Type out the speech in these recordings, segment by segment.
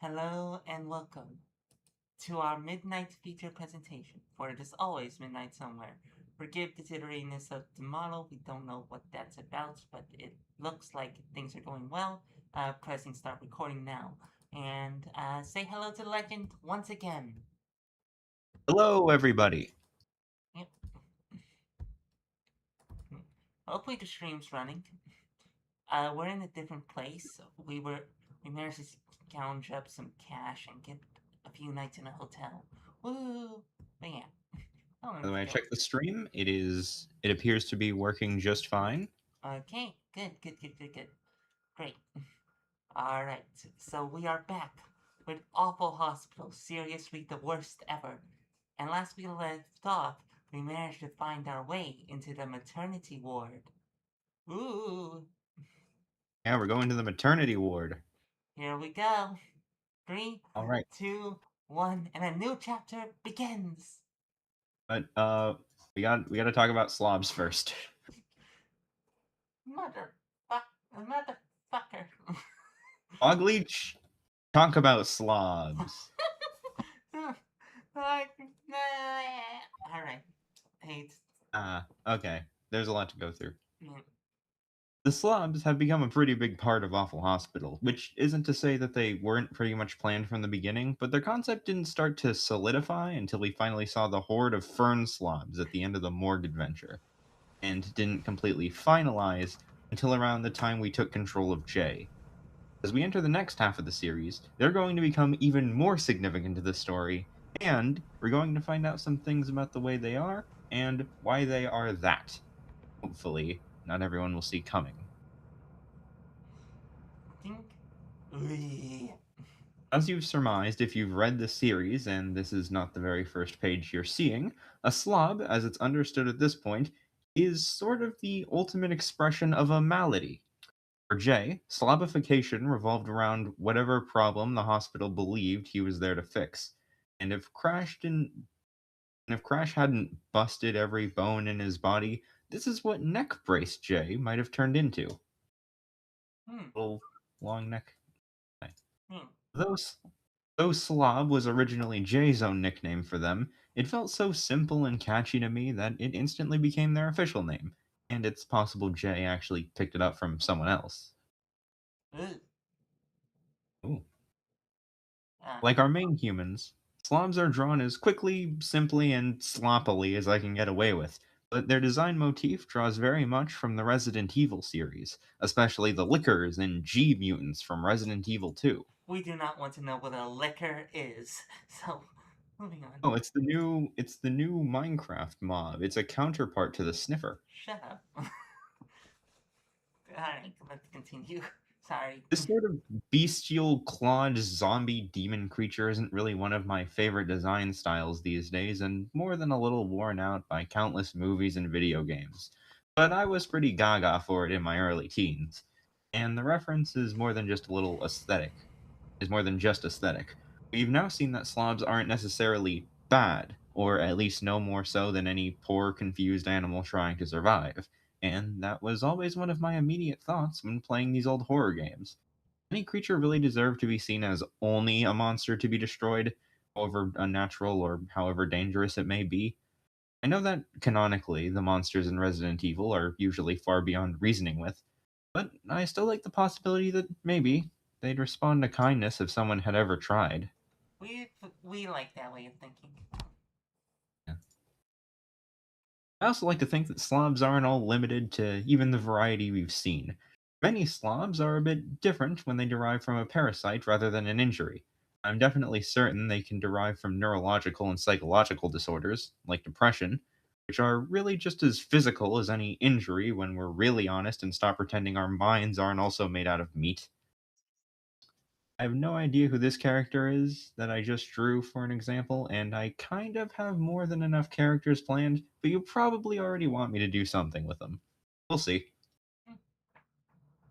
Hello and welcome to our midnight feature presentation for It Is Always Midnight Somewhere. Forgive the jitteriness of the model, we don't know what that's about, but it looks like things are going well. Pressing start recording now. And say hello to the legend once again. Hello, everybody. Yep. Hopefully the stream's running. We're in a different place. We managed to scrounge up some cash and get a few nights in a hotel. Woo! But yeah. Oh, By the way, I go. checked the stream. It appears to be working just fine. Okay, good. Great. Alright, so we are back with Awful Hospital, seriously the worst ever. And last we left off, we managed to find our way into the maternity ward. Ooh, Yeah, we're going to the maternity ward. here we go. Three, All right, 2, 1, and a new chapter begins. but we got to talk about slobs first. Motherfucker. Ogleach, talk about slobs. Alright. Hey, Okay. There's a lot to go through. mm, The slobs have become a pretty big part of Awful Hospital, which isn't to say that they weren't pretty much planned from the beginning, but their concept didn't start to solidify until we finally saw the horde of fern slobs at the end of the morgue adventure, and didn't completely finalize until around the time we took control of Jay. As we enter the next half of the series, they're going to become even more significant to the story, and we're going to find out some things about the way they are and why they are that. Hopefully, not everyone will see coming. think. Ui. As you've surmised if you've read the series, and this is not the very first page you're seeing, a slob, as it's understood at this point, is sort of the ultimate expression of a malady. For Jay, slobification revolved around whatever problem the hospital believed he was there to fix. And if Crash hadn't busted every bone in his body, this is what neck brace Jay might have turned into. Hmm. Little long neck. Hmm. Though, though Slob was originally Jay's own nickname for them, it felt so simple and catchy to me that it instantly became their official name. And it's possible Jay actually picked it up from someone else. Ugh. Ooh. Ah. Like our main humans, slobs are drawn as quickly, simply, and sloppily as I can get away with, but their design motif draws very much from the Resident Evil series, especially the Lickers and G mutants from Resident Evil 2. We do not want to know what a liquor is. So, moving on. Oh, it's the new Minecraft mob. It's a counterpart to the Sniffer. Shut up. Alright, let's continue. Sorry. This sort of bestial, clawed zombie demon creature isn't really one of my favorite design styles these days, and more than a little worn out by countless movies and video games. But I was pretty gaga for it in my early teens. And the reference is more than just a little aesthetic. Is more than just aesthetic. We've now seen that slobs aren't necessarily bad, or at least no more so than any poor, confused animal trying to survive. And that was always one of my immediate thoughts when playing these old horror games. Any creature really deserve to be seen as only a monster to be destroyed, however unnatural or however dangerous it may be? I know that canonically, the monsters in Resident Evil are usually far beyond reasoning with, but I still like the possibility that maybe they'd respond to kindness if someone had ever tried. we we like that way of thinking. Yeah. I also like to think that slobs aren't all limited to even the variety we've seen. Many slobs are a bit different when they derive from a parasite rather than an injury. I'm definitely certain they can derive from neurological and psychological disorders, like depression, which are really just as physical as any injury when we're really honest and stop pretending our minds aren't also made out of meat. I have no idea who this character is that I just drew for an example, and I kind of have more than enough characters planned, but you probably already want me to do something with them. We'll see.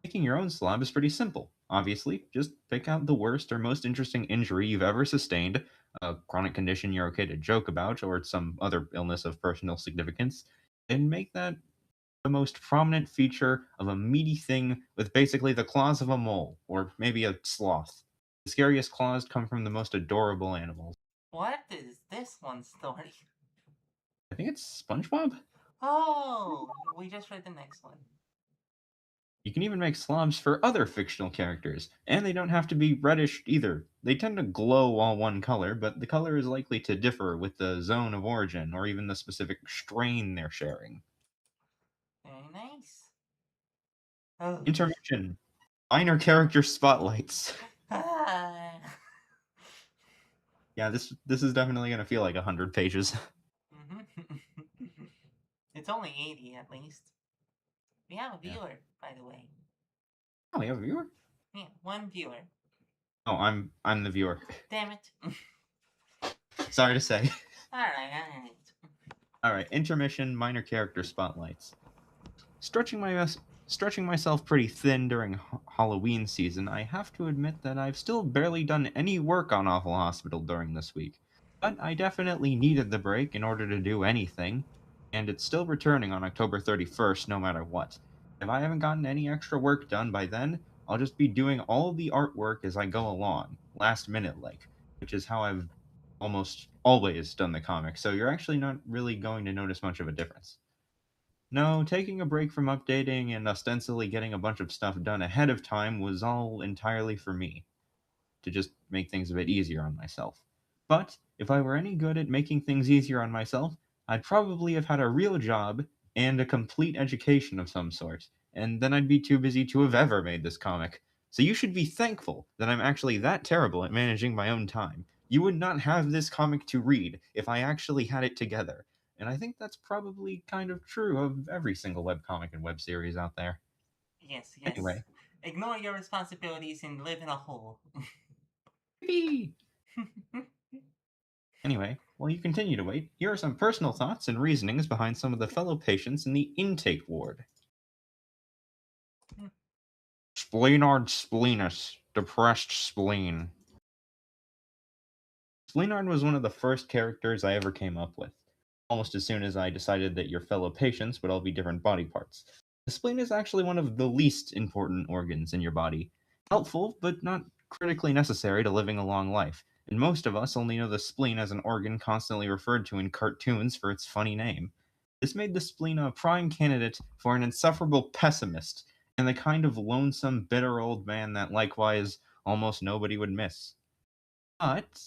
Making your own slob is pretty simple. Obviously, just pick out the worst or most interesting injury you've ever sustained, a chronic condition you're okay to joke about, or some other illness of personal significance, and make that the most prominent feature of a meaty thing with basically the claws of a mole, or maybe a sloth. The scariest claws come from the most adorable animals. What is this one story? I think it's SpongeBob? Oh, we just read the next one. You can even make slobs for other fictional characters, and they don't have to be reddish either. They tend to glow all one color, but the color is likely to differ with the zone of origin or even the specific strain they're sharing. Very nice. Oh. Intermission. Minor character spotlights. Ah. Yeah, this is definitely gonna feel like 100 pages. It's only 80 at least. We have a Yeah. viewer, by the way. Oh, we have a viewer. Yeah, one viewer. Oh, I'm the viewer. Damn it. Sorry to say. Alright. All right, intermission. Minor character spotlights. Stretching myself pretty thin during Halloween season, I have to admit that I've still barely done any work on Awful Hospital during this week. But I definitely needed the break in order to do anything, and it's still returning on October 31st no matter what. If I haven't gotten any extra work done by then, I'll just be doing all the artwork as I go along, last minute like, which is how I've almost always done the comic, so you're actually not really going to notice much of a difference. No, taking a break from updating and ostensibly getting a bunch of stuff done ahead of time was all entirely for me, to just make things a bit easier on myself. But if I were any good at making things easier on myself, I'd probably have had a real job and a complete education of some sort, and then I'd be too busy to have ever made this comic. So you should be thankful that I'm actually that terrible at managing my own time. You would not have this comic to read if I actually had it together. And I think that's probably kind of true of every single webcomic and web series out there. Yes, yes. Anyway, Ignore your responsibilities and live in a hole. yippee! Anyway, while you continue to wait, here are some personal thoughts and reasonings behind some of the fellow patients in the intake ward. Spleenard spleenus, depressed spleen. Spleenard was one of the first characters I ever came up with, almost as soon as I decided that your fellow patients would all be different body parts. The spleen is actually one of the least important organs in your body. Helpful, but not critically necessary to living a long life, and most of us only know the spleen as an organ constantly referred to in cartoons for its funny name. This made the spleen a prime candidate for an insufferable pessimist, and the kind of lonesome, bitter old man that likewise almost nobody would miss. But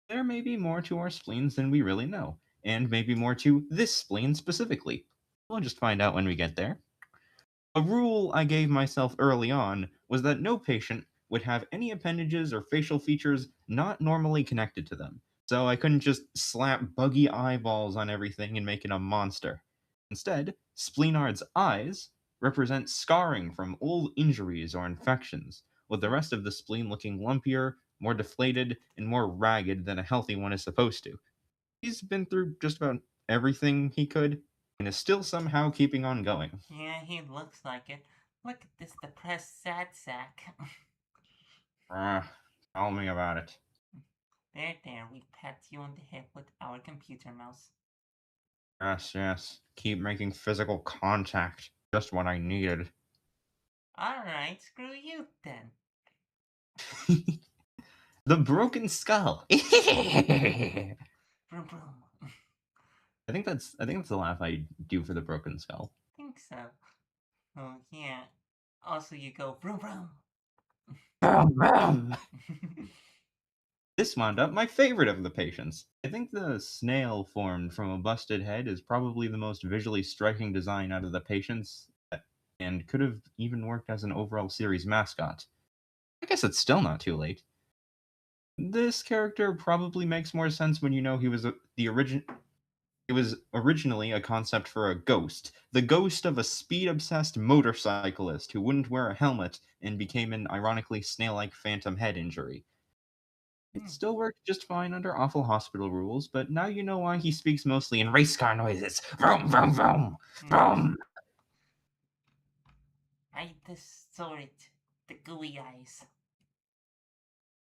there may be more to our spleens than we really know, and maybe more to this spleen specifically. We'll just find out when we get there. A rule I gave myself early on was that no patient would have any appendages or facial features not normally connected to them, so I couldn't just slap buggy eyeballs on everything and make it a monster. Instead, Spleenard's eyes represent scarring from old injuries or infections, with the rest of the spleen looking lumpier, more deflated, and more ragged than a healthy one is supposed to. He's been through just about everything he could, and is still somehow keeping on going. Yeah, he looks like it. Look at this depressed sad sack. Ah, tell me about it. There, we pat you on the head with our computer mouse. Yes, yes. Keep making physical contact. Just what I needed. Alright, screw you then. The broken skull. I Vroom vroom. think that's the laugh I do for the broken skull. Think so. Oh, yeah. Also, you go vroom vroom. Vroom, vroom. This wound up my favorite of the patients. I think the snail formed from a busted head is probably the most visually striking design out of the patients, and could have even worked as an overall series mascot. I guess it's still not too late. This character probably makes more sense when you know he was originally a concept for a ghost, the ghost of a speed-obsessed motorcyclist who wouldn't wear a helmet and became an ironically snail-like phantom head injury. It Hmm. still worked just fine under awful hospital rules, but now you know why he speaks mostly in race car noises. Vroom, vroom, vroom, vroom. I destroyed the gooey eyes.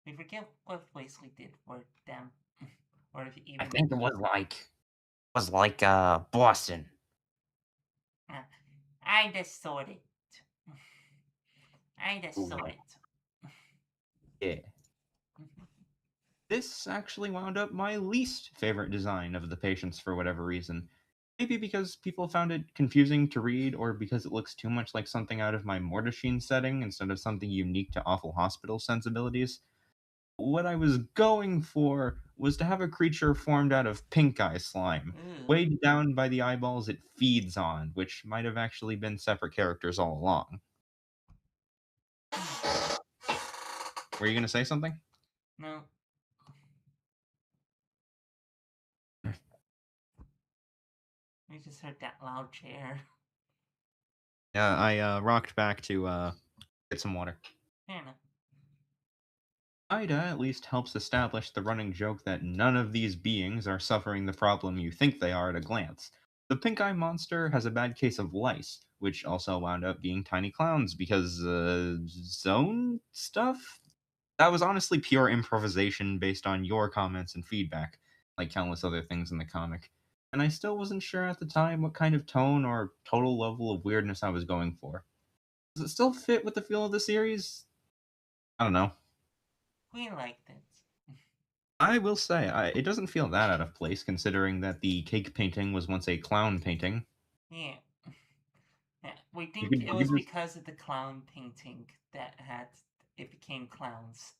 We forget what voice we did for them. Or if I even. think it was like Boston. Uh, I destroyed it. I Ooh, destroyed it. Yeah. This actually wound up my least favorite design of the patients for whatever reason. Maybe because people found it confusing to read, or because it looks too much like something out of my Mortashine setting instead of something unique to Awful Hospital sensibilities. What I was going for was to have a creature formed out of pink eye slime, Ooh. weighed down by the eyeballs it feeds on, which might have actually been separate characters all along. Were you going to say something? No. We just heard that loud chair. Yeah, I rocked back to get some water. Fair enough. Ida at least helps establish the running joke that none of these beings are suffering the problem you think they are at a glance. The pink eye monster has a bad case of lice, which also wound up being tiny clowns because, zone stuff? That was honestly pure improvisation based on your comments and feedback, like countless other things in the comic. And I still wasn't sure at the time what kind of tone or total level of weirdness I was going for. Does it still fit with the feel of the series? I don't know. We liked it. I will say, it doesn't feel that out of place considering that the cake painting was once a clown painting. Yeah. Yeah. We You think could, it you was could just because of the clown painting that it became clowns.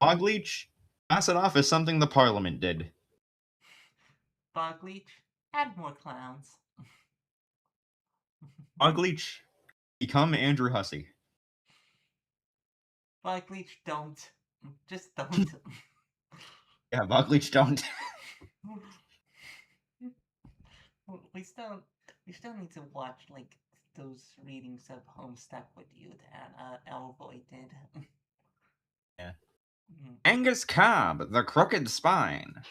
Bogleach, pass it off as something the Parliament did. Bogleach, add more clowns. Bogleach, become Andrew Hussey. Bogleach, don't. Just don't. Yeah, Bogleach don't. We still need to watch like those readings of Homestuck with You that Elroy did. Yeah. Mhm. Angus Cobb, the Crooked Spine.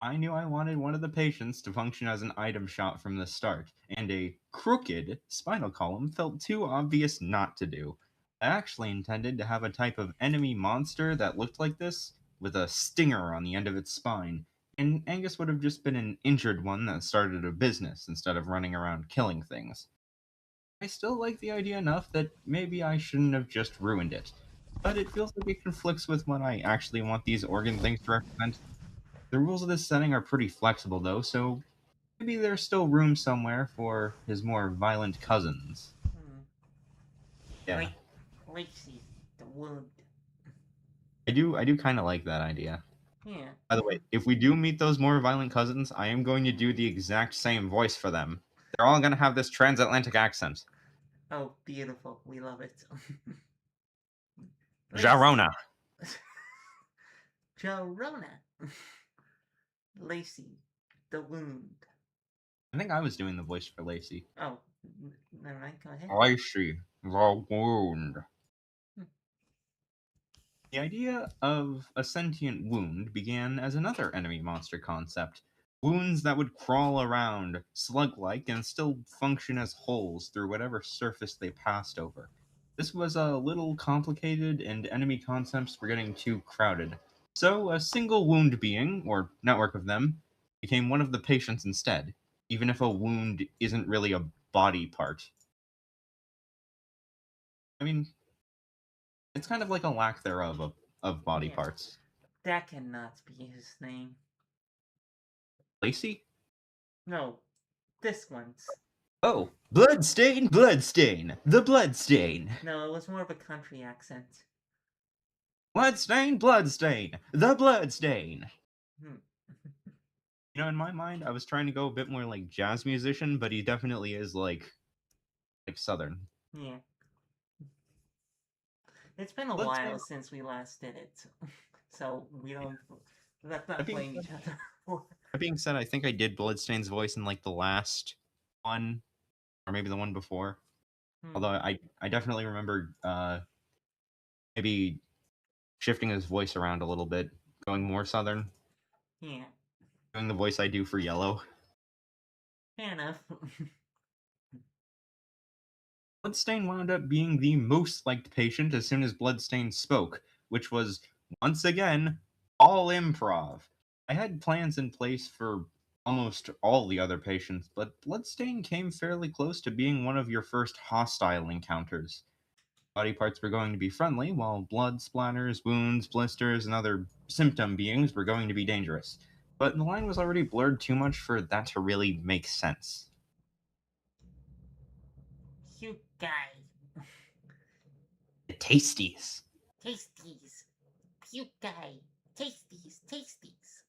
I knew I wanted one of the patients to function as an item shop from the start, and a crooked spinal column felt too obvious not to do. I actually intended to have a type of enemy monster that looked like this, with a stinger on the end of its spine, and Angus would have just been an injured one that started a business instead of running around killing things. I still like the idea enough that maybe I shouldn't have just ruined it, but it feels like it conflicts with what I actually want these organ things to represent. The rules of this setting are pretty flexible, though, so maybe there's still room somewhere for his more violent cousins. Hmm. Yeah, Like Lacey, the wound. I do kind of like that idea. Yeah. By the way, if we do meet those more violent cousins, I am going to do the exact same voice for them. They're all going to have this transatlantic accent. Oh, beautiful. We love it. Lacey. Jarona. Jorona. Lacey, the wound. I think I was doing the voice for Lacey. Oh, never mind. Go ahead. Lacey, the wound. Hmm. The idea of a sentient wound began as another enemy monster concept. Wounds that would crawl around, slug like, and still function as holes through whatever surface they passed over. This was a little complicated, and enemy concepts were getting too crowded. So, a single wound being, or network of them, became one of the patients instead, even if a wound isn't really a body part. I mean, it's kind of like a lack thereof of body Yeah. parts. That cannot be his name. Lacey? No, this one's. Oh, Bloodstain, Bloodstain, the Bloodstain. No, it was more of a country accent. Bloodstain, Bloodstain, the Bloodstain. Hmm. You know, in my mind, I was trying to go a bit more like jazz musician, but he definitely is like Southern. Yeah. It's been a Bloodstain. while since we last did it. So we don't. Let's That not being blame said, each other. that being said, I think I did Bloodstain's voice in like the last one, or maybe the one before. Hmm. Although I definitely remember maybe shifting his voice around a little bit, going more Southern, Yeah. doing the voice I do for Yellow. Fair enough. Bloodstain wound up being the most liked patient as soon as Bloodstain spoke, which was, once again, all improv. I had plans in place for almost all the other patients, but Bloodstain came fairly close to being one of your first hostile encounters. Body parts were going to be friendly, while blood splatters, wounds, blisters, and other symptom beings were going to be dangerous. But the line was already blurred too much for that to really make sense. Cute guy. The tasties. Tasties. Cute guy. Tasties. Tasties.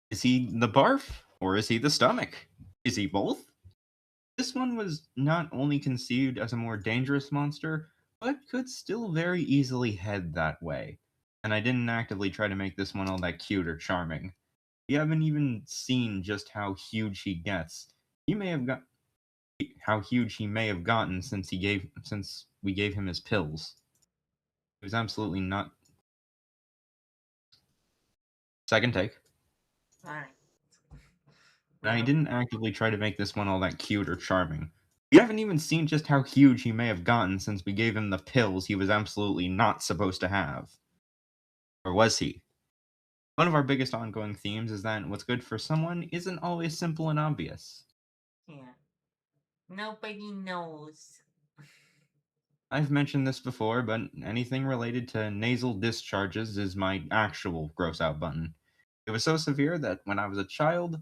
Is he the barf? Or is he the stomach? Is he both? This one was not only conceived as a more dangerous monster, but could still very easily head that way. And I didn't actively try to make this one all that cute or charming. You haven't even seen just how huge he gets. You may have got how huge he may have gotten since we gave him his pills. It was absolutely not. Second take. Alright. And I didn't actively try to make this one all that cute or charming. You haven't even seen just how huge he may have gotten since we gave him the pills he was absolutely not supposed to have. Or was he? One of our biggest ongoing themes is that what's good for someone isn't always simple and obvious. Yeah. Nobody knows. I've mentioned this before, but anything related to nasal discharges is my actual gross out button. It was so severe that when I was a child,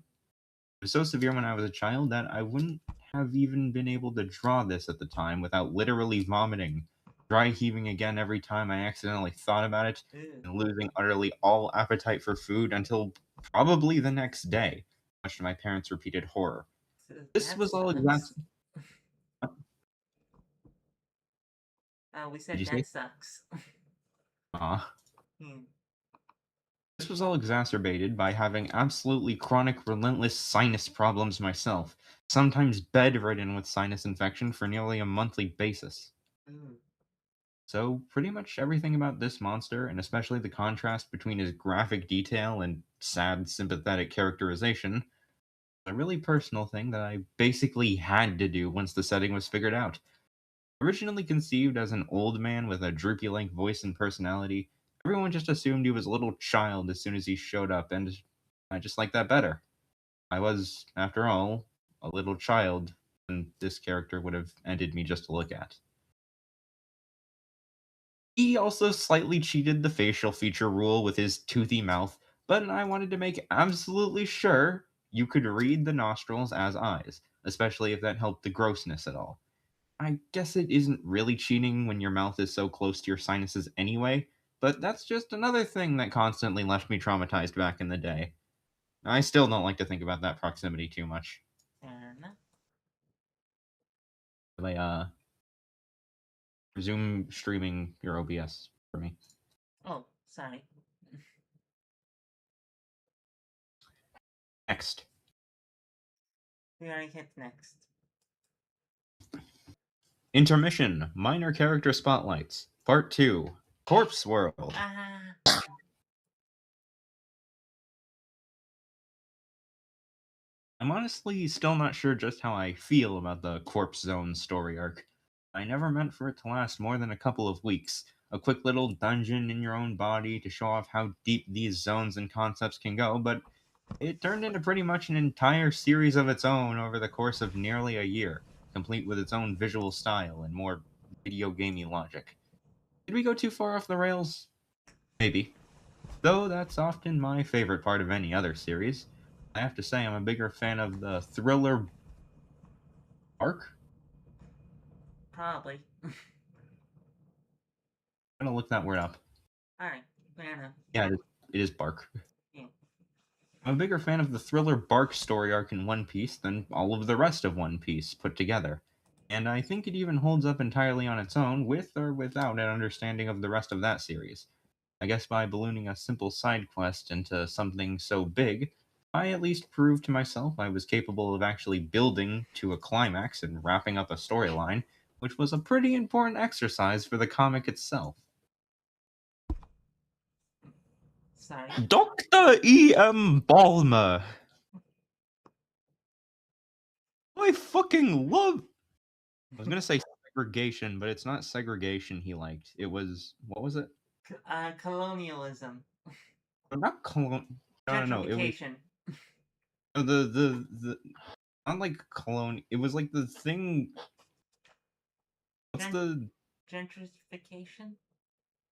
that I wouldn't have even been able to draw this at the time without literally vomiting, dry heaving again every time I accidentally thought about it, Ew. and losing utterly all appetite for food until probably the next day, much to my parents' repeated horror. This That was all sucks. We Did said you say? that sucks. Ah. Hmm. This was all exacerbated by having absolutely chronic, relentless sinus problems myself, sometimes bedridden with sinus infection for nearly a monthly basis. Ooh. So, pretty much everything about this monster, and especially the contrast between his graphic detail and sad, sympathetic characterization, a really personal thing that I basically had to do once the setting was figured out. Originally conceived as an old man with a droopy like voice and personality, everyone just assumed he was a little child as soon as he showed up, and I just like that better. I was, after all, a little child, and this character would have ended me just to look at. He also slightly cheated the facial feature rule with his toothy mouth, but I wanted to make absolutely sure you could read the nostrils as eyes, especially if that helped the grossness at all. I guess it isn't really cheating when your mouth is so close to your sinuses anyway, but that's just another thing that constantly left me traumatized back in the day. I still don't like to think about that proximity too much. Fair enough. I resume streaming your OBS for me. Oh, sorry. Next. We already hit next. Intermission. Minor character spotlights. Part 2. Corpse World. Ah. I'm honestly still not sure just how I feel about the Corpse Zone story arc. I never meant for it to last more than a couple of weeks. A quick little dungeon in your own body to show off how deep these zones and concepts can go, but it turned into pretty much an entire series of its own over the course of nearly a year, complete with its own visual style and more video gamey logic. Did we go too far off the rails? Maybe. Though that's often my favorite part of any other series. I have to say I'm a bigger fan of the thriller arc. Probably. I'm gonna look that word up. Alright. Fair enough. Yeah, it is bark. Yeah. I'm a bigger fan of the thriller bark story arc in One Piece than all of the rest of One Piece put together. And I think it even holds up entirely on its own, with or without an understanding of the rest of that series. I guess by ballooning a simple side quest into something so big, I at least proved to myself I was capable of actually building to a climax and wrapping up a storyline, which was a pretty important exercise for the comic itself. Sorry. Dr. E.M. Balmer! I fucking love. I was gonna say segregation, but it's not segregation he liked. It was what was it? Colonialism. Not colon. No. It was Gentrification. the not like colon. It was like the thing. What's Gen- the Gentrification?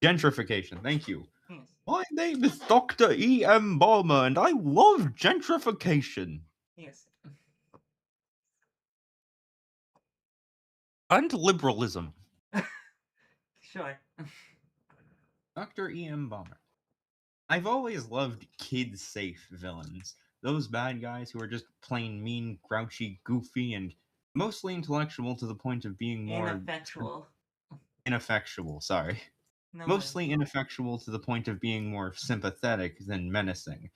Gentrification, thank you. Yes. My name is Dr. E.M. Balmer, and I love gentrification. Yes. And liberalism. Sure. Dr. E.M. Balmer. I've always loved kid-safe villains. Those bad guys who are just plain mean, grouchy, goofy, and mostly intellectual to the point of being more Ineffectual. ineffectual, sorry. No Mostly ineffectual to the point of being more sympathetic than menacing.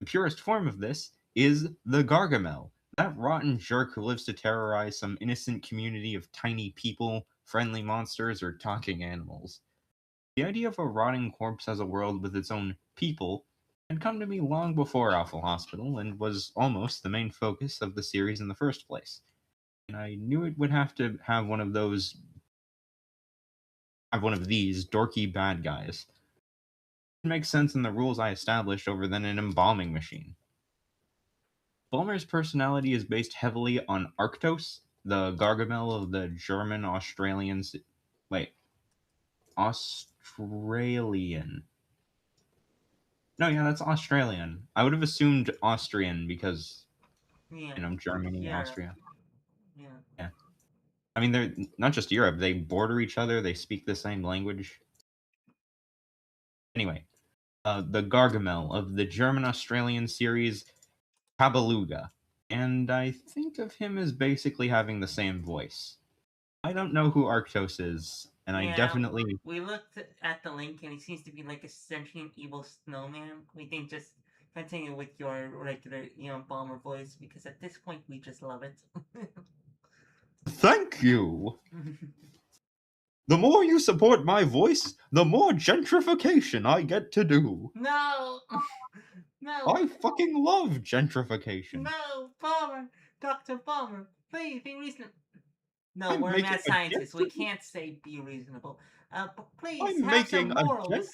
The purest form of this is the Gargamel, that rotten jerk who lives to terrorize some innocent community of tiny people, friendly monsters, or talking animals. The idea of a rotting corpse as a world with its own people had come to me long before Alpha Hospital and was almost the main focus of the series in the first place. And I knew it would have to have one of these dorky bad guys. It makes sense in the rules I established over then an embalming machine. Bulmer's personality is based heavily on Arctos, the Gargamel of the German Australians. Wait, Australian. No, yeah, that's Australian. I would have assumed Austrian because, Yeah. Germany, Europe. Austria. Yeah. Yeah. I mean, they're not just Europe, they border each other, they speak the same language. Anyway, the Gargamel of the German Australian series Tabaluga. And I think of him as basically having the same voice. I don't know who Arctos is, and I Yeah, definitely. we looked at the link and he seems to be like a sentient evil snowman. We think just continue with your regular, bomber voice because at this point we just love it. Thank you! The more you support my voice, the more gentrification I get to do. No! No! I fucking love gentrification. No! Bomber! Dr. Bomber! Please be reasonable. No, I'm we're making mad a scientists. We gentri- can't say be reasonable. But please, I'm have some making a morals.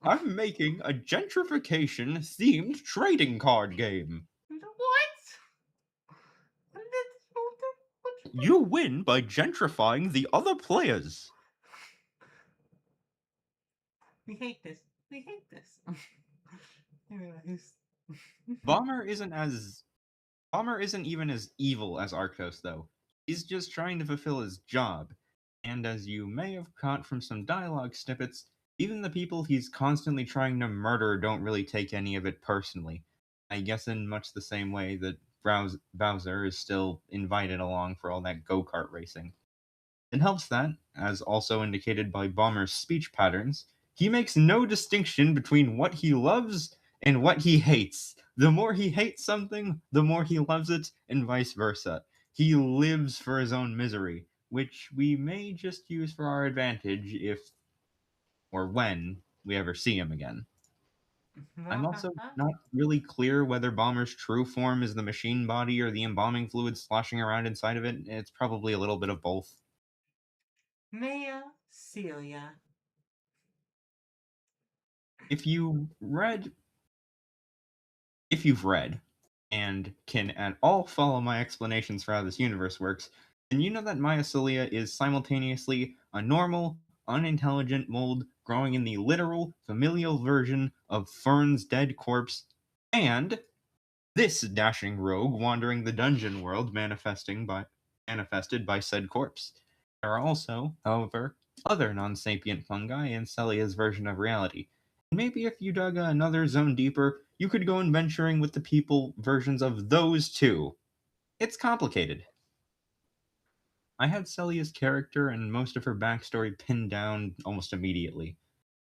I'm making a gentrification themed trading card game. What? You win by gentrifying the other players. We hate this. We hate this. Anyways. Bomber isn't even as evil as Arctos, though. He's just trying to fulfill his job. And as you may have caught from some dialogue snippets, even the people he's constantly trying to murder don't really take any of it personally. I guess in much the same way that Bowser is still invited along for all that go-kart racing. It helps that, as also indicated by Bomber's speech patterns, he makes no distinction between what he loves and what he hates. The more he hates something, the more he loves it, and vice versa. He lives for his own misery, which we may just use for our advantage if or when we ever see him again. I'm also not really clear whether Bomber's true form is the machine body or the embalming fluid sloshing around inside of it. It's probably a little bit of both. Maya Celia. If you read if you've read and can at all follow my explanations for how this universe works, then you know that Mycelia is simultaneously a normal, unintelligent mold growing in the literal, familial version of Fern's dead corpse, and this dashing rogue wandering the dungeon world manifested by said corpse. There are also, however, other non-sapient fungi in Celia's version of reality. And maybe if you dug another zone deeper, you could go adventuring with the people versions of those too. It's complicated. I had Celia's character and most of her backstory pinned down almost immediately.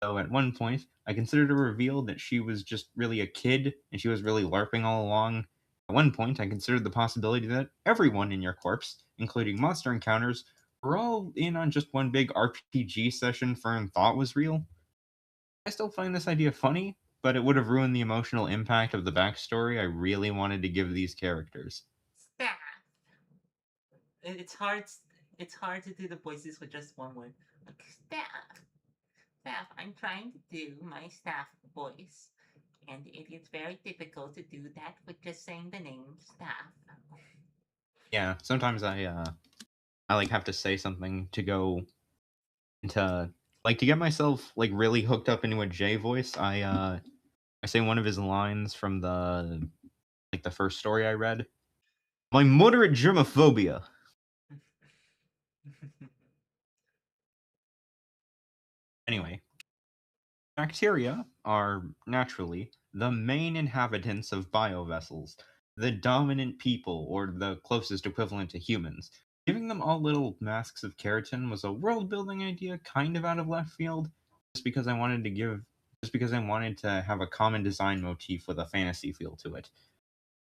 So at one point, I considered a reveal that she was just really a kid and she was really LARPing all along. At one point, I considered the possibility that everyone in your corpse, including monster encounters, were all in on just one big RPG session Fern thought was real. I still find this idea funny, but it would have ruined the emotional impact of the backstory I really wanted to give these characters. Staff. It's hard. It's hard to do the voices with just one word. Like staff. Staff. I'm trying to do my staff voice, and it's very difficult to do that with just saying the name staff. Yeah, sometimes I like have to say something to go And to get myself like really hooked up into a Jay voice, I say one of his lines from the first story I read. My moderate germophobia. Anyway, bacteria are naturally the main inhabitants of biovessels, the dominant people, or the closest equivalent to humans. Giving them all little masks of keratin was a world building idea kind of out of left field, just because I wanted to give just because I wanted to have a common design motif with a fantasy feel to it.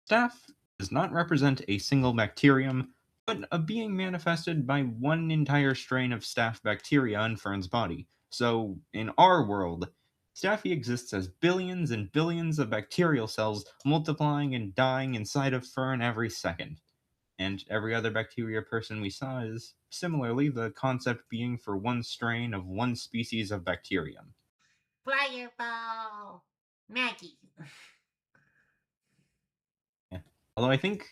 Staph does not represent a single bacterium, but a being manifested by one entire strain of staph bacteria in Fern's body. So, in our world, Staffy exists as billions and billions of bacterial cells multiplying and dying inside of Fern every second. And every other bacteria person we saw is, similarly, the concept being for one strain of one species of bacterium. Fireball! Maggie! Yeah. Although I think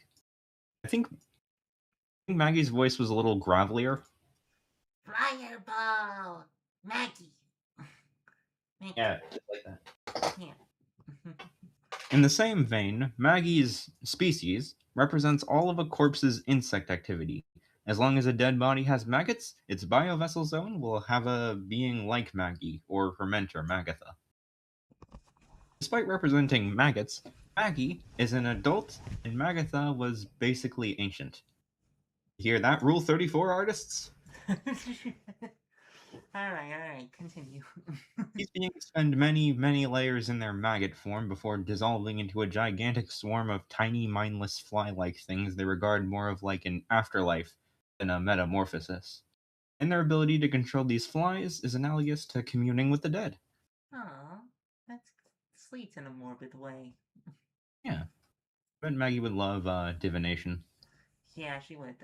Maggie's voice was a little gravelier. Fireball! Maggie! Maggie. Yeah, just like that. Yeah. In the same vein, Maggie's species represents all of a corpse's insect activity. As long as a dead body has maggots, its biovessel zone will have a being like Maggie, or her mentor, Magatha. Despite representing maggots, Maggie is an adult, and Magatha was basically ancient. You hear that, Rule 34, artists? Alright, continue. These beings spend many, many layers in their maggot form before dissolving into a gigantic swarm of tiny, mindless fly-like things they regard more of like an afterlife than a metamorphosis. And their ability to control these flies is analogous to communing with the dead. Aw, that's sweet in a morbid way. Yeah, I bet Maggie would love divination. Yeah, she would.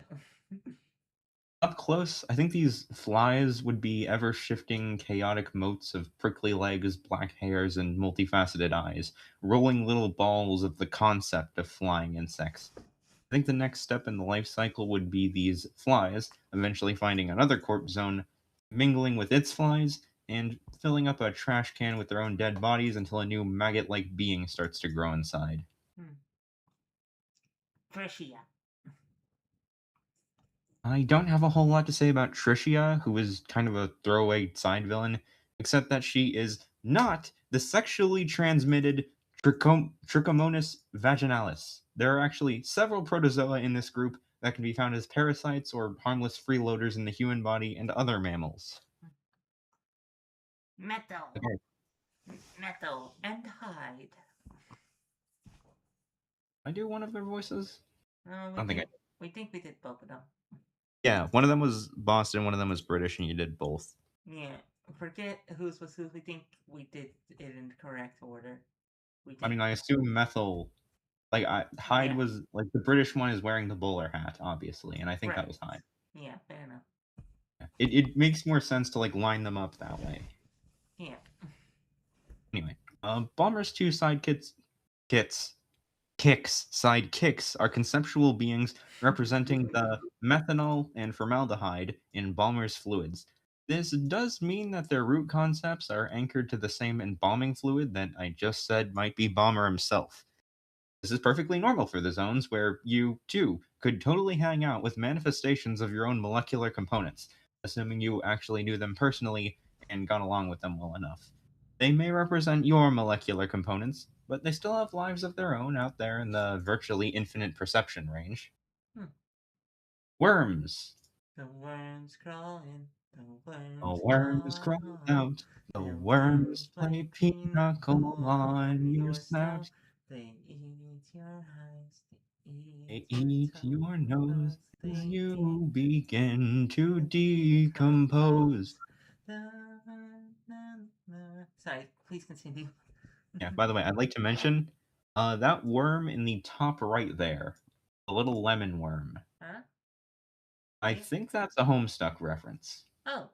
Up close, I think these flies would be ever shifting, chaotic motes of prickly legs, black hairs, and multifaceted eyes, rolling little balls of the concept of flying insects. I think the next step in the life cycle would be these flies eventually finding another corpse zone, mingling with its flies, and filling up a trash can with their own dead bodies until a new maggot like being starts to grow inside. Tricia. I don't have a whole lot to say about Tricia, who is kind of a throwaway side villain, except that she is not the sexually transmitted Trichomonas vaginalis. There are actually several protozoa in this group that can be found as parasites or harmless freeloaders in the human body and other mammals. Metal. Okay. Metal and Hyde. I do one of their voices? We don't think think we think we did both of them. Yeah, one of them was Boston, one of them was British, and you did both. Yeah, forget whose was who. We think we did it in the correct order. I mean, I assume Methyl. Like Hyde Yeah. was like the British one is wearing the bowler hat, obviously, and I think that was Hyde. Yeah, fair enough. It makes more sense to like line them up that way. Yeah. Anyway, Bomber's two sidekicks are conceptual beings representing the methanol and formaldehyde in Balmer's fluids. This does mean that their root concepts are anchored to the same embalming fluid that I just said might be Balmer himself. This is perfectly normal for the zones where you, too, could totally hang out with manifestations of your own molecular components, assuming you actually knew them personally and got along with them well enough. They may represent your molecular components, but they still have lives of their own out there in the virtually infinite perception range. Worms. The worms crawling, the The worms worms crawl out, the worms play pinochle on your snout. They eat your eyes, They eat your nose as they you begin to decompose. Sorry, please continue. Yeah, by the way, I'd like to mention that worm in the top right there, the little lemon worm. Huh? I think that's a Homestuck reference. Oh.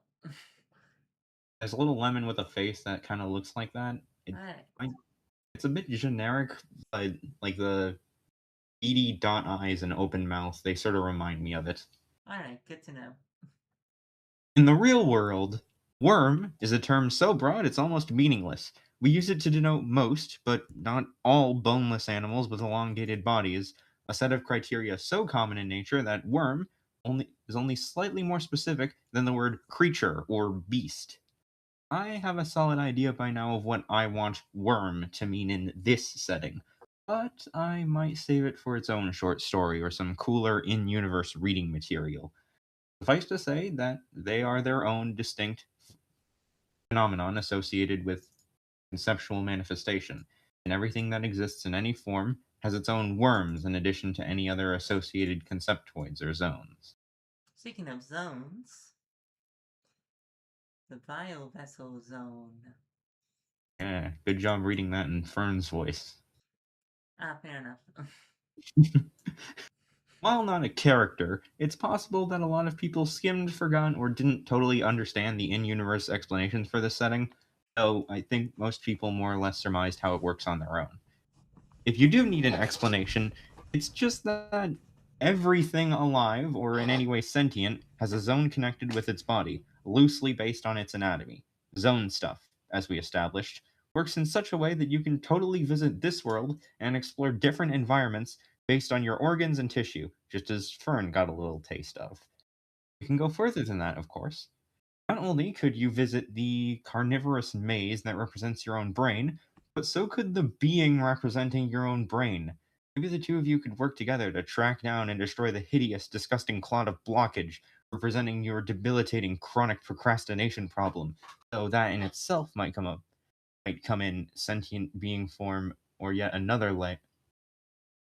There's a little lemon with a face that kind of looks like that. It's a bit generic, but like the beady dot eyes and open mouth, they sort of remind me of it. Alright, good to know. In the real world, Worm is a term so broad it's almost meaningless. We use it to denote most, but not all, boneless animals with elongated bodies, a set of criteria so common in nature that worm is only slightly more specific than the word creature or beast. I have a solid idea by now of what I want worm to mean in this setting, but I might save it for its own short story or some cooler in universe reading material. Suffice to say that they are their own distinct phenomenon associated with conceptual manifestation, and everything that exists in any form has its own worms in addition to any other associated conceptoids or zones. Speaking of zones, the biovessel zone. Yeah, good job reading that in Fern's voice. Fair enough. While not a character, it's possible that a lot of people skimmed, forgot, or didn't totally understand the in universe explanations for this setting, though I think most people more or less surmised how it works on their own. If you do need an explanation, it's just that everything alive or in any way sentient has a zone connected with its body, loosely based on its anatomy. Zone stuff, as we established, works in such a way that you can totally visit this world and explore different environments based on your organs and tissue, just as Fern got a little taste of. You can go further than that, of course. Not only could you visit the carnivorous maze that represents your own brain, but so could the being representing your own brain. Maybe the two of you could work together to track down and destroy the hideous, disgusting clot of blockage representing your debilitating chronic procrastination problem, though that in itself might come in sentient being form or yet another layer.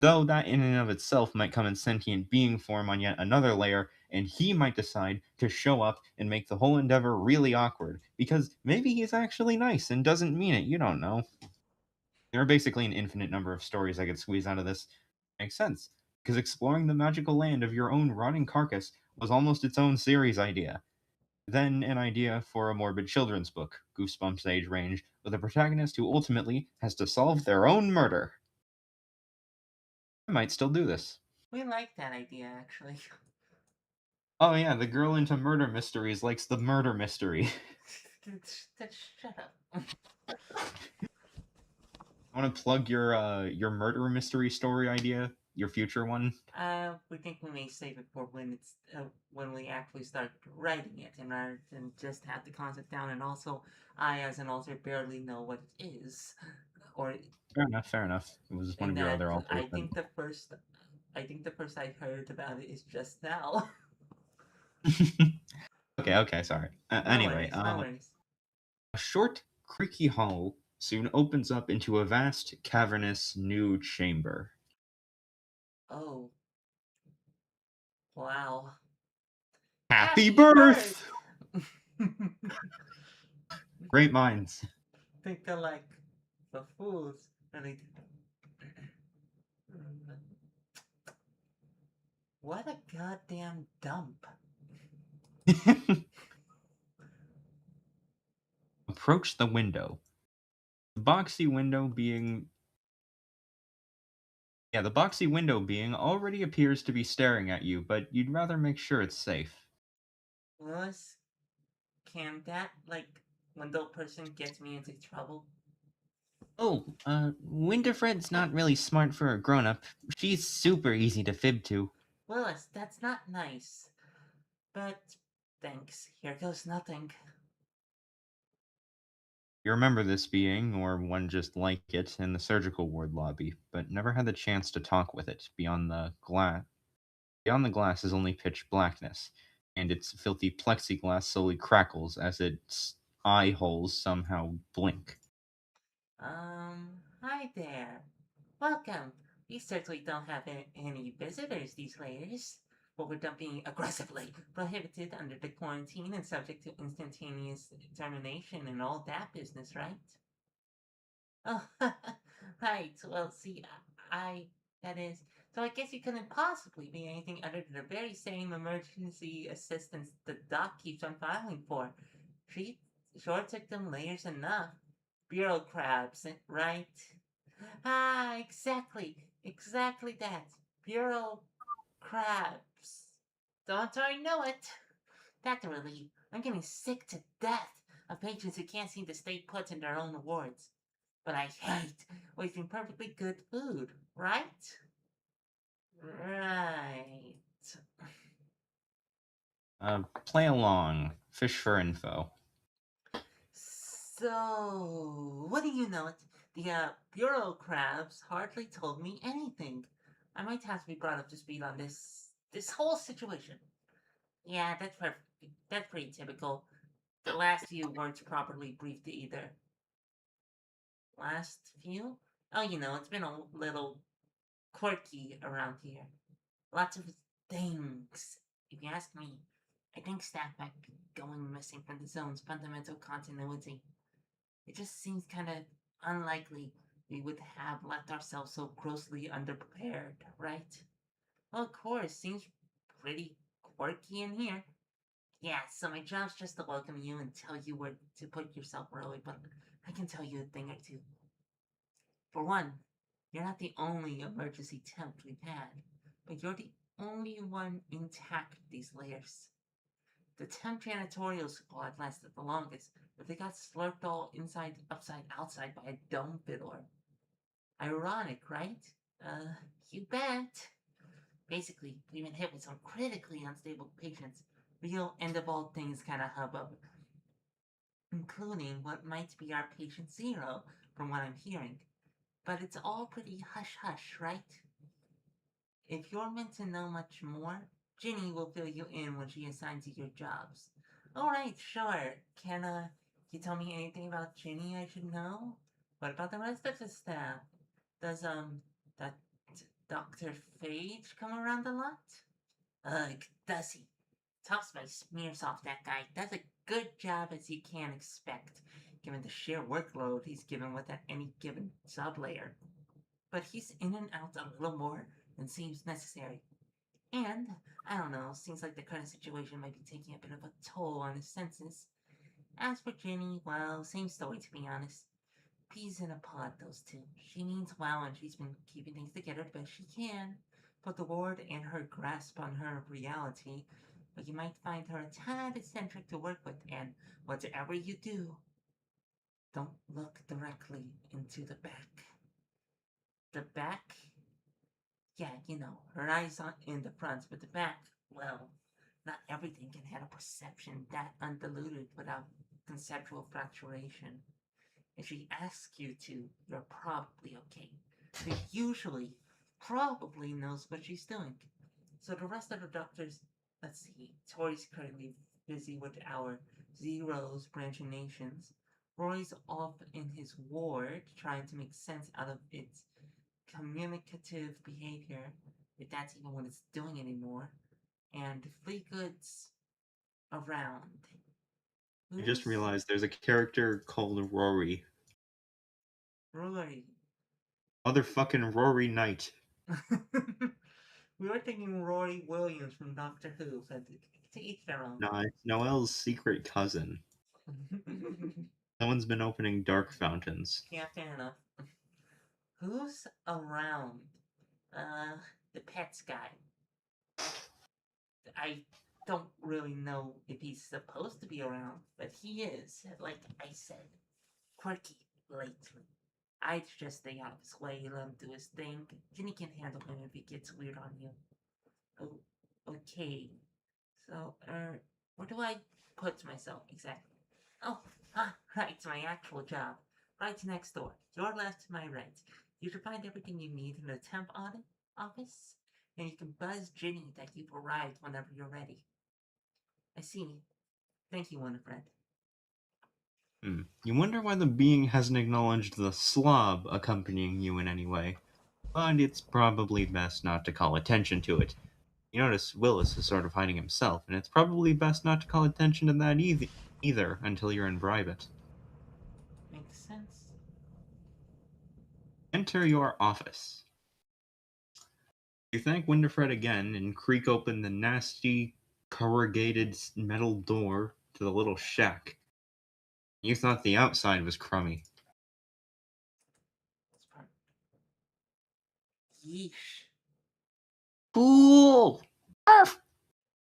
Though that in and of itself might come in sentient being form on yet another layer, and he might decide to show up and make the whole endeavor really awkward, because maybe he's actually nice and doesn't mean it, you don't know. There are basically an infinite number of stories I could squeeze out of this. Makes sense, because exploring the magical land of your own rotting carcass was almost its own series idea. Then an idea for a morbid children's book, Goosebumps age range, with a protagonist who ultimately has to solve their own murder. I might still do this. We like that idea, actually. Oh yeah, the girl into murder mysteries likes the murder mystery. Shut up. Want to plug your murder mystery story idea, your future one? We think we may save it for when it's when we actually start writing it, and rather than just have the concept down. And also, I, as an author, barely know what it is, or Fair enough. Fair enough. It was one and of your that other alternatives. I think the first I heard about it is just now. Okay. Okay. Sorry. No Anyway, worries, no worries. a short, creaky hall soon opens up into a vast, cavernous new chamber. Oh, wow! Happy Happy birth! birth! Great minds. Think alike, the fools really. What a goddamn dump! Approach the window. The boxy window being Yeah, the boxy window being already appears to be staring at you, but you'd rather make sure it's safe. Willis, can that window person get me into trouble? Oh, Winterfred's not really smart for a grown-up. She's super easy to fib to. Willis, that's not nice. But thanks. Here goes nothing. You remember this being, or one just like it, in the surgical ward lobby, but never had the chance to talk with it. Beyond the glass is only pitch blackness, and its filthy plexiglass slowly crackles as its eye holes somehow blink. Hi there. Welcome. We certainly don't have any visitors these layers, but we're dumping aggressively prohibited under the quarantine and subject to instantaneous termination and all that business, right? Oh, right. Well, see, that is, so I guess you couldn't possibly be anything other than the very same emergency assistance the doc keeps on filing for. She sure took them layers enough. Bureau crabs, right? Ah, exactly. Exactly that. Bureau crabs. Don't I know it? That really I'm getting sick to death of patients who can't seem to stay put in their own wards. But I hate wasting perfectly good food, right? Right. Play along. Fish for info. So, what do you know it? The bureau crabs hardly told me anything. I might have to be brought up to speed on this whole situation. Yeah, that's pretty typical. The last few weren't properly briefed either. Last few? Oh, it's been a little quirky around here. Lots of things. If you ask me, I think staff might be going missing from the zone's fundamental continuity. It just seems kind of unlikely we would have left ourselves so grossly underprepared, right? Well, of course, seems pretty quirky in here. Yeah, so my job's just to welcome you and tell you where to put yourself early, but I can tell you a thing or two. For one, you're not the only emergency temp we've had, but you're the only one intact with these layers. The temp janitorial squad lasted the longest, but they got slurped all inside, upside, outside by a dome fiddler. Ironic, right? Uh, you bet. Basically, we've been hit with some critically unstable patients. Real end of all things kind of hubbub, including what might be our patient zero, from what I'm hearing. But it's all pretty hush hush, right? If you're meant to know much more, Ginny will fill you in when she assigns you your jobs. Alright, sure. Can you tell me anything about Ginny I should know? What about the rest of the staff? Does, that Dr. Phage come around a lot? Ugh, does he? Tops my smears off that guy. Does a good job as you can expect, given the sheer workload he's given with any given sublayer. But he's in and out a little more than seems necessary. And, I don't know, seems like the current situation might be taking a bit of a toll on his senses. As for Ginny, well, same story to be honest. Peas in a pod, those two. She means well and she's been keeping things together the best she can. But the ward and her grasp on her reality, but you might find her a tad eccentric to work with, and whatever you do, don't look directly into the back. The back? Yeah, her eyes aren't in the front, but the back, well, not everything can have a perception that undiluted without conceptual fracturation. If she asks you to, you're probably okay. She usually probably knows what she's doing. So the rest of the doctors, let's see, Tori's currently busy with our zeros branchinations. Roy's off in his ward trying to make sense out of its communicative behavior, if that's even what it's doing anymore. And Fleetgood's around. I just Who's realized there's a character called Rory. Rory? Motherfucking Rory Knight. We were thinking Rory Williams from Doctor Who, but to each their own. Nah, it's Noelle's secret cousin. Someone's been opening dark fountains. Yeah, fair enough. Who's around? Uh, the pets guy. I don't really know if he's supposed to be around, but he is. Like I said, quirky lately. I'd just stay out of his way, let him do his thing. Ginny can handle him if he gets weird on you. Oh, okay. So, where do I put myself exactly? Oh, right, my actual job. Right next door. Your left, my right. You should find everything you need in the temp audit office, and you can buzz Ginny that you've arrived whenever you're ready. I see. Thank you, Winifred. You wonder why the being hasn't acknowledged the slob accompanying you in any way. But it's probably best not to call attention to it. You notice Willis is sort of hiding himself, and it's probably best not to call attention to that either until you're in private. Makes sense. Enter your office. You thank Winifred again and creak open the nasty, corrugated metal door to the little shack. You thought the outside was crummy. That's part. Yeesh. Cool! Arf!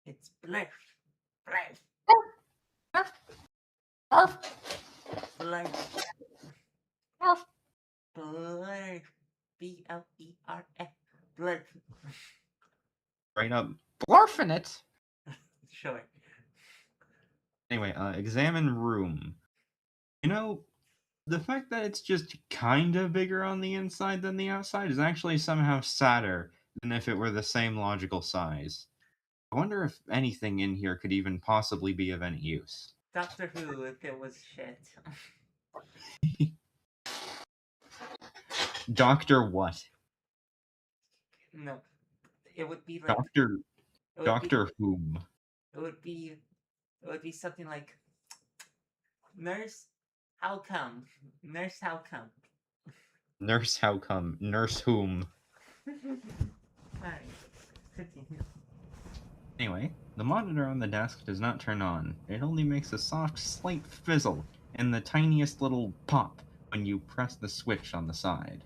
It's bliff. Bliff. Arf! Blurf. Arf! Blurf. B-L-E-R-F. Blurf. Straight up blarfing it. Sure. Anyway, examine room. You know, the fact that it's just kind of bigger on the inside than the outside is actually somehow sadder than if it were the same logical size. I wonder if anything in here could even possibly be of any use. Doctor Who, if it was shit. Doctor what? No. It would be like. Doctor It would be. Doctor whom? It would be. It would be something like. Nurse, how come? Nurse, how come? Nurse how come? Nurse whom? Alright. Continue. Anyway, the monitor on the desk does not turn on. It only makes a soft, slight fizzle and the tiniest little pop when you press the switch on the side.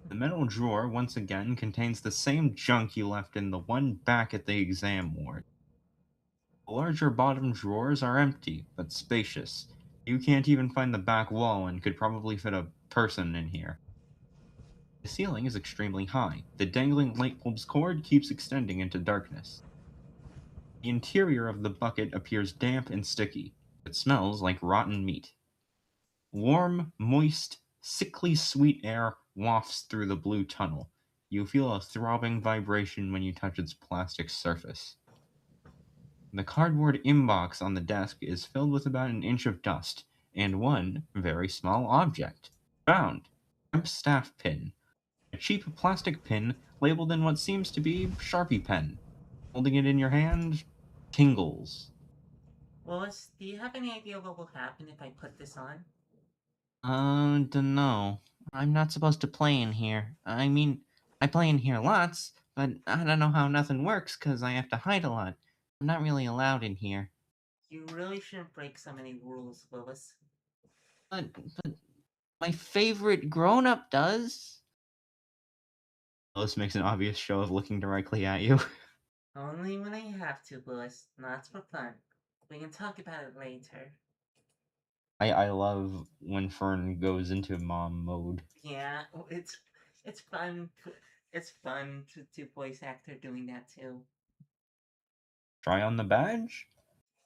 The metal drawer once again contains the same junk you left in the one back at the exam ward. The larger bottom drawers are empty, but spacious. You can't even find the back wall and could probably fit a person in here. The ceiling is extremely high. The dangling light bulb's cord keeps extending into darkness. The interior of the bucket appears damp and sticky. It smells like rotten meat. Warm, moist, sickly sweet air wafts through the blue tunnel. You feel a throbbing vibration when you touch its plastic surface. The cardboard inbox on the desk is filled with about an inch of dust, and one very small object. Found. A staff pin. A cheap plastic pin labeled in what seems to be Sharpie pen. Holding it in your hand, tingles. Willis, do you have any idea what will happen if I put this on? Dunno. I'm not supposed to play in here. I mean, I play in here lots, but I don't know how nothing works because I have to hide a lot. I'm not really allowed in here. You really shouldn't break so many rules, Willis. But my favorite grown-up does. Willis makes an obvious show of looking directly at you. Only when I have to, Willis. Not for fun. We can talk about it later. I love when Fern goes into mom mode. Yeah, it's fun. It's fun to voice actor doing that too. Try on the badge?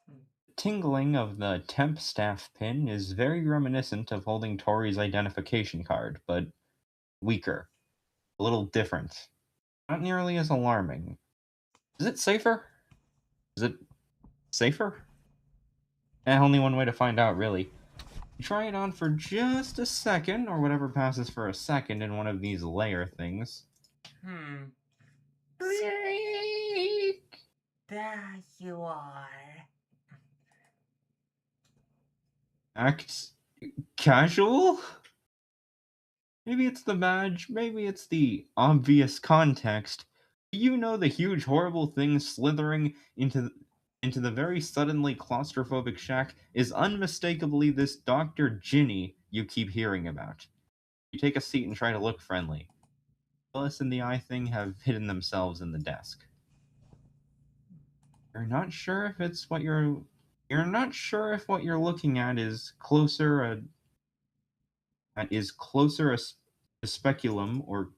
The tingling of the temp staff pin is very reminiscent of holding Tori's identification card, but weaker. A little different. Not nearly as alarming. Is it safer? Is it safer? Only one way to find out, really. You try it on for just a second, or whatever passes for a second in one of these layer things. There you are. Act casual? Maybe it's the badge, maybe it's the obvious context. You know the huge horrible thing slithering into the very suddenly claustrophobic shack is unmistakably this Dr. Ginny you keep hearing about. You take a seat and try to look friendly. Willis and the eye thing have hidden themselves in the desk. You're not sure if it's what you're not sure if what you're looking at is closer a speculum or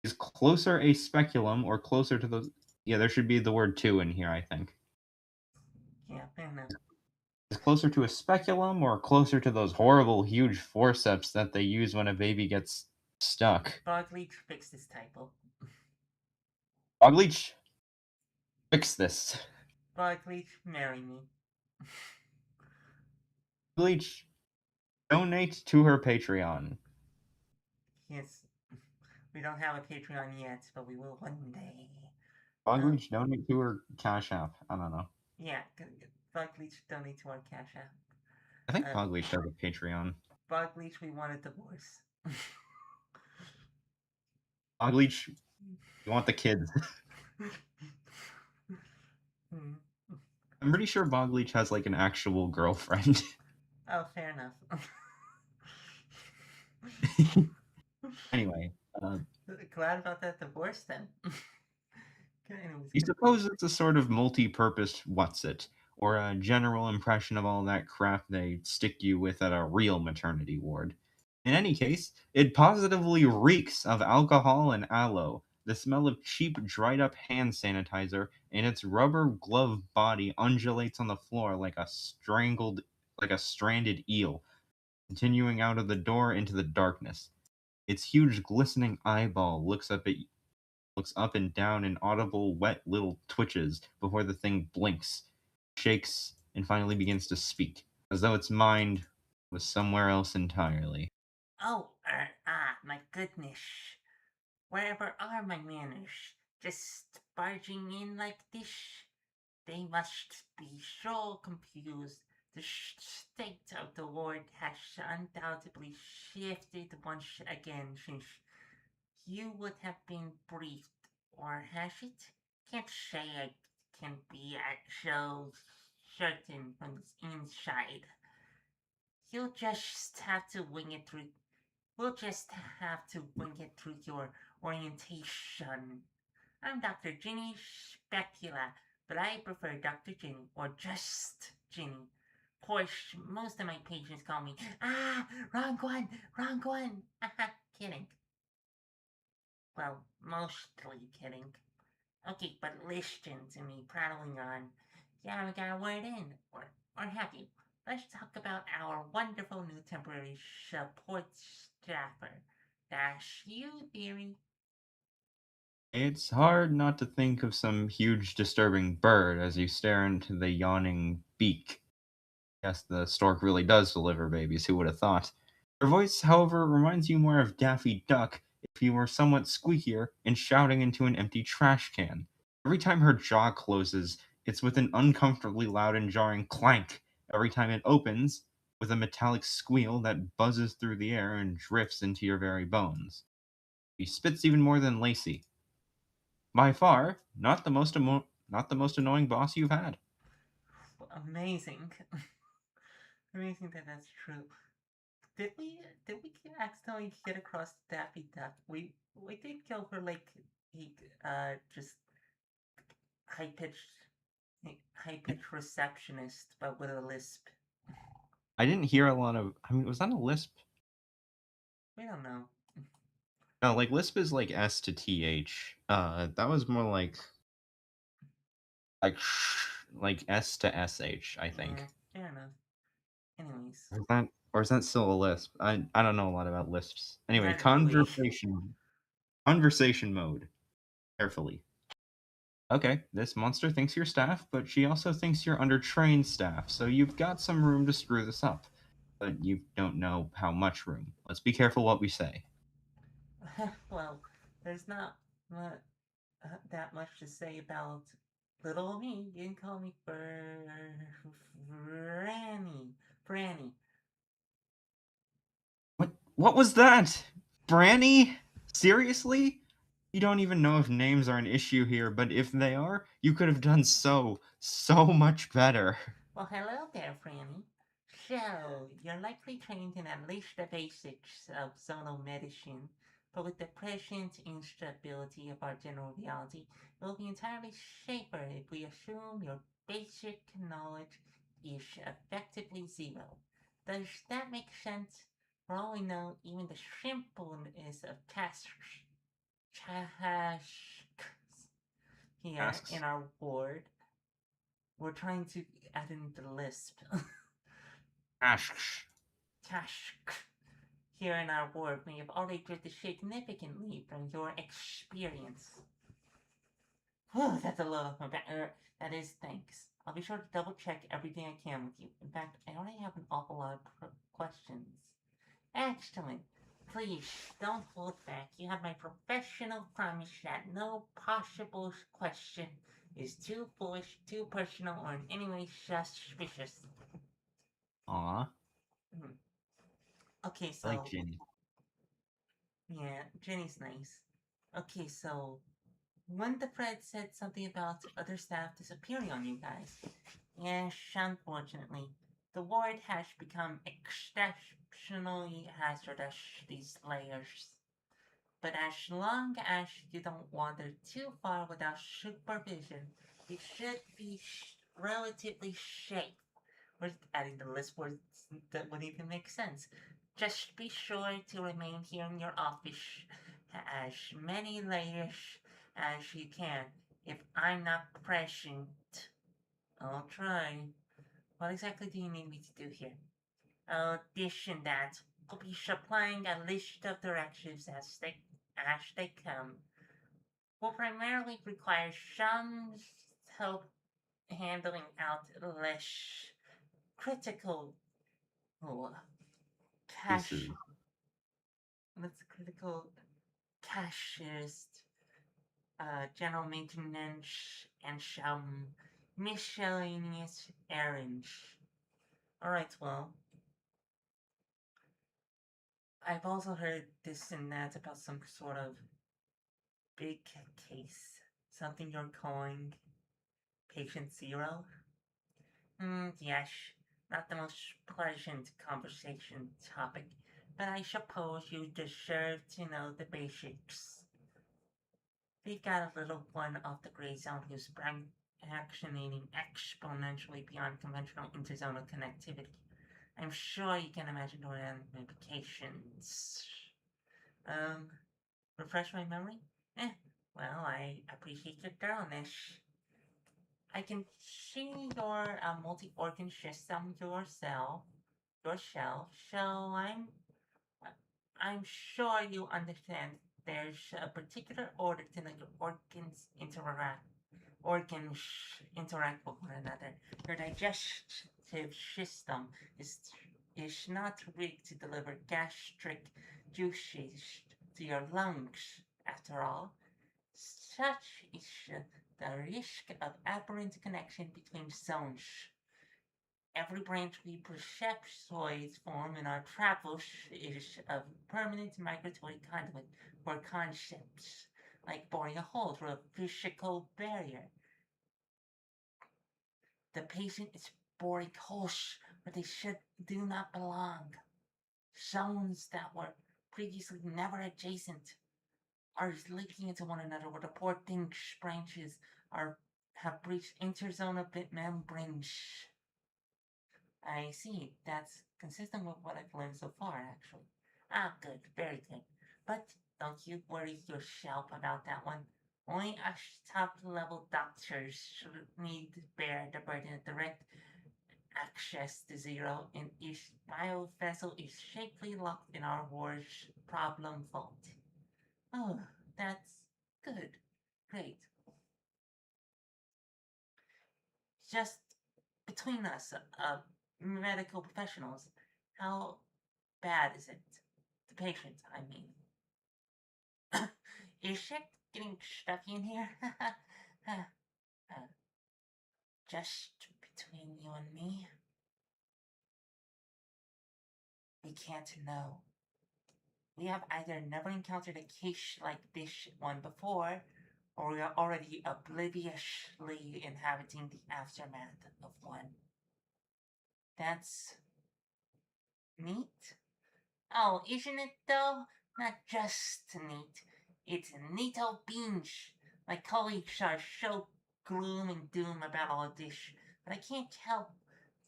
is closer a speculum or closer to those. Yeah, there should be the word "to" in here, I think. Yeah, fair enough. Is closer to a speculum or closer to those horrible huge forceps that they use when a baby gets stuck? Bogleach, fix this typo. Bogleach, fix this. Bogleach, marry me. Bogleach, donate to her Patreon. Yes. We don't have a Patreon yet, but we will one day. Bogleach, donate to her Cash App. I don't know. Yeah, Bogleach, donate to our Cash App. I think Bogleach has a Patreon. Bogleach, we want a divorce. Bogleach, you want the kids. I'm pretty sure Bogleach has like an actual girlfriend. Oh, fair enough. Anyway, glad about that divorce then. you suppose it's a sort of multi-purpose what's it, or a general impression of all that crap they stick you with at a real maternity ward. In any case, it positively reeks of alcohol and aloe. The smell of cheap, dried up hand sanitizer and its rubber glove body undulates on the floor like a stranded eel, continuing out of the door into the darkness. Its huge, glistening eyeball looks up and down in audible, wet little twitches before the thing blinks, shakes, and finally begins to speak, as though its mind was somewhere else entirely. Oh, my goodness. Wherever are my manners? Just barging in like this? They must be so confused. The state of the world has undoubtedly shifted once again since you would have been briefed, or has it? Can't say I can be so certain from the inside. You'll just have to wing it through. We'll just have to wing it through your orientation. I'm Dr. Ginny Specula, but I prefer Dr. Ginny or just Ginny. Of course, most of my patients call me, wrong one, wrong one. Kidding. Well, mostly kidding. Okay, but listen to me prattling on. Yeah, we got a word in, or have you? Let's talk about our wonderful new temporary support staffer. That's you, dearie. It's hard not to think of some huge, disturbing bird as you stare into the yawning beak. Yes, the stork really does deliver babies, who would have thought? Her voice, however, reminds you more of Daffy Duck if he were somewhat squeakier and shouting into an empty trash can. Every time her jaw closes, it's with an uncomfortably loud and jarring clank. Every time it opens, with a metallic squeal that buzzes through the air and drifts into your very bones. He spits even more than Lacey. By far, not the most annoying boss you've had. Amazing. Amazing that that's true. Did we did we accidentally get across Daffy Duck? We did kill her like he just high pitched high pitched receptionist, but with a lisp. I didn't hear a lot of. I mean, was that a lisp? We don't know. No, like lisp is like S to TH. That was more like like S to SH, I think. Fair enough. Anyways, Or is that still a lisp? I don't know a lot about lisps. Anyway, neither do we. conversation mode. Carefully. Okay, this monster thinks you're staff, but she also thinks you're undertrained staff, so you've got some room to screw this up. But you don't know how much room. Let's be careful what we say. Well, there's not that much to say about little me. You can call me Franny. Franny. What was that? Branny? Seriously? You don't even know if names are an issue here, but if they are, you could have done so much better. Well, hello there, Franny. So, you're likely trained in at least the basics of zonal medicine, but with the present instability of our general reality, it will be entirely safer if we assume your basic knowledge is effectively zero. Does that make sense? For all we know, even the simpleness of tasks here in Asks. our ward, we're trying to add in the lisp. Asks. Task here in our ward may have already drifted significantly from your experience. Whew, that's a little that is thanks. I'll be sure to double check everything I can with you. In fact, I already have an awful lot of questions. Excellent. Please don't hold back. You have my professional promise that no possible question is too foolish, too personal, or in any way suspicious. Aw, Hmm. Okay, I like so Ginny. yeah, Jenny's nice. Okay, so when the Fred said something about other staff disappearing on you guys, yes, unfortunately, the ward has become exceptionally hazardous these layers. But as long as you don't wander too far without supervision, you should be relatively safe. We're adding the list words that wouldn't even make sense. Just be sure to remain here in your office as many layers as you can. If I'm not present, I'll try. What exactly do you need me to do here? This and that. I'll be supplying a list of directions as they come. Will primarily require some help handling out less critical cash. Cases. What's critical cashes, general maintenance, and some miscellaneous errands. Alright, well, I've also heard this and that about some sort of big case. Something you're calling Patient Zero? Yes, not the most pleasant conversation topic, but I suppose you deserve to know the basics. We've got a little one off the gray zone who's actionating exponentially beyond conventional interzonal connectivity. I'm sure you can imagine the ramifications. Um, refresh my memory? Well, I appreciate your thoroughness. I can see your multi-organ system yourself, so I'm sure you understand there's a particular order to let your organs interact with one another. Your digestive system is is not rigged to deliver gastric juices to your lungs. After all, such is the risk of aberrant connection between zones. Every branch we perceptoids form in our travels is a permanent migratory conduit for concepts, like boring a hole through a physical barrier. The patient is boring holes where they do not belong. Zones that were previously never adjacent are leaking into one another where the poor thing's branches have breached interzonal bit membranes. I see. That's consistent with what I've learned so far, actually. Ah, good. Very good. But don't you worry yourself about that one. Only us top-level doctors should need to bear the burden of direct access to zero, and each biovessel is safely locked in our war's problem vault. Oh, that's good. Great. Just between us, medical professionals, how bad is it? The patient, I mean. Is shit getting stuffy in here? Just between you and me, we can't know. We have either never encountered a case like this one before, or we are already obliviously inhabiting the aftermath of one. That's neat. Oh, isn't it though? Not just neat. It's neato beans. My colleagues are so gloom and doom about all of this, but I can't help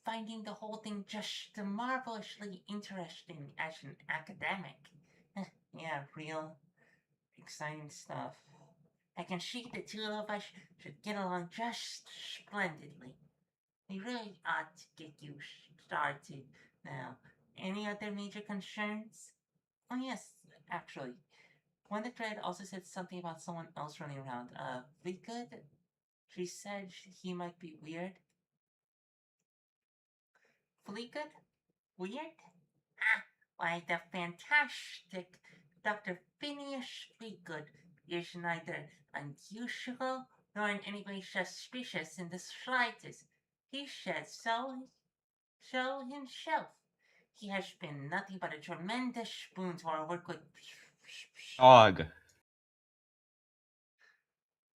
finding the whole thing just marvelously interesting as an academic. Yeah, real exciting stuff. I can see the two of us should get along just splendidly. We really ought to get you started now. Any other major concerns? Oh, yes, actually. Wonder Dread also said something about someone else running around. Fleetgood? She said he might be weird. Fleetgood? Weird? Ah, why, the fantastic Dr. Phineas Fleetgood is neither unusual nor in any way suspicious in the slightest. He said so himself. He has been nothing but a tremendous boon to our work with. Dog.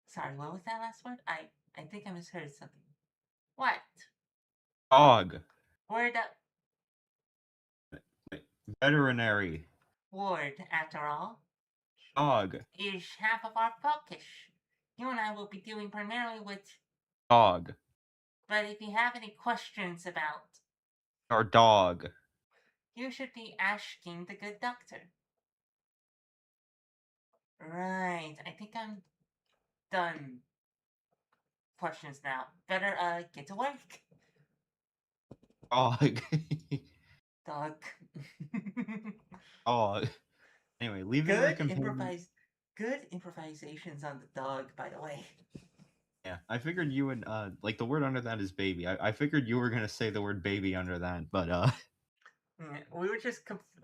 Sorry, what was that last word? I think I misheard something. What? Dog. Word up. Veterinary. Word, after all, Dog. is half of our focus. You and I will be dealing primarily with Dog. But if you have any questions about, Our dog. you should be asking the good doctor. Right, I think I'm done. Questions now. Better get to work. Dog. Dog. Dog. Anyway, leaving your companion. Good improvisations on the dog, by the way. Yeah, I figured you would like the word under that is baby. I figured you were gonna say the word baby under that, but We were just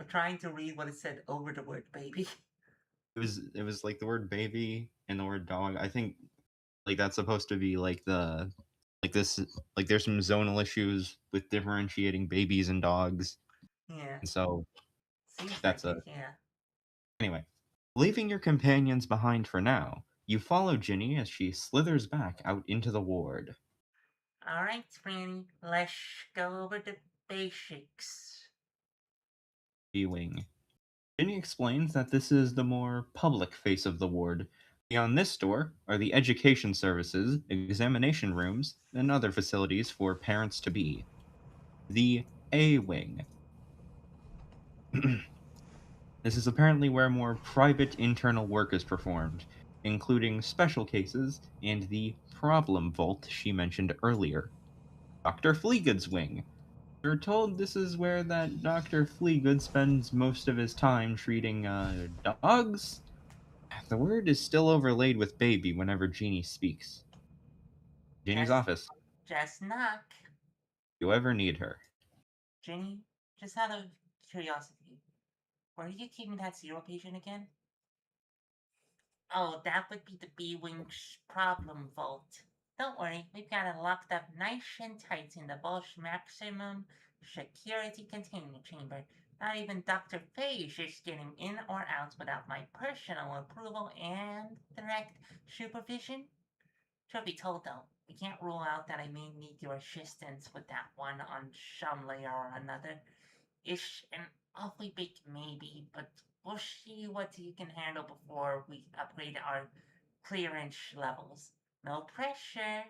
trying to read what it said over the word baby. it was like the word baby and the word dog. I think like that's supposed to be like the like this like there's some zonal issues with differentiating babies and dogs, Yeah, and so seems that's like a it, yeah. anyway. Leaving your companions behind for now, you follow Ginny as she slithers back out into the ward. Alright, Franny, let's go over the basics. B-wing. Ginny explains that this is the more public face of the ward. Beyond this door are the education services, examination rooms, and other facilities for parents to be. The A Wing. This is apparently where more private internal work is performed, including special cases and the problem vault she mentioned earlier. Dr. Fleagood's wing. You're told this is where that Dr. Fleagood spends most of his time treating, dogs? The word is still overlaid with baby whenever Jeannie speaks. Jeannie's Just, office. just knock. You ever need her. Ginny, just out of curiosity, where are you keeping that zero patient again? Oh, that would be the B-Wing's problem vault. Don't worry, we've got it locked up nice and tight in the Bosch maximum security containment chamber. Not even Dr. Phage is getting in or out without my personal approval and direct supervision. Truth be told, though, we can't rule out that I may need your assistance with that one on some layer or another. It's an awfully big maybe, but we'll see what you can handle before we upgrade our clearance levels. No pressure.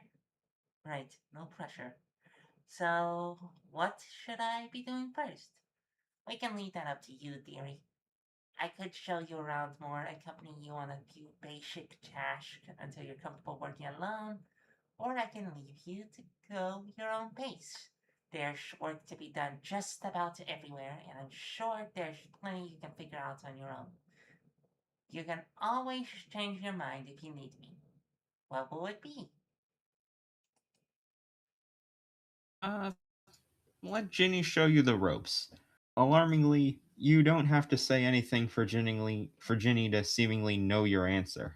Right, no pressure. So, what should I be doing first? We can leave that up to you, dearie. I could show you around more, accompany you on a few basic tasks until you're comfortable working alone, or I can leave you to go your own pace. There's work to be done just about everywhere, and I'm sure there's plenty you can figure out on your own. You can always change your mind if you need me. What will it be? Uh, let Ginny show you the ropes. Alarmingly, you don't have to say anything for Ginny to seemingly know your answer.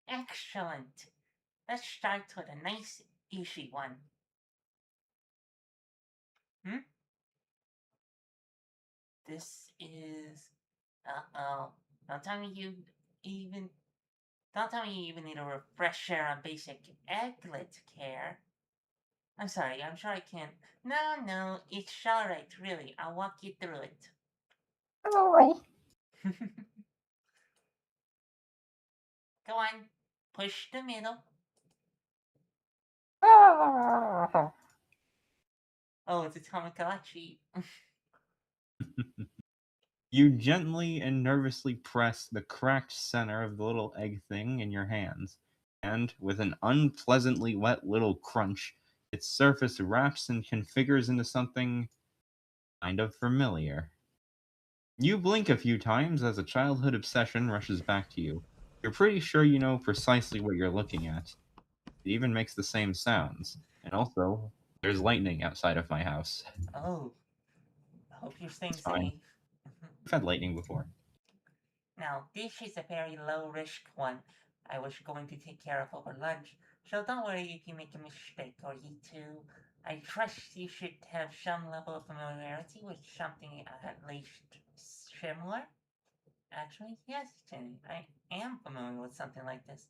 Excellent. Let's start with a nice, easy one. Hmm? This is. Uh-oh. Don't tell me you even. Don't tell me you even need a refresher on basic egglet care. I'm sorry, I'm sure I can't. No, it's alright, really. I'll walk you through it. Go on, push the middle. Oh, it's a Tamagotchi. You gently and nervously press the cracked center of the little egg thing in your hands, and with an unpleasantly wet little crunch, its surface wraps and configures into something kind of familiar. You blink a few times as a childhood obsession rushes back to you. You're pretty sure you know precisely what you're looking at. It even makes the same sounds. And also, there's lightning outside of my house. Oh, hope you're staying It's fine. safe. We've had lightning before. Now, this is a very low risk one I was going to take care of over lunch, so don't worry if you make a mistake or you too. I trust you should have some level of familiarity with something at least similar. Actually, yes, Jenny, I am familiar with something like this.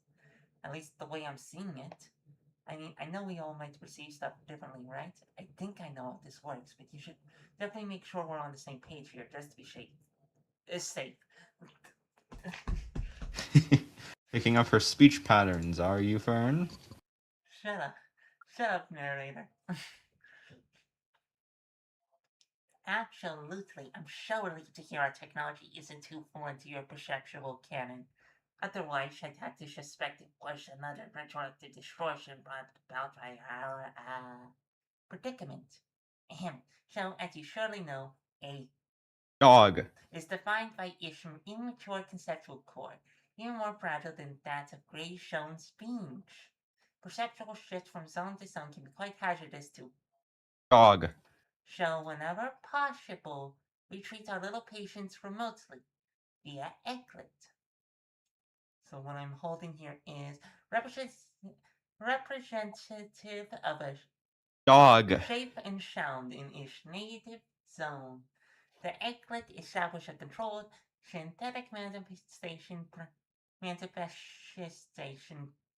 At least the way I'm seeing it. I mean, I know we all might perceive stuff differently, right? I think I know how this works, but you should definitely make sure we're on the same page here, just to be safe. It's safe. Picking up her speech patterns, are you, Fern? Shut up. Shut up, narrator. Absolutely, I'm so relieved to hear our technology isn't too foreign to your perceptual canon. Otherwise, I'd have to suspect it was another retroactive distortion brought about by our, predicament. Ahem. So, as you surely know, a Dog. is defined by its immature conceptual core, even more fragile than that of gray shown speech. Perceptual shifts from zone to zone can be quite hazardous to. Dog. So, whenever possible, we treat our little patients remotely via ECLIT. So, what I'm holding here is representative of a Dog. shape and sound in its native zone. The ECLIT established a controlled synthetic manifestation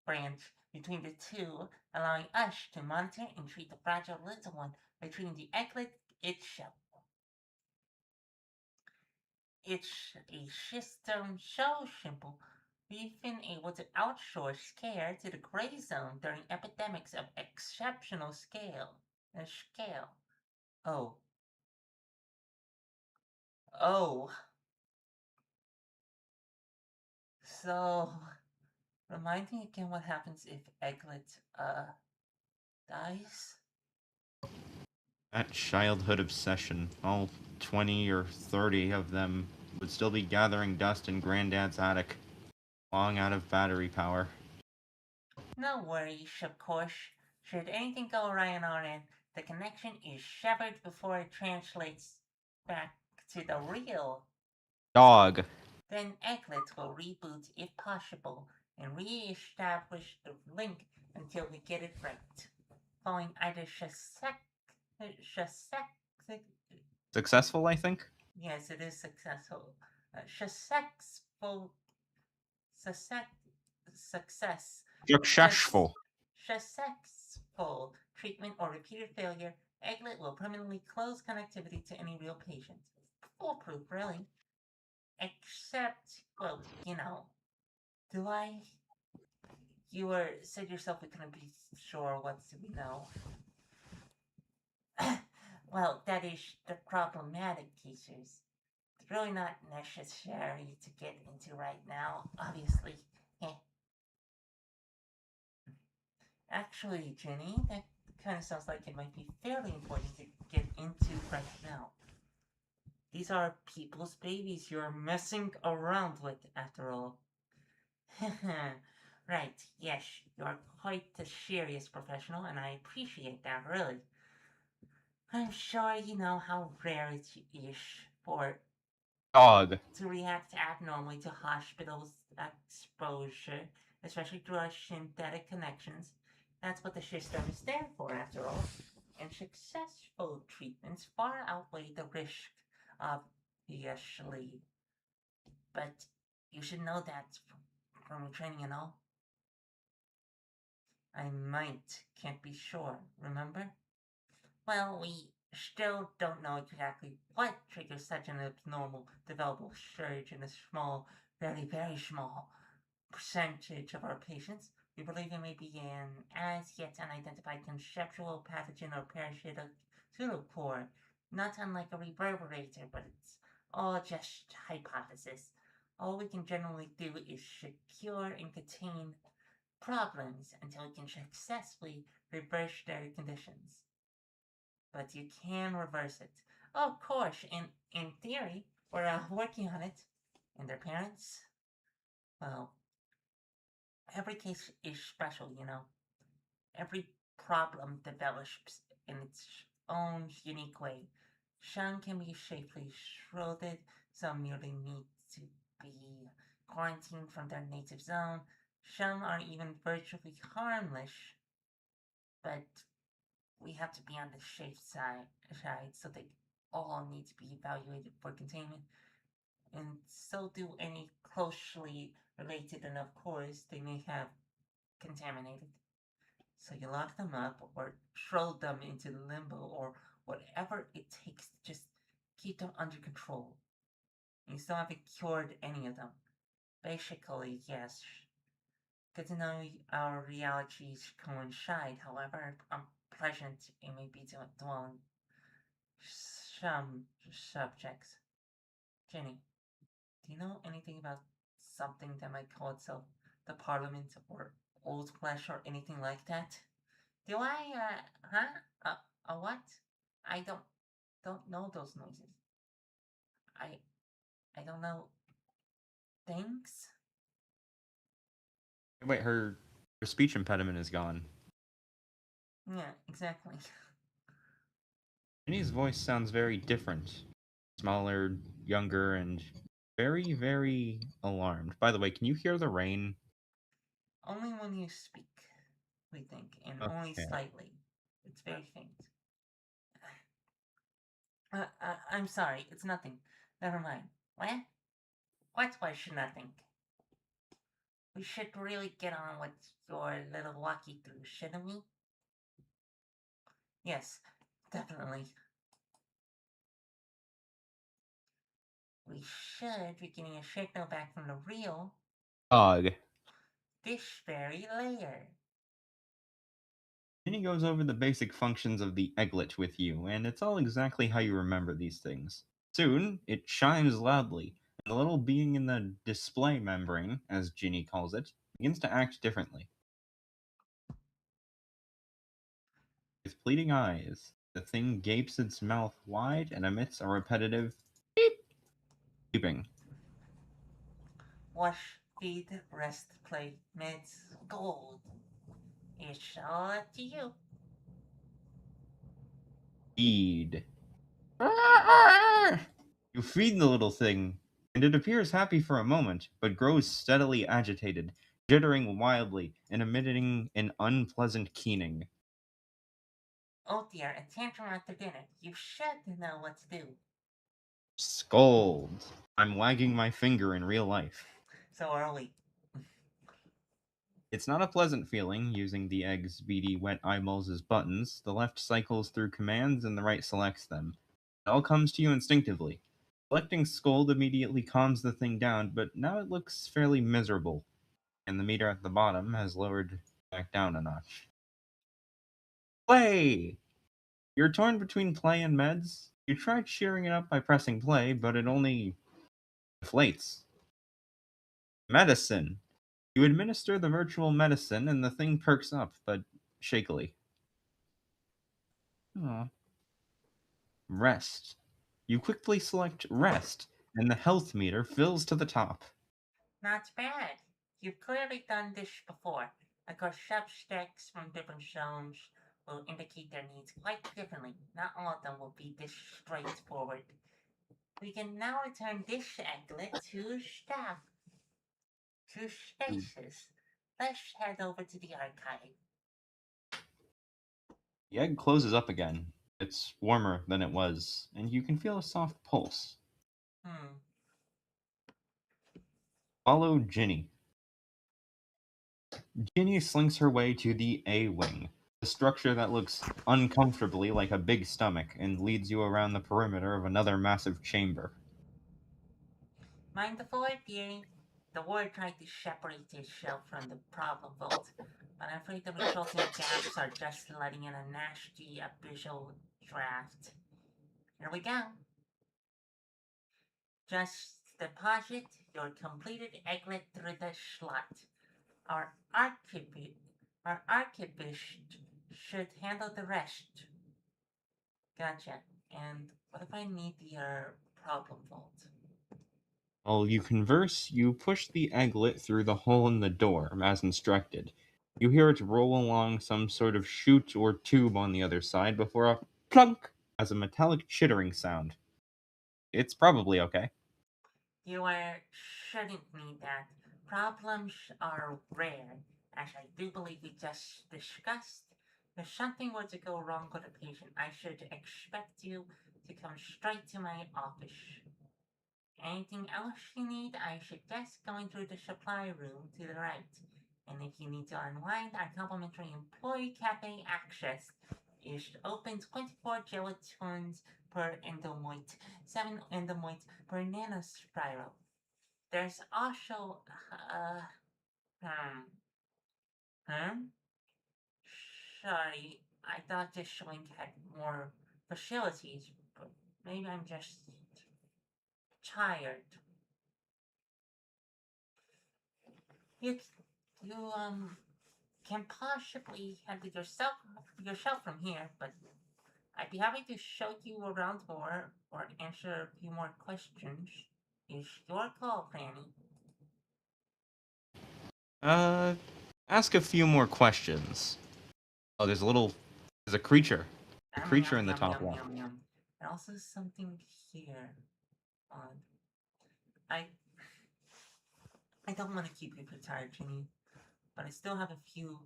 branch between the two, allowing us to monitor and treat the fragile little one by treating the ECLIT itself. It's a system so simple, we've been able to outsource care to the gray zone during epidemics of exceptional scale. Oh. Oh. So, remind me again what happens if Egglet, dies? That childhood obsession. All 20 or 30 of them would still be gathering dust in Granddad's attic, long out of battery power. No worries, of course. Should anything go awry on our end, the connection is severed before it translates back to the real. Dog. Then Egglet will reboot if possible and re-establish the link until we get it right. Following either Successful, I think? yes, it is successful. Successful success Successful. successful treatment or repeated failure, Egglet will permanently close connectivity to any real patient. Foolproof, really. Except, well, do I? You said yourself we couldn't be sure what we know. Well, that is the problematic cases. It's really not necessary to get into right now, obviously. Actually, Jenny, that kind of sounds like it might be fairly important to get into right now. These are people's babies you're messing around with, after all. Right, yes, you're quite a serious professional, and I appreciate that, really. I'm sure you know how rare it is for Dog. to react abnormally to hospitals' exposure, especially through our synthetic connections. That's what the system is there for, after all. And successful treatments far outweigh the risk, obviously. But you should know that from your training and all. I can't be sure, remember? Well, we still don't know exactly what triggers such an abnormal developmental surge in a small, very, very small percentage of our patients. We believe it may be an as yet unidentified conceptual pathogen or parasitic pseudospore, not unlike a reverberator, but it's all just hypothesis. All we can generally do is secure and contain problems until we can successfully reverse their conditions. But you can reverse it. Of course, in theory, we're working on it. And their parents? Well, every case is special, Every problem develops in its own unique way. Some can be safely shrouded, some merely need to be quarantined from their native zone, some are even virtually harmless, but we have to be on the safe side, so they all need to be evaluated for containment. And so do any closely related, and of course, they may have contaminated. So you lock them up or throw them into limbo or whatever it takes to just keep them under control. And you still haven't cured any of them. Basically, yes. Good to know our realities coincide. However, unpleasant it may be to dwell on some subjects. Jenny, do you know anything about something that might call itself the Parliament or Old Flesh or anything like that? Do I, huh? What? I don't know those noises. I, I don't know things. Wait, her speech impediment is gone. Yeah, exactly. Ginny's voice sounds very different. Smaller, younger, and very, very alarmed. By the way, can you hear the rain? Only when you speak, we think, and only Okay. slightly. It's very faint. I'm sorry, it's nothing. Never mind. What? What was nothing? We should really get on with your little walkie-through, shouldn't we? Yes, definitely. We should be getting a signal back from the real Dog. fish fairy layer. Ginny goes over the basic functions of the egglet with you, and it's all exactly how you remember these things. Soon, it chimes loudly, and the little being in the display membrane, as Ginny calls it, begins to act differently. With pleading eyes, the thing gapes its mouth wide and emits a repetitive beeping. Wash, feed, rest, play, meds, gold. It's all up to you. Feed. You feed the little thing, and it appears happy for a moment, but grows steadily agitated, jittering wildly, and emitting an unpleasant keening. Oh dear, a tantrum after dinner. You should know what to do. Scold. I'm wagging my finger in real life. So early. It's not a pleasant feeling, using the egg's beady, wet eyeballs as buttons. The left cycles through commands and the right selects them. It all comes to you instinctively. Selecting Scold immediately calms the thing down, but now it looks fairly miserable, and the meter at the bottom has lowered back down a notch. Play! You're torn between play and meds. You tried cheering it up by pressing play, but it only deflates. Medicine! You administer the virtual medicine, and the thing perks up, but shakily. Aw. Rest. You quickly select rest, and the health meter fills to the top. Not bad. You've clearly done this before. Of course, subjects from different zones will indicate their needs quite differently. Not all of them will be this straightforward. We can now return this egglet to staff, to stasis. Let's head over to the archive. The egg closes up again. It's warmer than it was, and you can feel a soft pulse. Hmm. Follow Ginny. Ginny slinks her way to the A Wing, a structure that looks uncomfortably like a big stomach and leads you around the perimeter of another massive chamber. Mind the forward viewing. The ward tried to separate itself from the problem vault, but I'm afraid the resulting gaps are just letting in a nasty abyssal draft. Here we go. Just deposit your completed egglet through the slot. Our archivist should handle the rest. Gotcha. And what if I need the problem vault? While you converse, you push the egglet through the hole in the door, as instructed. You hear it roll along some sort of chute or tube on the other side before a plunk as a metallic chittering sound. It's probably okay. Shouldn't need that. Problems are rare, as I do believe we just discussed. If something were to go wrong with a patient, I should expect you to come straight to my office. Anything else you need, I suggest going through the supply room to the right. And if you need to unwind, our complimentary employee cafe access is open 24 gelatoons per endomoite, 7 endomoites per nanospiral. There's also, uh, hmm, Huh? Sorry, I thought this wing had more facilities, but maybe I'm just tired. You, you can possibly handle yourself from here, but I'd be happy to show you around more or answer a few more questions. It's your call, Fanny. Uh, ask a few more questions. Oh, there's a creature. A Yum creature yum in the yum top yum left. yum yum. And also something here. On I I don't want to keep you tired, Ginny, but I still have a few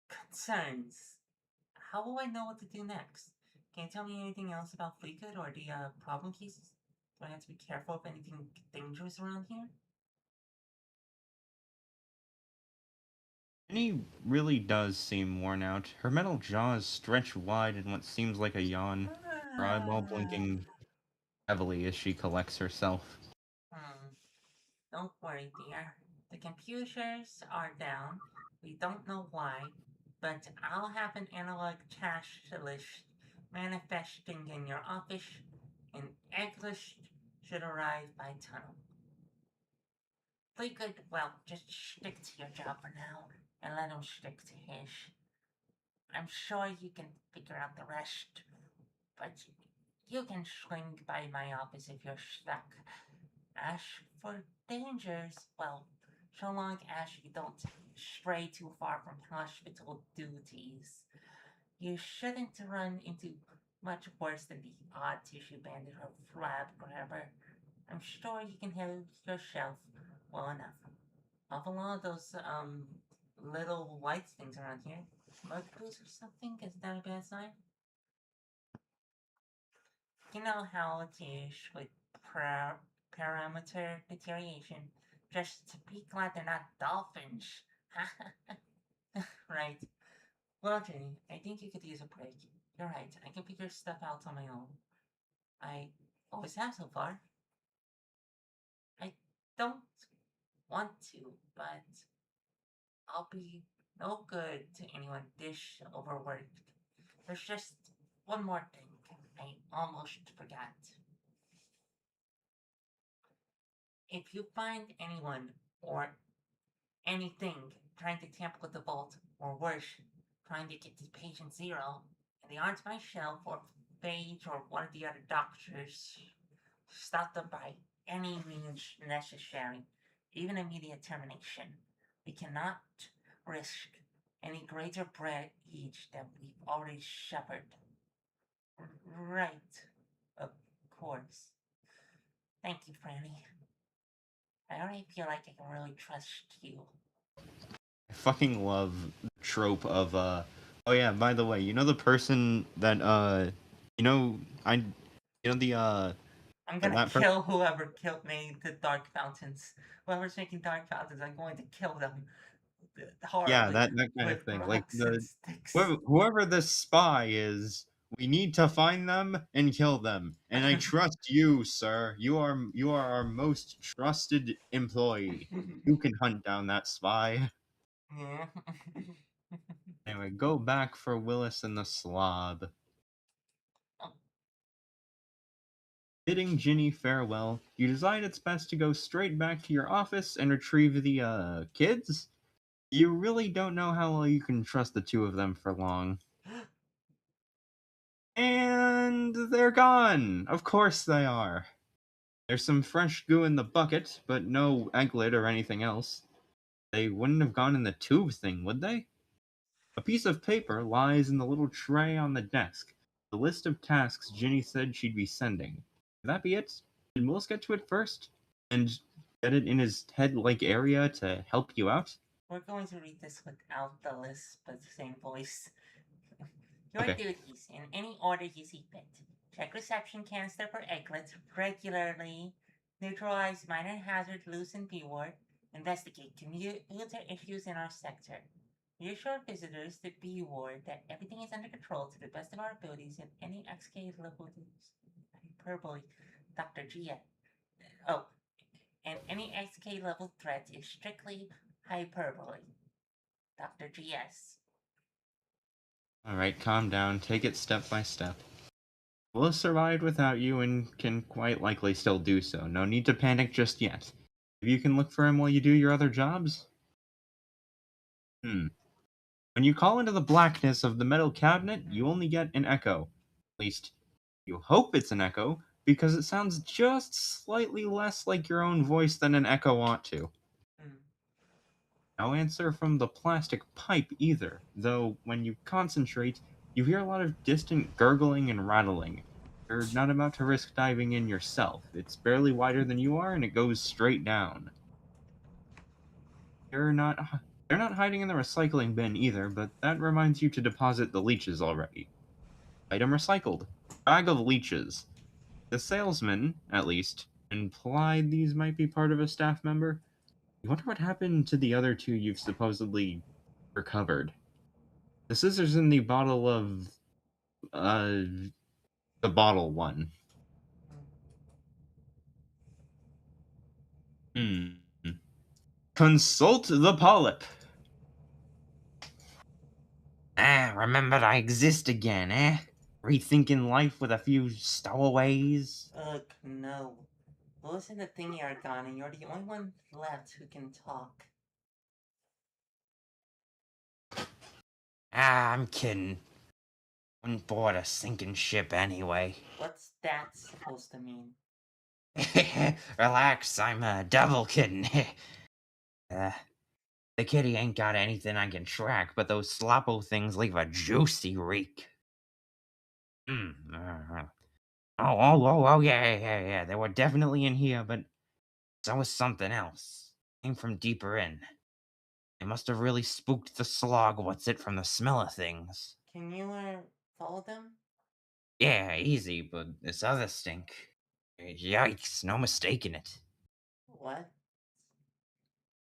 concerns. How will I know what to do next? Can you tell me anything else about Fleetwood or the problem cases? Do I have to be careful of anything dangerous around here? Jenny really does seem worn out. Her metal jaws stretch wide in what seems like a yawn, her eyeball blinking heavily as she collects herself. Hmm. Don't worry, dear. The computers are down. We don't know why, but I'll have an analog cash list manifesting in your office, and Egglist should arrive by tunnel. Fleetwood, well, just stick to your job for now, and let him stick to his. I'm sure you can figure out the rest, but you can swing by my office if you're stuck. As for dangers, well, so long as you don't stray too far from hospital duties, you shouldn't run into much worse than the odd tissue bandit or flab grabber. I'm sure you can handle yourself well enough. Off a lot of those, little white things around here. Mud boots or something? Is that a bad sign? You know how it is with parameter deterioration. Just be glad they're not dolphins. Right. Well, Jenny, I think you could use a break. You're right. I can figure stuff out on my own. I always have so far. I don't want to, but I'll be no good to anyone this overworked. There's just one more thing I almost forgot. If you find anyone or anything trying to tamper with the vault, or worse, trying to get to patient zero, and they aren't my shelf or Phage or one of the other doctors, stop them by any means necessary, even immediate termination. We cannot risk any greater breach than we've already suffered. Right, of course. Thank you, Franny. I already feel like I can really trust you. I fucking love the trope of oh yeah, by the way, you know the person that you know I you know the I'm gonna that person. kill whoever made the dark fountains. Whoever's making dark fountains, I'm going to kill them Yeah, horribly that kind of with thing. Like rocks and sticks. whoever this spy is, we need to find them and kill them. And I trust you, sir. You are our most trusted employee. You can hunt down that spy. Yeah. Anyway, go back for Willis and the slob. Oh, Bidding Ginny farewell, you decide it's best to go straight back to your office and retrieve the kids. You really don't know how well you can trust the two of them for long. And they're gone! Of course they are. There's some fresh goo in the bucket, but no egglet or anything else. They wouldn't have gone in the tube thing, would they? A piece of paper lies in the little tray on the desk. The list of tasks Ginny said she'd be sending. Could that be it? Did Willis get to it first? And get it in his head-like area to help you out? we're going to read this without the list, but the same voice. Your Okay. duties, in any order you see fit. Check reception canister for egglets regularly. Neutralize minor hazard loose in B ward. Investigate commuter issues in our sector. Reassure visitors to B ward that everything is under control to the best of our abilities and any XK level hyperbole. Dr. Gia. Oh, and any XK level threat is strictly hyperbole. Dr. GS. Alright, calm down. Take it step by step. We'll have survived without you and can quite likely still do so. No need to panic just yet. If you can look for him while you do your other jobs? When you call into the blackness of the metal cabinet, you only get an echo. At least, you hope it's an echo, because it sounds just slightly less like your own voice than an echo ought to. Mm. No answer from the plastic pipe either, though when you concentrate, you hear a lot of distant gurgling and rattling. You're not about to risk diving in yourself. It's barely wider than you are, and it goes straight down. You're not. They're not hiding in the recycling bin either, but that reminds you to deposit the leeches already. Item recycled. Bag of leeches. The salesman, at least, implied these might be part of a staff member. You wonder what happened to the other two you've supposedly recovered. The scissors in the bottle of uh the bottle one. Hmm. Consult the polyp. Remembered I exist again, eh? Rethinking life with a few stowaways? Ugh, no. Listen to Thingy Argon, and you're the only one left who can talk. I'm kidding. Wouldn't board a sinking ship anyway. What's that supposed to mean? Relax, I'm double kidding. The kitty ain't got anything I can track, but those sloppo things leave a juicy reek. Yeah. They were definitely in here, but so was something else. Came from deeper in. They must have really spooked the slog, what's it, from the smell of things. Can you, follow them? Yeah, easy, but this other stink. Yikes, no mistaking it. What?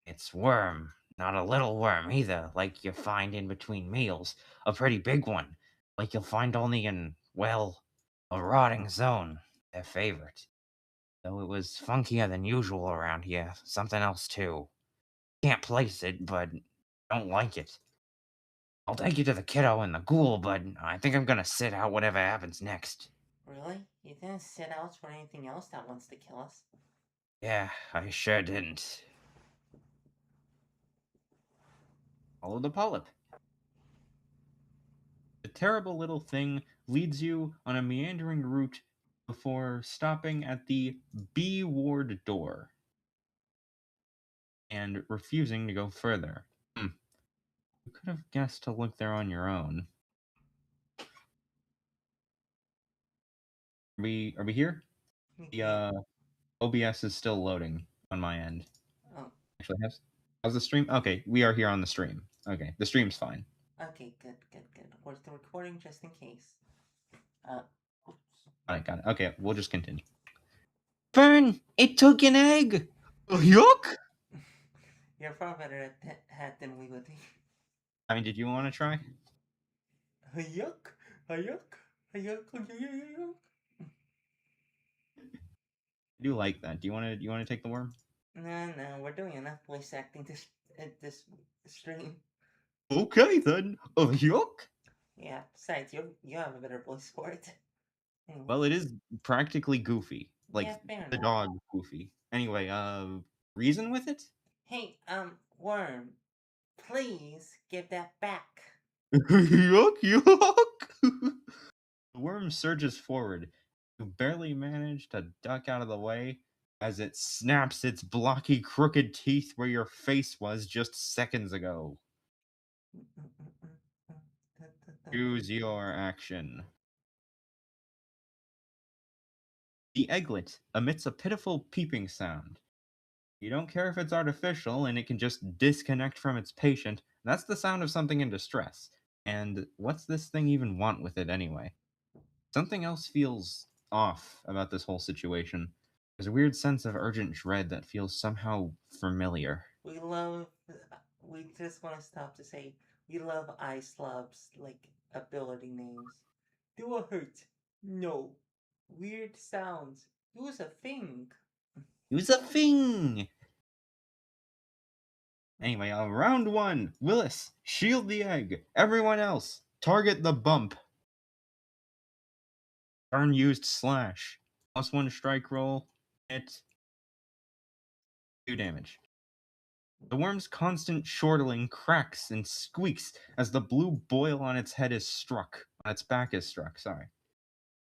It's worm. Not a little worm either, like you find in between meals. A pretty big one. Like you'll find only in, well, a rotting zone. Their favorite. Though it was funkier than usual around here. Something else too. Can't place it, but don't like it. I'll take you to the kiddo and the ghoul, but I think I'm gonna sit out whatever happens next. Really? You didn't set out for anything else that wants to kill us? Yeah, I sure didn't. Follow the polyp. The terrible little thing leads you on a meandering route before stopping at the B ward door and refusing to go further. You could have guessed to look there on your own. Are we here? The OBS is still loading on my end. Oh, Actually, how's the stream? Okay, we are here on the stream. Okay, the stream's fine. okay, good. Where's the recording just in case? Oops. Got it. Okay, we'll just continue. Fern, it took an egg! Oh, yuck! You're far better at that than we would be. I mean, did you want to try? Yuck! Yuck! I do like that. Do you want to take the worm? No, we're doing enough voice acting this stream. Okay then. Oh, yuck! Yeah, besides, you have a better voice for it. Anyway. Well, it is practically Goofy, like Yeah, fair the enough. dog Goofy. Anyway, reason with it? Hey, Worm, please give that back. Yuck! The worm surges forward. You barely manage to duck out of the way as it snaps its blocky, crooked teeth where your face was just seconds ago. Choose your action. The egglet emits a pitiful peeping sound. You don't care if it's artificial and it can just disconnect from its patient. That's the sound of something in distress. And what's this thing even want with it anyway? Something else feels off about this whole situation. There's a weird sense of urgent dread that feels somehow familiar. We just want to stop to say, we love ice slobs, like ability names. Do a hurt. No. Weird sounds. Use a thing. Use a thing! Anyway, round 1. Willis, shield the egg. Everyone else, target the bump. Turn used slash. +1 strike roll. Hit. 2 damage. The worm's constant chortling cracks and squeaks as the blue boil on its head is struck. On its back is struck, sorry.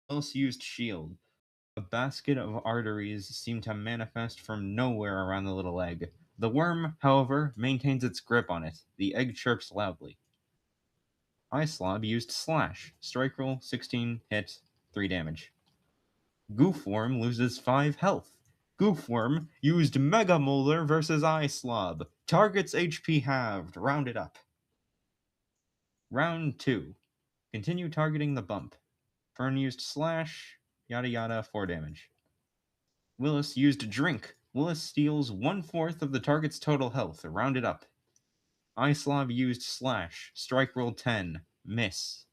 Willis used shield. A basket of arteries seem to manifest from nowhere around the little egg. The worm, however, maintains its grip on it. The egg chirps loudly. Slob used slash. Strike roll, 16, hit, 3 damage. Goofworm loses 5 health. Goofworm used Mega Molar versus Slob. Target's HP halved. Round it up. Round 2. Continue targeting the bump. Fern used slash, yada yada, 4 damage. Willis used drink. Willis steals 1/4 of the target's total health. Round it up. Slob used slash. Strike roll 10. Miss.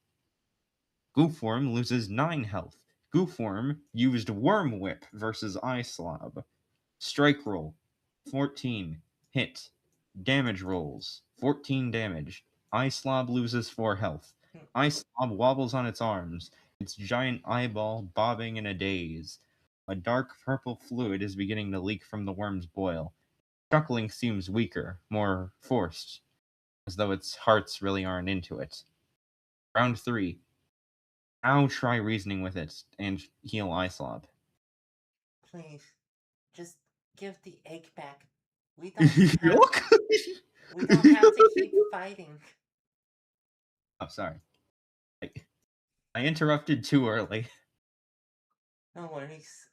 Goofworm loses 9 health. Goofworm used Worm Whip versus Slob. Strike roll 14. Hit. Damage rolls 14 damage. Slob loses 4 health. Slob wobbles on its arms, its giant eyeball bobbing in a daze. A dark purple fluid is beginning to leak from the worm's boil. Chuckling seems weaker, more forced, as though its hearts really aren't into it. Round 3. Now try reasoning with it and heal Slob. Please, just give the egg back. We don't have we don't have to keep fighting. Oh, sorry. I interrupted too early. No worries.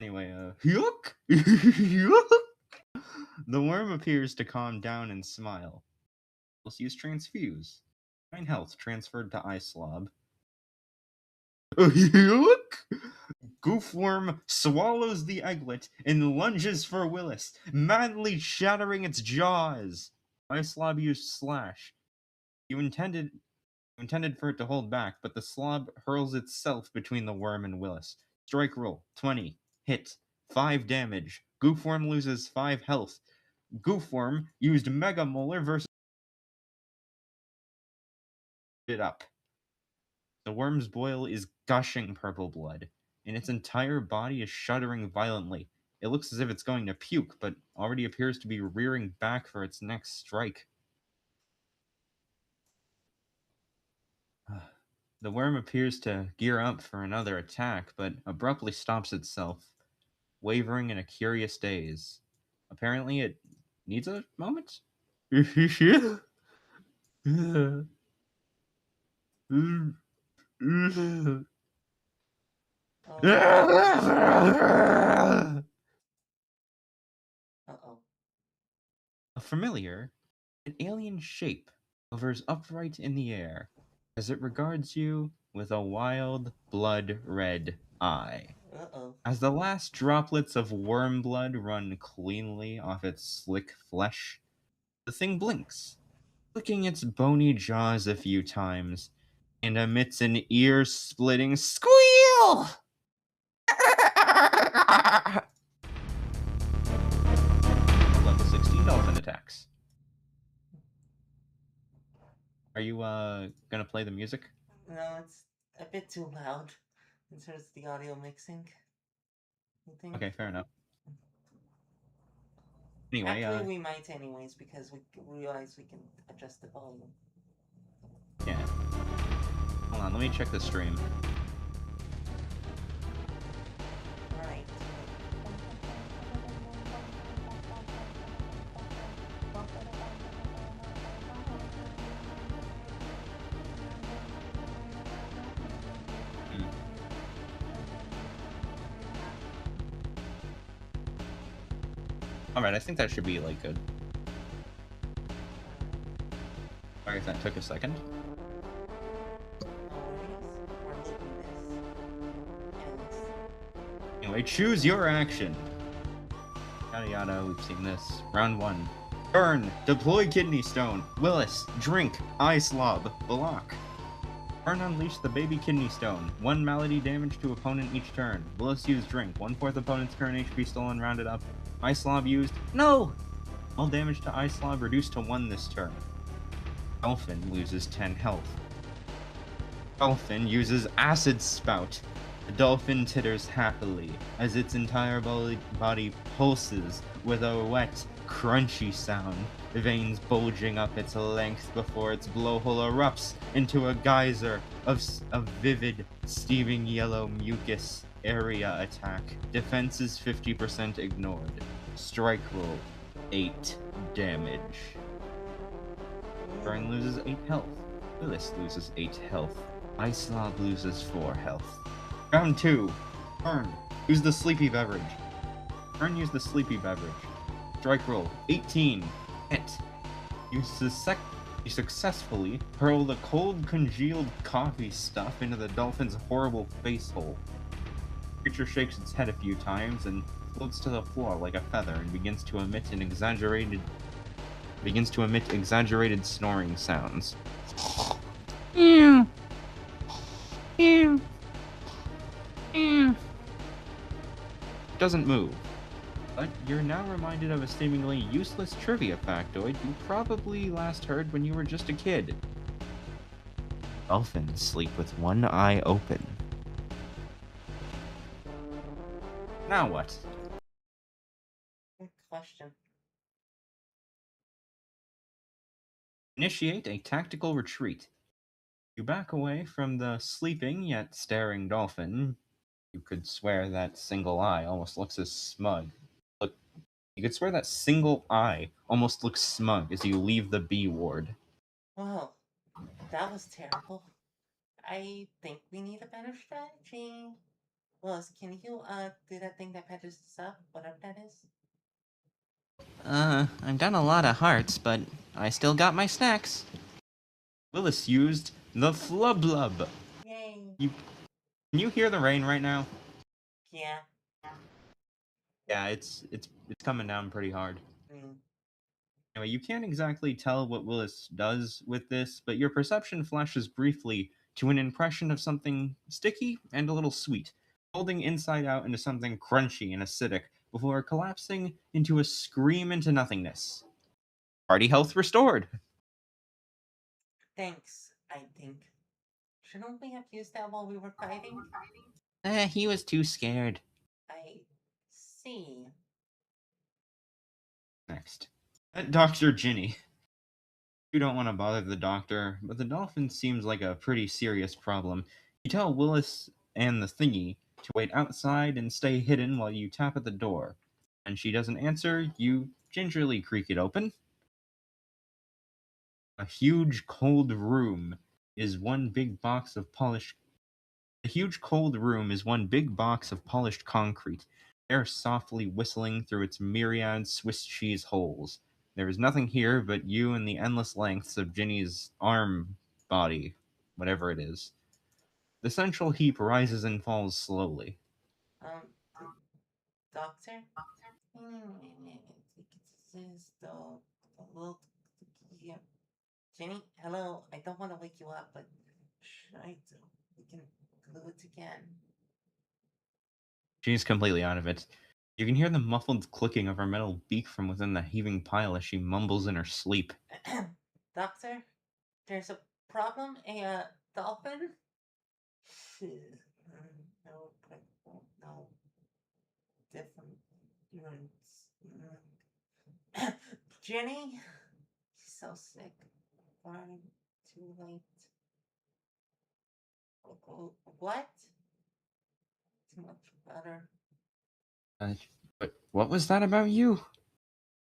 Anyway, yuck! Yuck! The worm appears to calm down and smile. Let's use transfuse. 9 health transferred to Slob. Yuck! Goofworm swallows the egglet and lunges for Willis, madly shattering its jaws. Slob used slash. You intended for it to hold back, but the slob hurls itself between the worm and Willis. Strike roll 20. Hit. 5 damage. Goofworm loses 5 health. Goofworm used Mega Molar versus it up. The worm's boil is gushing purple blood, and its entire body is shuddering violently. It looks as if it's going to puke, but already appears to be rearing back for its next strike. The worm appears to gear up for another attack, but abruptly stops itself, wavering in a curious daze. Apparently, it needs a moment? Uh-oh. A familiar, an alien shape hovers upright in the air as it regards you with a wild, blood-red eye. Uh-oh. As the last droplets of worm blood run cleanly off its slick flesh, the thing blinks, clicking its bony jaws a few times, and emits an ear-splitting squeal! Level 16 dolphin attacks. Are you, gonna play the music? No, it's a bit too loud in terms of the audio mixing. I think. Okay, fair enough. Anyway, Actually, we might anyways, because we realize we can adjust the volume. yeah. Hold on, let me check the stream. Right. Alright, I think that should be, like, good. Sorry if that took a second. Anyway, choose your action. Yada yada, we've seen this. Round 1. Burn. Deploy Kidney Stone. Willis. Drink. Slob. Block. Burn unleash the baby Kidney Stone. 1 malady damage to opponent each turn. Willis use Drink. 1/4 opponent's current HP stolen, rounded up. Slob used. No! All damage to Ice Slob reduced to 1 this turn. Dolphin loses 10 health. Dolphin uses Acid Spout. The dolphin titters happily as its entire body pulses with a wet, crunchy sound, veins bulging up its length before its blowhole erupts into a geyser of vivid, steaming yellow mucus. Area attack. Defense is 50% ignored. Strike roll, 8 damage. Burn loses 8 health. Willis loses 8 health. Ice Slob loses 4 health. Round 2. Burn. Use the sleepy beverage. Burn use the sleepy beverage. Strike roll. 18. Hit. You successfully hurl the cold congealed coffee stuff into the dolphin's horrible face hole. The creature shakes its head a few times and floats to the floor like a feather and begins to emit exaggerated snoring sounds. Ew. Ew. Ew. Doesn't move. But you're now reminded of a seemingly useless trivia factoid you probably last heard when you were just a kid. Dolphins sleep with one eye open. Now what? Good question. Initiate a tactical retreat. You back away from the sleeping yet staring dolphin. You could swear that single eye almost looks as smug. Look, you could swear that single eye almost looks smug as you leave the B ward. Well, that was terrible. I think we need a better strategy. Willis, can you do that thing that patches us up, whatever that is? I've done a lot of hearts, but I still got my snacks. Willis used the Flublub. Yay. Can you hear the rain right now? Yeah. Yeah, it's coming down pretty hard. Mm. Anyway, you can't exactly tell what Willis does with this, but your perception flashes briefly to an impression of something sticky and a little sweet, folding inside out into something crunchy and acidic before collapsing into a scream into nothingness. Party health restored. Thanks, I think. Shouldn't we have used that while we were fighting? He was too scared. I see. Next. Dr. Ginny. You don't want to bother the doctor, but the dolphin seems like a pretty serious problem. You tell Willis and the thingy to wait outside and stay hidden while you tap at the door. And she doesn't answer, you gingerly creak it open. A huge cold room is one big box of polished The huge cold room is one big box of polished concrete, air softly whistling through its myriad Swiss cheese holes. There is nothing here but you and the endless lengths of Ginny's arm body, whatever it is. The central heap rises and falls slowly. The doctor? This the little yeah. Jenny, hello. I don't want to wake you up, but we can glue it again. She's completely out of it. You can hear the muffled clicking of her metal beak from within the heaving pile as she mumbles in her sleep. Doctor, there's a problem. A dolphin? No, no. Different. Jenny? He's so sick. Fine. Too late. What? Too much butter. But what was that about you?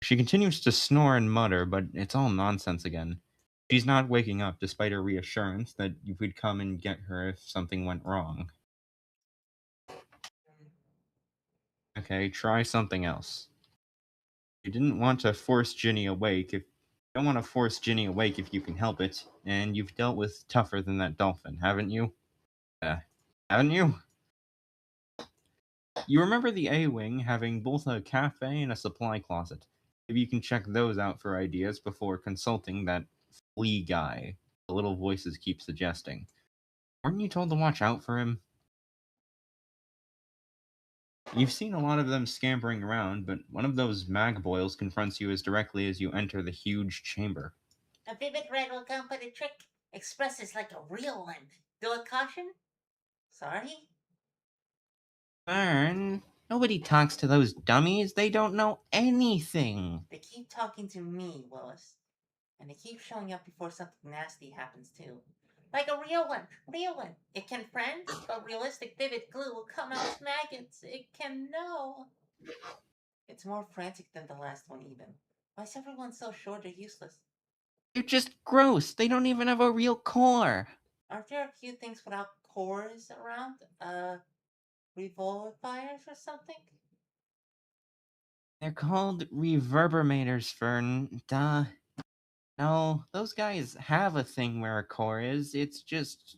She continues to snore and mutter, but it's all nonsense again. She's not waking up despite her reassurance that you would come and get her if something went wrong. Okay, try something else. You didn't want to force Ginny awake if you don't want to force Ginny awake if you can help it, and you've dealt with tougher than that dolphin, haven't you? Haven't you? You remember the A-Wing having both a cafe and a supply closet. Maybe you can check those out for ideas before consulting that flea guy the little voices keep suggesting. Weren't you told to watch out for him? You've seen a lot of them scampering around, but one of those magboils confronts you as directly as you enter the huge chamber. A vivid red will come for the trick. Expresses like a real one. Do a caution? Sorry? Fern, nobody talks to those dummies. They don't know anything. They keep talking to me, Willis. And they keep showing up before something nasty happens too. Like a real one, real one. It can friend, but realistic vivid glue will come out as maggots. It can know. It's more frantic than the last one even. Why is everyone so sure they're useless? They're just gross. They don't even have a real core. Aren't there a few things without cores around? Revolvifiers or something? They're called reverberators, Fern. Duh. No, those guys have a thing where a core is. It's just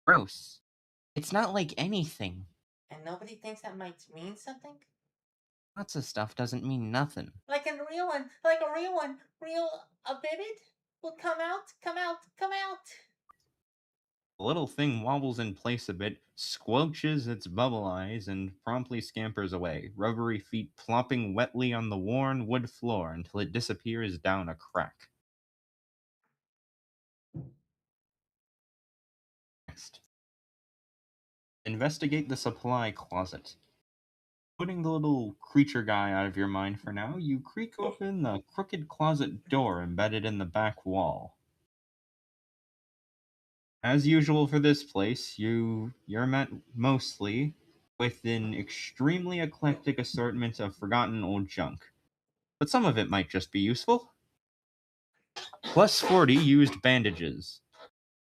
gross. It's not like anything. And nobody thinks that might mean something? Lots of stuff doesn't mean nothing. Like a real one, like a real one. Real, a vivid? Will come out, come out, come out. The little thing wobbles in place a bit, squelches its bubble eyes, and promptly scampers away, rubbery feet plopping wetly on the worn wood floor until it disappears down a crack. Next, investigate the supply closet. Putting the little creature guy out of your mind for now, you creak open the crooked closet door embedded in the back wall. As usual for this place, you're met mostly with an extremely eclectic assortment of forgotten old junk. But some of it might just be useful. Plus 40 used bandages.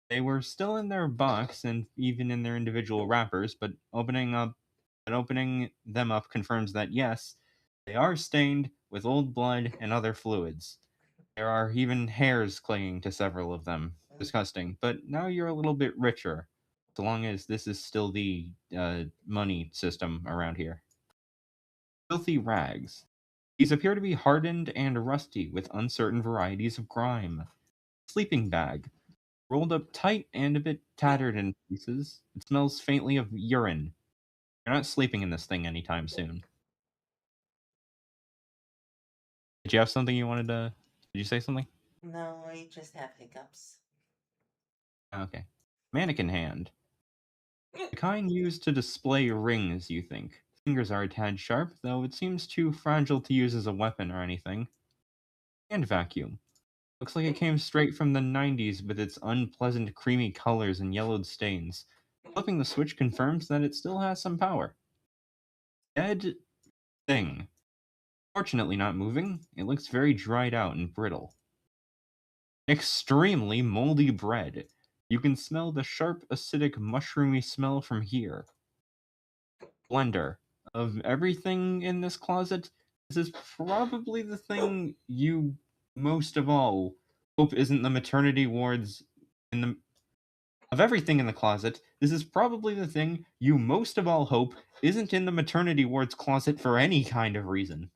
They were still in their box and even in their individual wrappers, but opening them up confirms that yes, they are stained with old blood and other fluids. There are even hairs clinging to several of them. Disgusting. But now you're a little bit richer, so long as this is still the money system around here. Filthy rags. These appear to be hardened and rusty with uncertain varieties of grime. Sleeping bag. Rolled up tight and a bit tattered in pieces. It smells faintly of urine. You're not sleeping in this thing anytime soon. Did you have something you wanted to... Did you say something? No, I just have hiccups. Okay. Mannequin hand. The kind used to display rings, you think. Fingers are a tad sharp, though it seems too fragile to use as a weapon or anything. Hand vacuum. Looks like it came straight from the 90s with its unpleasant creamy colors and yellowed stains. Flipping the switch confirms that it still has some power. Dead thing. Fortunately not moving, it looks very dried out and brittle. Extremely moldy bread. You can smell the sharp, acidic, mushroomy smell from here. Blender. Of everything in this closet, this is probably the thing you most of all hope isn't the maternity wards in the of everything in the closet, this is probably the thing you most of all hope isn't in the maternity ward's closet for any kind of reason.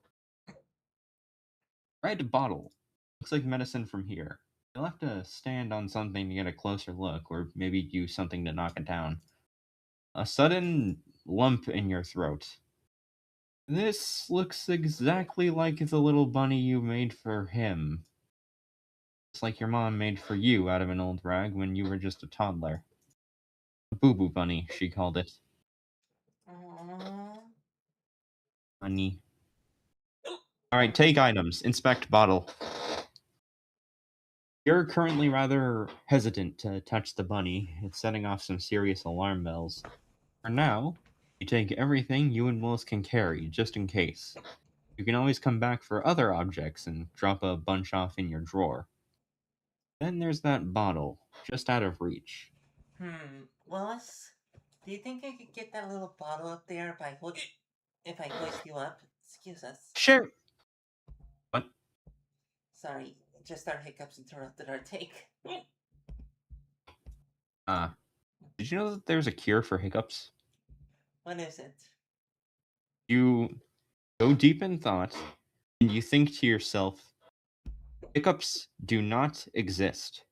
Red bottle. Looks like medicine from here. You'll have to stand on something to get a closer look, or maybe use something to knock it down. A sudden lump in your throat. This looks exactly like the little bunny you made for him. It's like your mom made for you out of an old rag when you were just a toddler. A boo-boo bunny, she called it. Aww. Bunny. Alright, take items. Inspect bottle. You're currently rather hesitant to touch the bunny. It's setting off some serious alarm bells. For now, you take everything you and Willis can carry, just in case. You can always come back for other objects and drop a bunch off in your drawer. Then there's that bottle, just out of reach. Willis, do you think I could get that little bottle up there if I hoist you up? Excuse us. Sure. What? Sorry, just our hiccups interrupted our take. Did you know that there's a cure for hiccups? What is it? You go deep in thought, and you think to yourself, hiccups do not exist.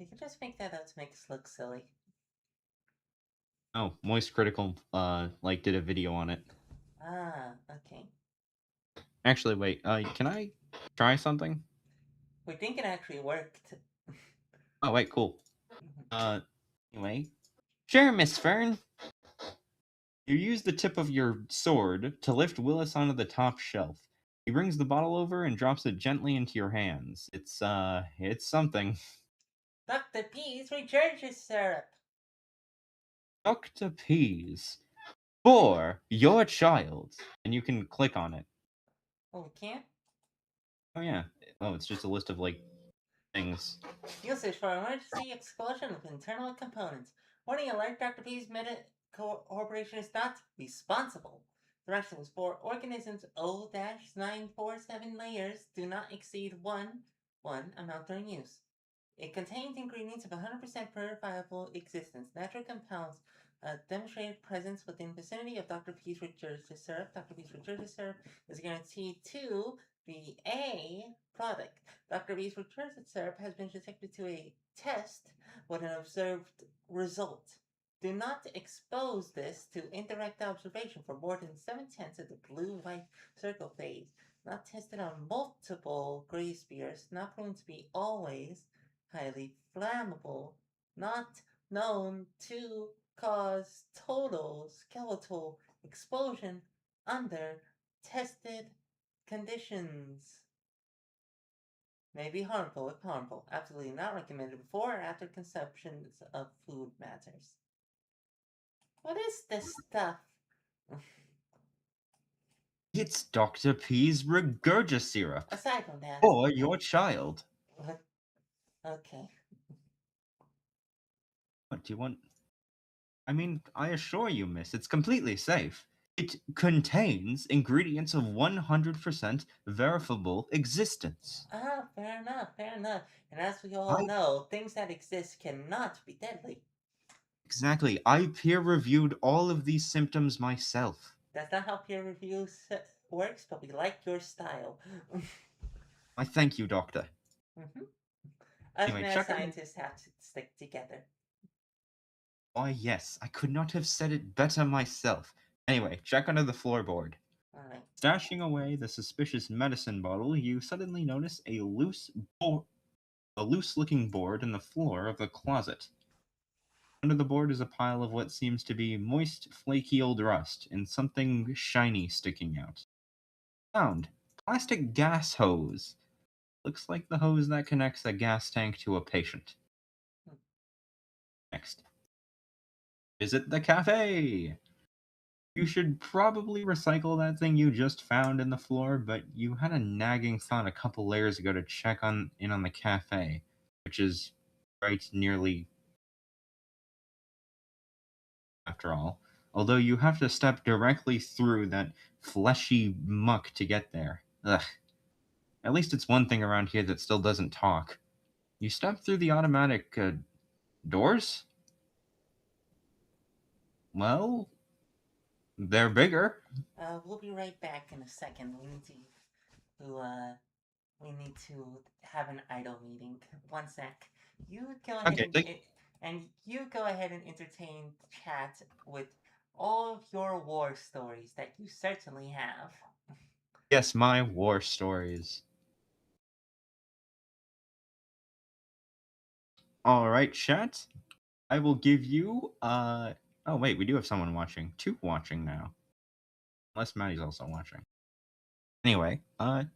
You can just make that up to make us look silly. Oh, Moist Critical like did a video on it. Ah, okay. Actually, wait. Can I try something? We think it actually worked. Oh, wait, cool. Anyway, Sure, Miss Fern. you use the tip of your sword to lift Willis onto the top shelf. He brings the bottle over and drops it gently into your hands. It's something. Dr. P's recharges syrup. Dr. Peas. For your child. And you can click on it. Oh, we can't? Oh, yeah. Oh, it's just a list of, like, things. Usage for emergency explosion of internal components. Warning alert, Dr. P's Meta Corporation is not responsible. Directions for organisms O-947 layers do not exceed 1 amount during use. It contains ingredients of 100% purifiable existence. Natural compounds demonstrated presence within vicinity of Dr. P's regenerative syrup. Dr. P's regenerative syrup is guaranteed to be a product. Dr. B's regenerative syrup has been detected to a test with an observed result. Do not expose this to indirect observation for more than 7/10 of the blue-white circle phase. Not tested on multiple gray spheres. Not proven to be always highly flammable. Not known to cause total skeletal explosion under tested conditions. May be harmful if harmful. Absolutely not recommended before or after consumption of food matters. What is this stuff? It's Dr. P's Regurgia syrup. Aside from that. For your child. What? Okay. What do you want? I mean, I assure you, miss, it's completely safe. It contains ingredients of 100% verifiable existence. Ah, fair enough, fair enough. And as we all know, things that exist cannot be deadly. Exactly. I peer reviewed all of these symptoms myself. That's not how peer review works, but we like your style. I thank you, doctor. Mm-hmm. Us Anyway, mad check on- scientists have to stick together. Why, yes, I could not have said it better myself. Anyway, check under the floorboard. Alright. Stashing away the suspicious medicine bottle, you suddenly notice a loose-looking board in the floor of the closet. Under the board is a pile of what seems to be moist, flaky old rust, and something shiny sticking out. Found. Plastic gas hose. Looks like the hose that connects a gas tank to a patient. Next. Visit the cafe! You should probably recycle that thing you just found in the floor, but you had a nagging thought a couple layers ago to check in on the cafe, which is right nearly after all. Although you have to step directly through that fleshy muck to get there. Ugh. At least it's one thing around here that still doesn't talk. You step through the automatic doors? Well, they're bigger. We'll be right back in a second. We need to have an idle meeting. One sec. You go ahead and you go ahead and entertain chat with all of your war stories that you certainly have. Yes, my war stories. Alright, chat. I will give you, oh wait, we do have someone watching. 2 watching now. Unless Maddie's also watching. Anyway, time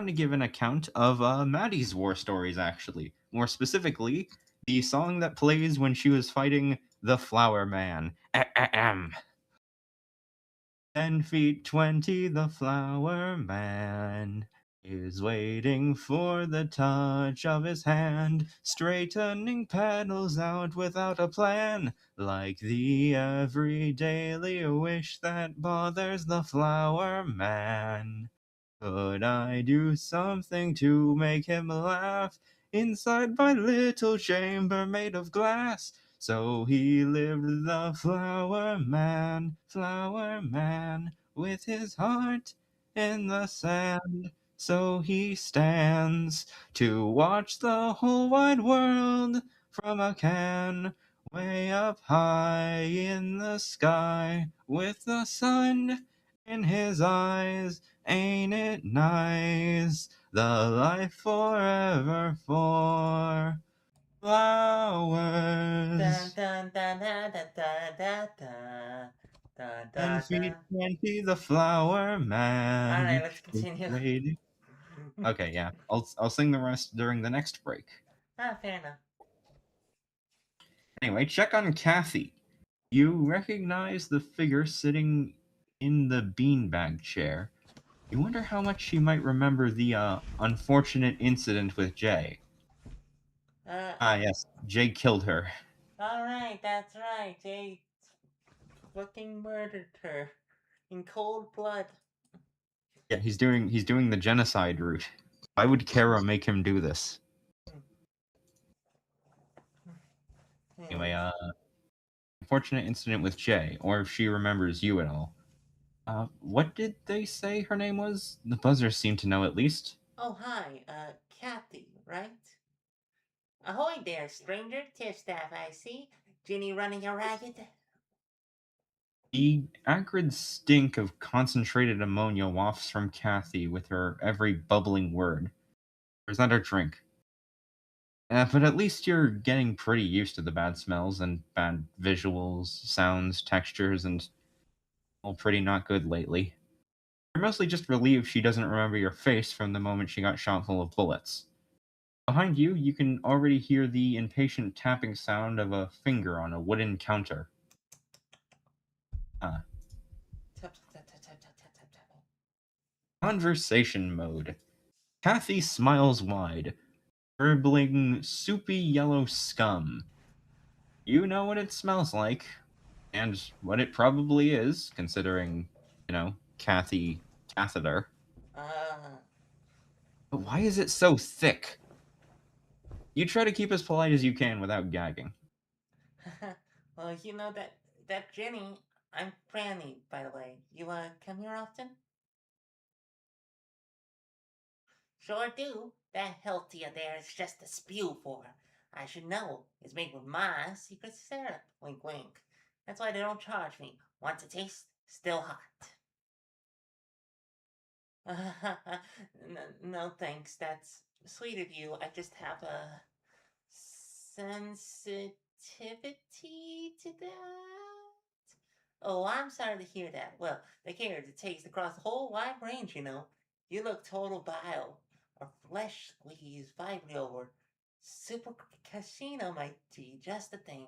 to give an account of, Maddie's war stories, actually. More specifically, the song that plays when she was fighting the Flower Man. 10 feet 20, the Flower Man is waiting for the touch of his hand, straightening petals out without a plan, like the everyday wish that bothers the Flower Man. Could I do something to make him laugh inside my little chamber made of glass? So he lived the Flower Man, with his heart in the sand. So he stands to watch the whole wide world from a can way up high in the sky with the sun in his eyes. Ain't it nice? The life forever for flowers. Dun dun dun dun dun dun dun dun And dun feed dun. Twenty the flower All right, man let's is continue. waiting. Okay, yeah. I'll sing the rest during the next break. Fair enough. Anyway, check on Kathy. You recognize the figure sitting in the beanbag chair. You wonder how much she might remember the unfortunate incident with Jay. Ah, yes, Jay killed her. All right, that's right. Jay fucking murdered her in cold blood. Yeah, he's doing the genocide route. Why would Kara make him do this? Anyway, unfortunate incident with Jay, or if she remembers you at all. What did they say her name was? The buzzers seem to know at least. Oh, hi, Kathy, right? Ahoy there, stranger. Tiff-staff, I see. Ginny running a ragged. The acrid stink of concentrated ammonia wafts from Kathy with her every bubbling word. Or is that her drink? But at least you're getting pretty used to the bad smells and bad visuals, sounds, textures, and all pretty not good lately. You're mostly just relieved she doesn't remember your face from the moment she got shot full of bullets. Behind you, you can already hear the impatient tapping sound of a finger on a wooden counter. Tap, tap, tap, tap, tap, tap, tap, tap. Conversation mode. Kathy smiles wide, gurgling soupy yellow scum. You know what it smells like, and what it probably is, considering, Kathy catheter. Uh, But why is it so thick? You try to keep as polite as you can without gagging. well, you know that Jenny. I'm Franny, by the way. You come here often? Sure do. That healthier there is just a spew for. I should know. It's made with my secret syrup. Wink, wink. That's why they don't charge me. Want to taste? Still hot. No, thanks. That's sweet of you. I just have a sensitivity to that. Oh, I'm sorry to hear that. Well, they cater to taste across the whole wide range, you know. You look total bio. A flesh squeeze Vibrio or super casino might be just the thing.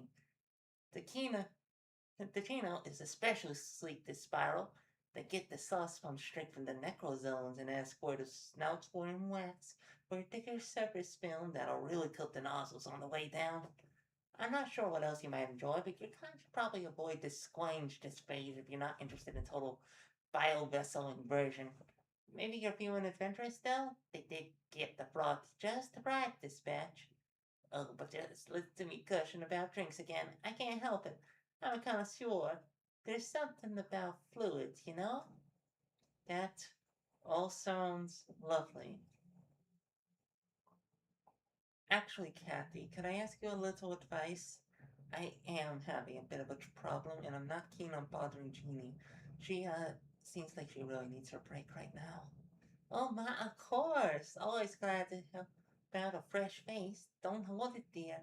The Chino is especially sleek this spiral. They get the sauce from straight from the necrozones and ask for the snout squirting wax for a thicker surface film that'll really coat the nozzles on the way down. I'm not sure what else you might enjoy, but you kind should probably avoid the squange this phase if you're not interested in total bio-vessel inversion. Maybe you're feeling adventurous though? They did get the froth just right this batch. Oh, but just listen to me gushing about drinks again. I can't help it. I'm a connoisseur. There's something about fluids, you know? That all sounds lovely. Actually, Kathy, could I ask you a little advice? I am having a bit of a problem, and I'm not keen on bothering Jeannie. She, seems like she really needs her break right now. Oh, my, of course. Always glad to help out a fresh face. Don't hold it, dear.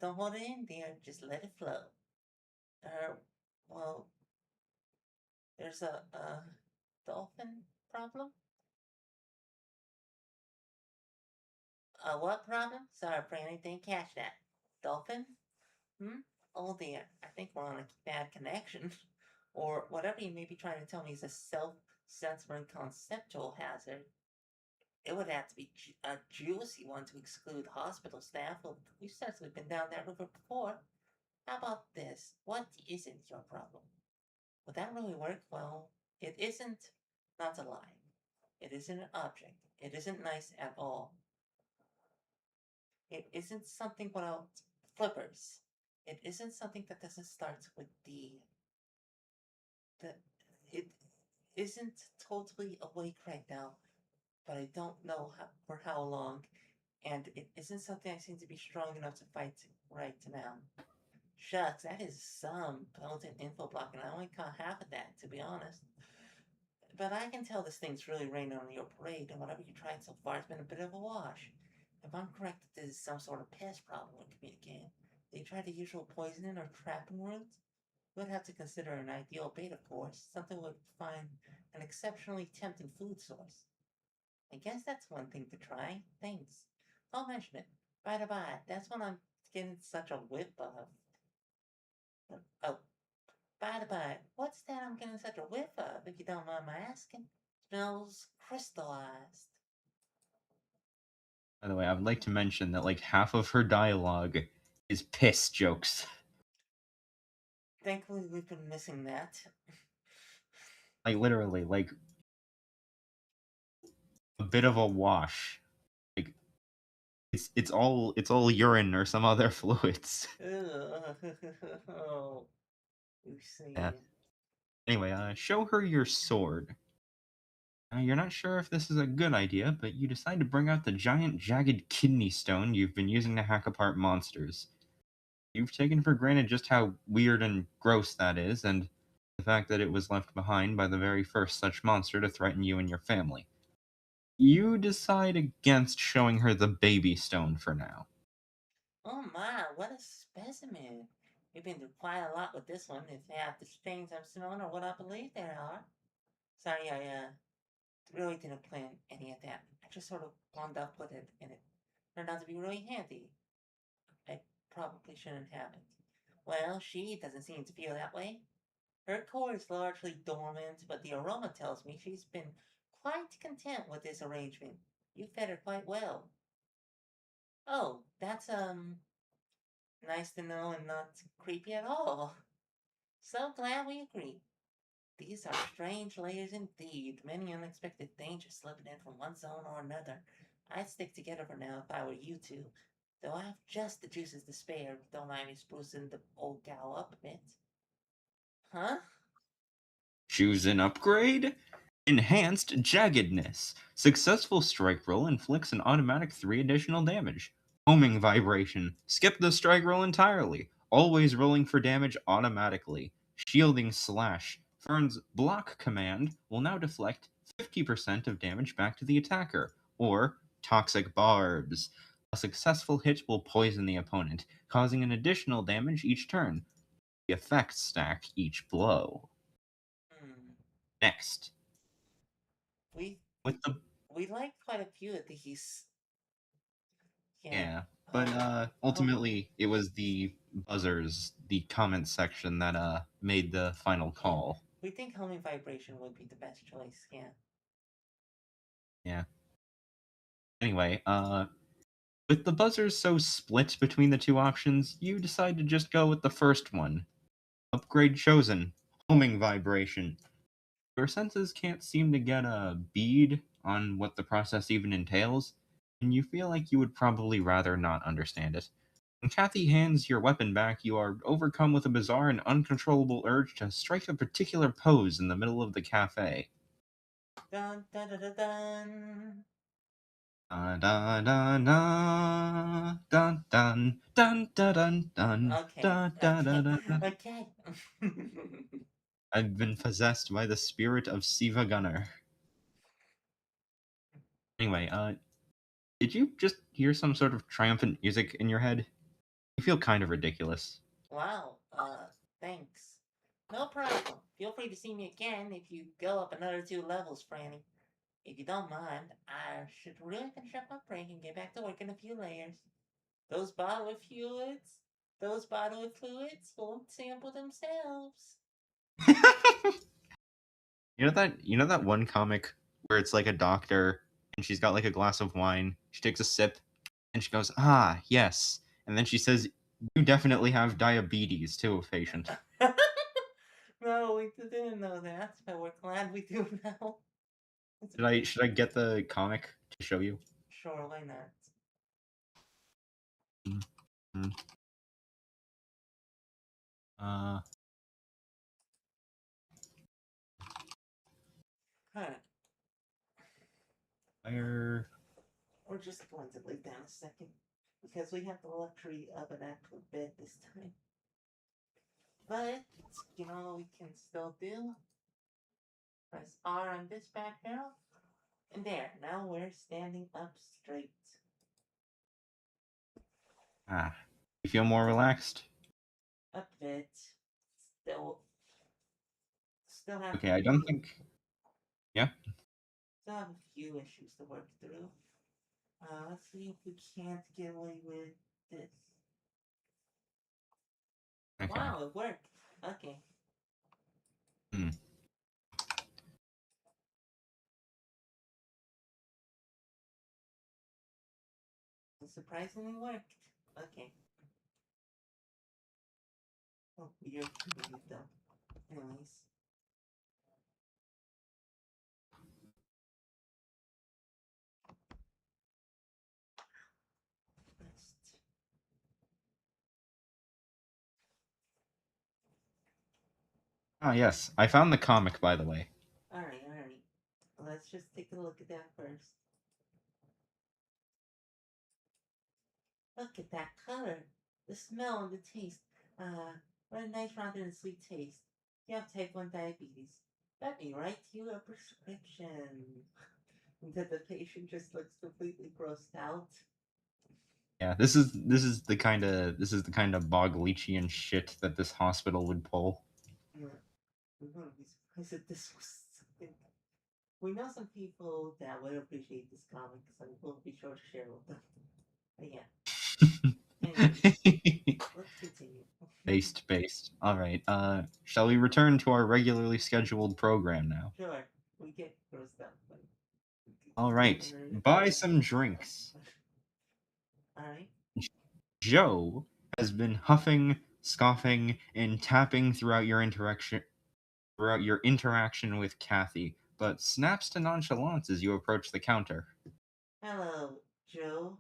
Don't hold it in, dear. Just let it flow. Uh, well, there's a dolphin problem? A what problem? Sorry, Franny, didn't catch that. Dolphin? Hmm? Oh dear, I think we're on a bad connection. Or whatever you may be trying to tell me is a self-censoring conceptual hazard. It would have to be a juicy one to exclude hospital staff. Well, we've certainly been down that river before. How about this? What isn't your problem? Would that really work? Well, it isn't, not a lie. It isn't an object. It isn't nice at all. It isn't something without flippers. It isn't something that doesn't start with D. The, it isn't totally awake right now, but I don't know for how long. and it isn't something I seem to be strong enough to fight right now. Shucks, that is some potent info block, and I only caught half of that, to be honest. But I can tell this thing's really raining on your parade, and whatever you tried so far has been a bit of a wash. If I'm correct that this is some sort of pest problem we're communicating, they tried the usual poisoning or trapping route? We'd have to consider an ideal bait, of course, something we'd find an exceptionally tempting food source. I guess that's one thing to try. Thanks. I'll mention it. By the by, that's what I'm getting such a whiff of. Oh, by the by, what's that I'm getting such a whiff of, if you don't mind my asking? Smells crystallized. By the way, I would like to mention that like half of her dialogue is piss jokes. Thankfully, we've been missing that. Like literally, like a bit of a wash. Like it's all urine or some other fluids. Oh, you see. Yeah. Anyway, show her your sword. You're not sure if this is a good idea, but you decide to bring out the giant jagged kidney stone you've been using to hack apart monsters. You've taken for granted just how weird and gross that is, and the fact that it was left behind by the very first such monster to threaten you and your family. You decide against showing her the baby stone for now. Oh my, what a specimen. We've been through quite a lot with this one, if half the strings I'm snowing are what I believe they are. Sorry, I really didn't plan any of that. I just sort of wound up with it, and it turned out to be really handy. I probably shouldn't have it. Well, she doesn't seem to feel that way. Her core is largely dormant, but the aroma tells me she's been quite content with this arrangement. You fed her quite well. Oh, that's, nice to know and not creepy at all. So glad we agree. These are strange layers indeed, many unexpected dangers slipping in from one zone or another. I'd stick together for now if I were you two, though I have just the juices to spare if you don't mind me sprucing the old gal up a bit. Huh? Choose an upgrade? Enhanced Jaggedness. Successful strike roll inflicts an automatic 3 additional damage. Homing Vibration. Skip the strike roll entirely. Always rolling for damage automatically. Shielding Slash. Fern's block command will now deflect 50% of damage back to the attacker. Or Toxic Barbs. A successful hit will poison the opponent, causing an additional damage each turn. The effects stack each blow. Hmm. Next, We with the we like quite a few of these. Yeah. yeah, but ultimately it was the buzzers, the comment section that made the final Yeah. call. We think homing vibration would be the best choice, yeah. Yeah. Anyway, with the buzzers so split between the two options, you decide to just go with the first one. Upgrade chosen. Homing vibration. Your senses can't seem to get a bead on what the process even entails, and you feel like you would probably rather not understand it. When Kathy hands your weapon back, you are overcome with a bizarre and uncontrollable urge to strike a particular pose in the middle of the cafe. Dun dun dun dun dun. Da da da da dun dun dun dun dun dun Okay, da da da okay, da da. okay. I've been possessed by the spirit of Siva Gunner. Anyway, did you just hear some sort of triumphant music in your head? You feel kind of ridiculous. Wow, thanks. No problem. Feel free to see me again if you go up another 2 levels, Franny. If you don't mind, I should really finish up my break and get back to work in a few layers. Those bodily fluids, those bodily fluids won't sample themselves. You know that one comic where it's like a doctor and she's got like a glass of wine. She takes a sip and she goes, "Ah, yes." And then she says, "You definitely have diabetes too, patient." No, we didn't know that, but we're glad we do now. Should I get the comic to show you? Sure, why not? Mhm. Uh, Huh. where? We're we're just going to lay down a second because we have the luxury of an actual bed this time. But, you know what we can still do? Press R on this back barrel. And there, now we're standing up straight. Ah, you feel more relaxed? A bit. Still, still have Okay, I don't think. Yeah. Still have a few issues to work through. Let's see if we can't get away with this. Okay. Wow, it worked. Okay. Hmm. It surprisingly worked. Okay. Oh, weird doing it though. Anyways. Next. Ah, yes. I found the comic, by the way. Alright, alright. Let's just take a look at that first. Look at that color. The smell and the taste. What a nice rounded and sweet taste. You have type 1 diabetes. Let me write you a prescription. That the patient just looks completely grossed out. Yeah, this is the kind of Boglichian shit that this hospital would pull. Yeah. I'm gonna be surprised if this was something. We know some people that would appreciate this comic, so we'll be sure to share it with them. But yeah. Anyways, let's continue. Based. All right. Shall we return to our regularly scheduled program now? Sure, we get grossed out. But All right. Buy some drinks. Alright. Joe has been huffing, scoffing, and tapping throughout your interaction with Kathy, but snaps to nonchalance as you approach the counter. Hello, Joe.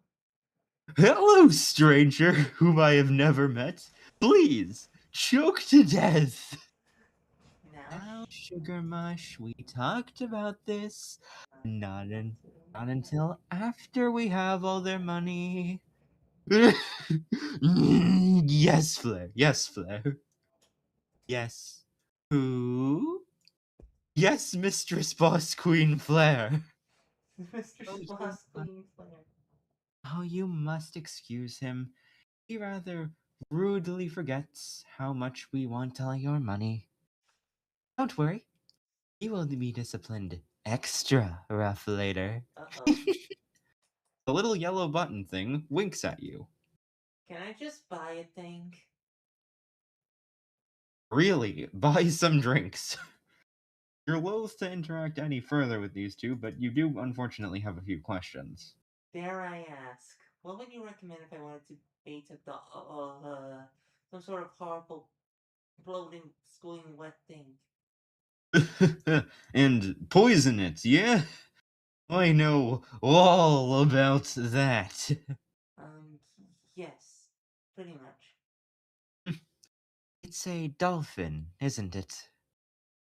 Hello, stranger, whom I have never met. Please, choke to death. Now, Sugar Mush, we talked about this. Not until after we have all their money. Yes, Flair. Yes, Flair. Yes. Who? Yes, Mistress Boss Queen Flair. Mr. Oh, Boss Queen Flair. Oh, you must excuse him. He rather rudely forgets how much we want all your money. Don't worry. He will be disciplined extra rough later. Uh-oh. The little yellow button thing winks at you. Can I just buy a thing? Really, buy some drinks. You're loath to interact any further with these two, but you do unfortunately have a few questions. Dare I ask, what would you recommend if I wanted to bait a some sort of horrible, bloating, schooling wet thing? And poison it, yeah? I know all about that. Yes, pretty much. It's a dolphin, isn't it?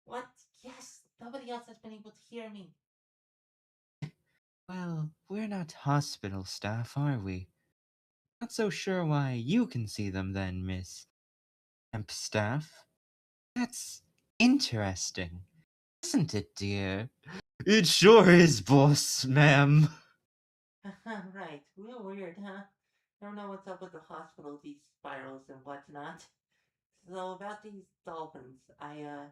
What? Yes! Nobody else has been able to hear me. Well, we're not hospital staff, are we? Not so sure why you can see them then, Miss Temp Staff. That's interesting, isn't it, dear? It sure is, boss, ma'am. Right, real weird, huh? Don't know what's up with the hospital, these spirals and whatnot. So about these dolphins, I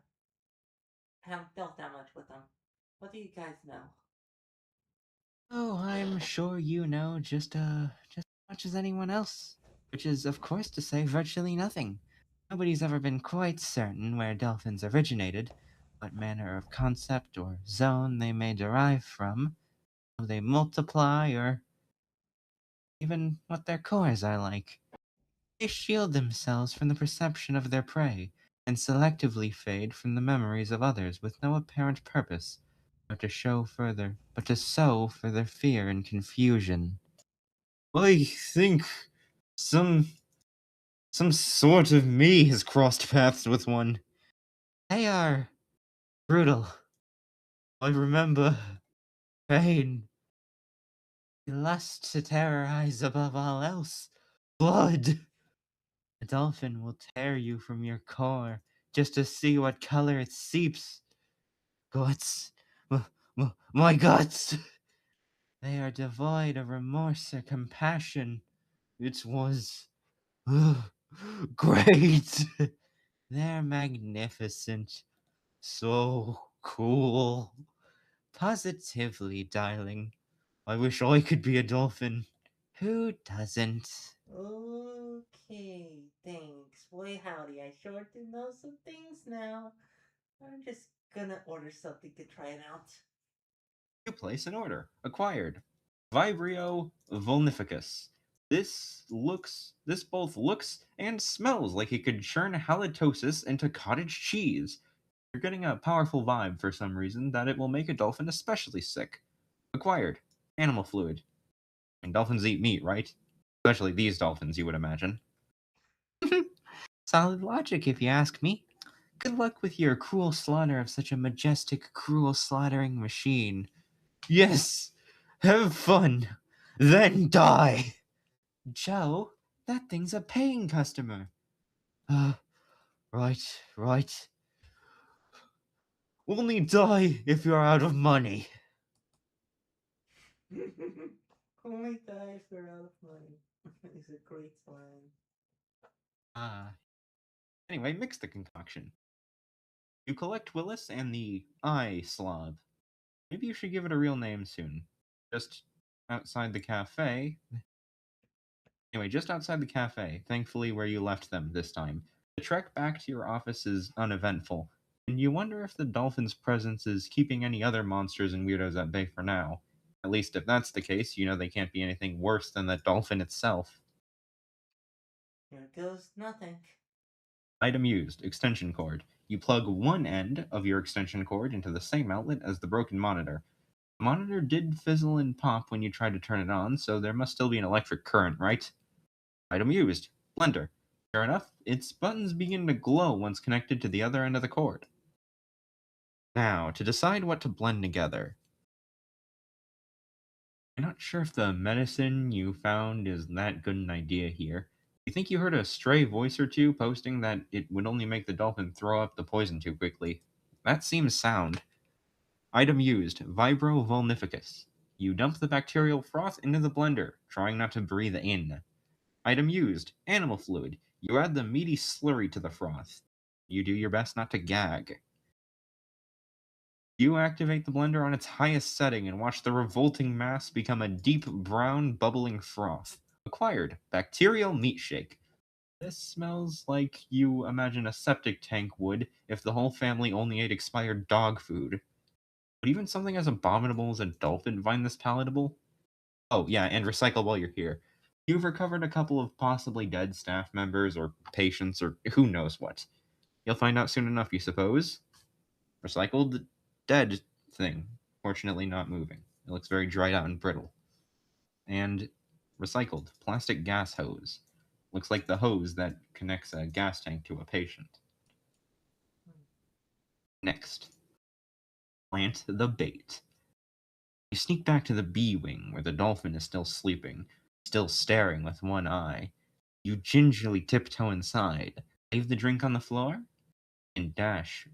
haven't dealt that much with them. What do you guys know? Oh, I'm sure you know just as much as anyone else. Which is, of course, to say virtually nothing. Nobody's ever been quite certain where dolphins originated, what manner of concept or zone they may derive from, how they multiply, or even what their cores are like. They shield themselves from the perception of their prey, and selectively fade from the memories of others with no apparent purpose, but to sow further fear and confusion. I think some some sort of me has crossed paths with one. They are brutal. I remember pain. lust to terrorize above all else. Blood! A dolphin will tear you from your core just to see what color it seeps. Guts. My guts! They are devoid of remorse or compassion. It was great. They're magnificent. So cool. Positively, darling. I wish I could be a dolphin. Who doesn't? Okay, thanks. Boy, howdy, I sure do know some things now. I'm just gonna order something to try it out. You place an order. Acquired. Vibrio volnificus. This both looks and smells like it could churn halitosis into cottage cheese. You're getting a powerful vibe for some reason that it will make a dolphin especially sick. Acquired. Animal fluid. And dolphins eat meat, right? Especially these dolphins, you would imagine. Solid logic, if you ask me. Good luck with your cruel slaughter of such a majestic, cruel slaughtering machine. Yes! Have fun! Then die! Joe, that thing's a paying customer. Right. Only die if you're out of money. Only die if you're out of money. Is a great line. Anyway, mix the concoction. You collect Willis and the eye slob. Maybe you should give it a real name soon. Just outside the cafe. Anyway, just outside the cafe, thankfully where you left them this time. The trek back to your office is uneventful, and you wonder if the dolphin's presence is keeping any other monsters and weirdos at bay for now. At least if that's the case, you know they can't be anything worse than the dolphin itself. Here goes nothing. Item used, extension cord. You plug one end of your extension cord into the same outlet as the broken monitor. The monitor did fizzle and pop when you tried to turn it on, so there must still be an electric current, right? Item used, blender. Sure enough, its buttons begin to glow once connected to the other end of the cord. Now, to decide what to blend together. I'm not sure if the medicine you found is that good an idea here. You think you heard a stray voice or two posting that it would only make the dolphin throw up the poison too quickly. That seems sound. Item used, Vibro vulnificus. You dump the bacterial froth into the blender, trying not to breathe in. Item used, animal fluid. You add the meaty slurry to the froth. You do your best not to gag. You activate the blender on its highest setting and watch the revolting mass become a deep brown bubbling froth. Acquired, bacterial meat shake. This smells like you imagine a septic tank would if the whole family only ate expired dog food. Would even something as abominable as a dolphin find this palatable? Oh, yeah, and recycle while you're here. You've recovered a couple of possibly dead staff members or patients or who knows what. You'll find out soon enough, you suppose. Recycled dead thing. Fortunately, not moving. It looks very dried out and brittle. And recycled plastic gas hose. Looks like the hose that connects a gas tank to a patient. Next, plant the bait. You sneak back to the bee wing where the dolphin is still sleeping, still staring with one eye. You gingerly tiptoe inside, leave the drink on the floor, and dash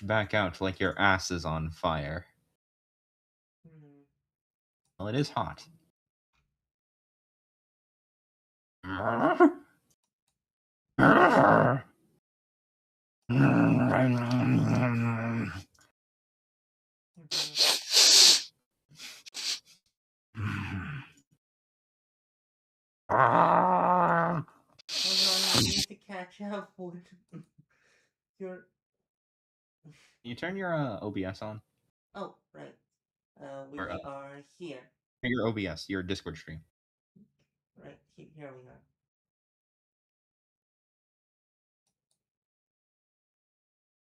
back out like your ass is on fire. Hmm. Well, it is hot. Mhm. Hold on, I need to catch up with your. Can you turn your OBS on? Oh, right. We Or are here. your OBS, your Discord stream. Right, here we are.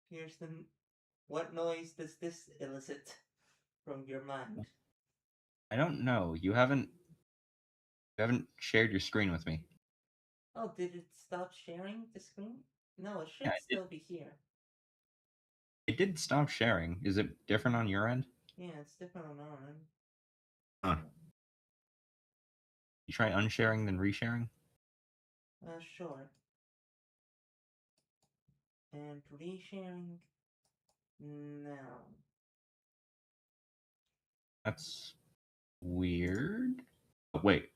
Here's the. What noise does this elicit from your mind? I don't know. You haven't shared your screen with me. Oh, did it stop sharing the screen? No, it Yeah, should still be here. it did stop sharing. Is it different on your end? Yeah, it's different on our end. Huh. You try unsharing then resharing? Sure. And resharing? No. That's weird. Oh, wait.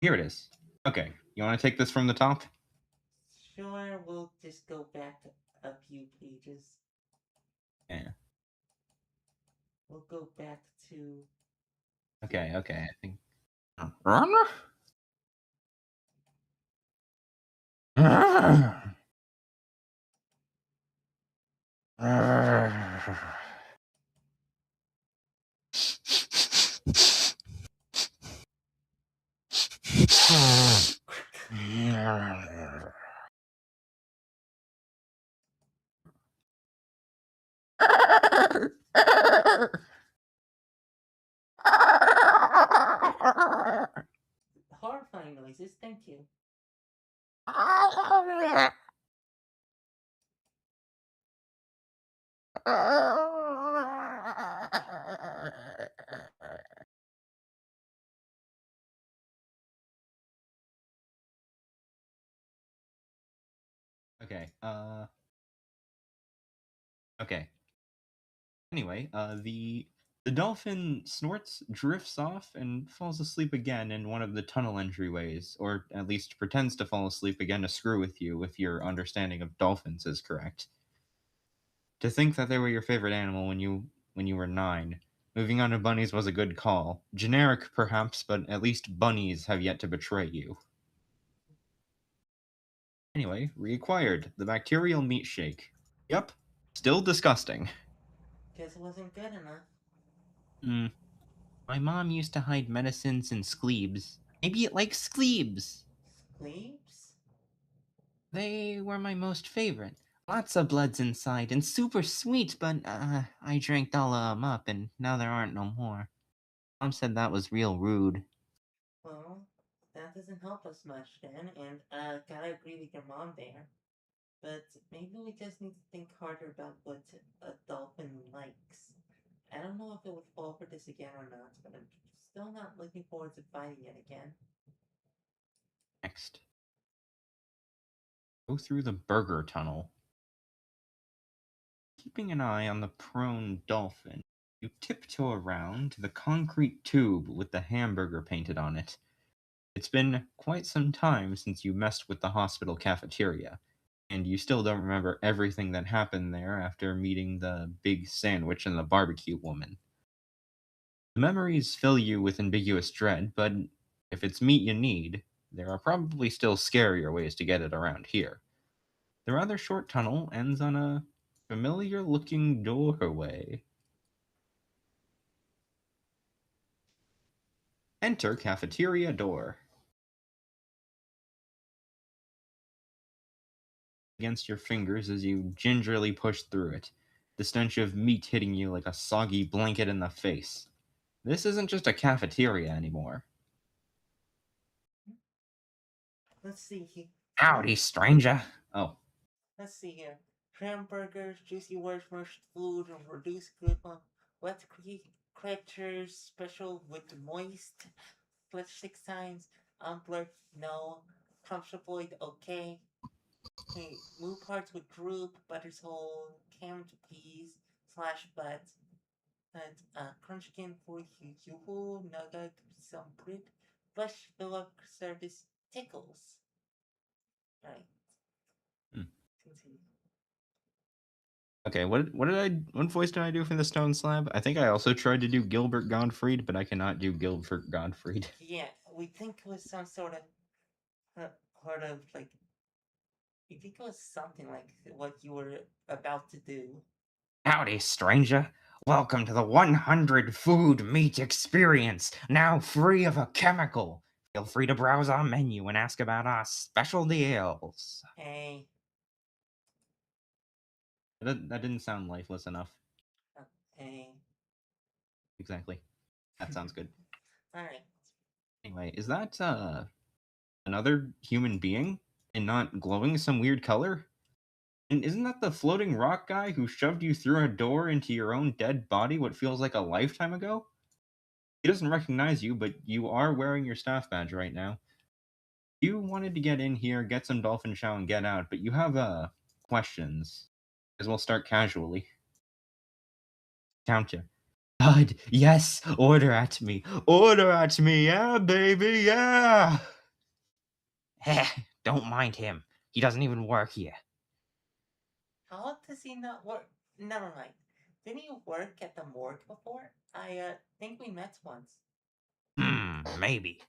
Here it is. Okay. You want to take this from the top? Sure, we'll just go back a few pages. Yeah. We'll go back to. Okay, I think. Horrifying noises, thank you. Okay, okay. Anyway, the dolphin snorts, drifts off, and falls asleep again in one of the tunnel entryways, or at least pretends to fall asleep again to screw with you if your understanding of dolphins is correct. To think that they were your favorite animal when you were 9. Moving on to bunnies was a good call. Generic, perhaps, but at least bunnies have yet to betray you. Anyway, reacquired the bacterial meat shake. Yep, still disgusting. Guess it wasn't good enough. Hmm. My mom used to hide medicines in scleebs. Maybe it likes scleebs. Sleeps? They were my most favorite. Lots of bloods inside and super sweet, but I drank all of 'em up and now there aren't no more. Mom said that was real rude. Well, that doesn't help us much then, and gotta agree with your mom there. But maybe we just need to think harder about what a dolphin likes. I don't know if it would fall for this again or not, but I'm still not looking forward to fighting it again. Next, go through the burger tunnel. Keeping an eye on the prone dolphin, you tiptoe around to the concrete tube with the hamburger painted on it. It's been quite some time since you messed with the hospital cafeteria, and you still don't remember everything that happened there after meeting the big sandwich and the barbecue woman. The memories fill you with ambiguous dread, but if it's meat you need, there are probably still scarier ways to get it around here. The rather short tunnel ends on a familiar looking doorway. Enter cafeteria door. Against your fingers as you gingerly push through it, the stench of meat hitting you like a soggy blanket in the face. This isn't just a cafeteria anymore. Let's see here. Howdy, stranger. Oh, Let's see here. Hamburgers, juicy words, fresh food, and reduced coupon. Wet creatures, special with moist. Flesh 6 times. Unblurred, no. Comfortable, okay. Okay, move parts with droop, butter's whole, canned peas, slash butt. But crunch again for you, nugget, some bread. Flesh fill up service tickles. Right. Hmm. Continue. Okay, what voice did I do for the stone slab? I think I also tried to do Gilbert Gottfried, but I cannot do Gilbert Gottfried. Yeah, we think it was some sort of like we think it was something like what you were about to do. Howdy, stranger. Welcome to the 100 food meat experience, now free of a chemical. Feel free to browse our menu and ask about our special deals. Hey, That didn't sound lifeless enough. hey. Exactly. That sounds good. Alright. Anyway, is that another human being and not glowing some weird color? And isn't that the floating rock guy who shoved you through a door into your own dead body what feels like a lifetime ago? He doesn't recognize you, but you are wearing your staff badge right now. You wanted to get in here, get some dolphin chow, and get out, but you have questions. As well start casually. Counter. God, yes, order at me. Order at me, yeah, baby, yeah! Heh, don't mind him. He doesn't even work here. How does he not work? Never mind. Didn't you work at the morgue before? I think we met once. Maybe.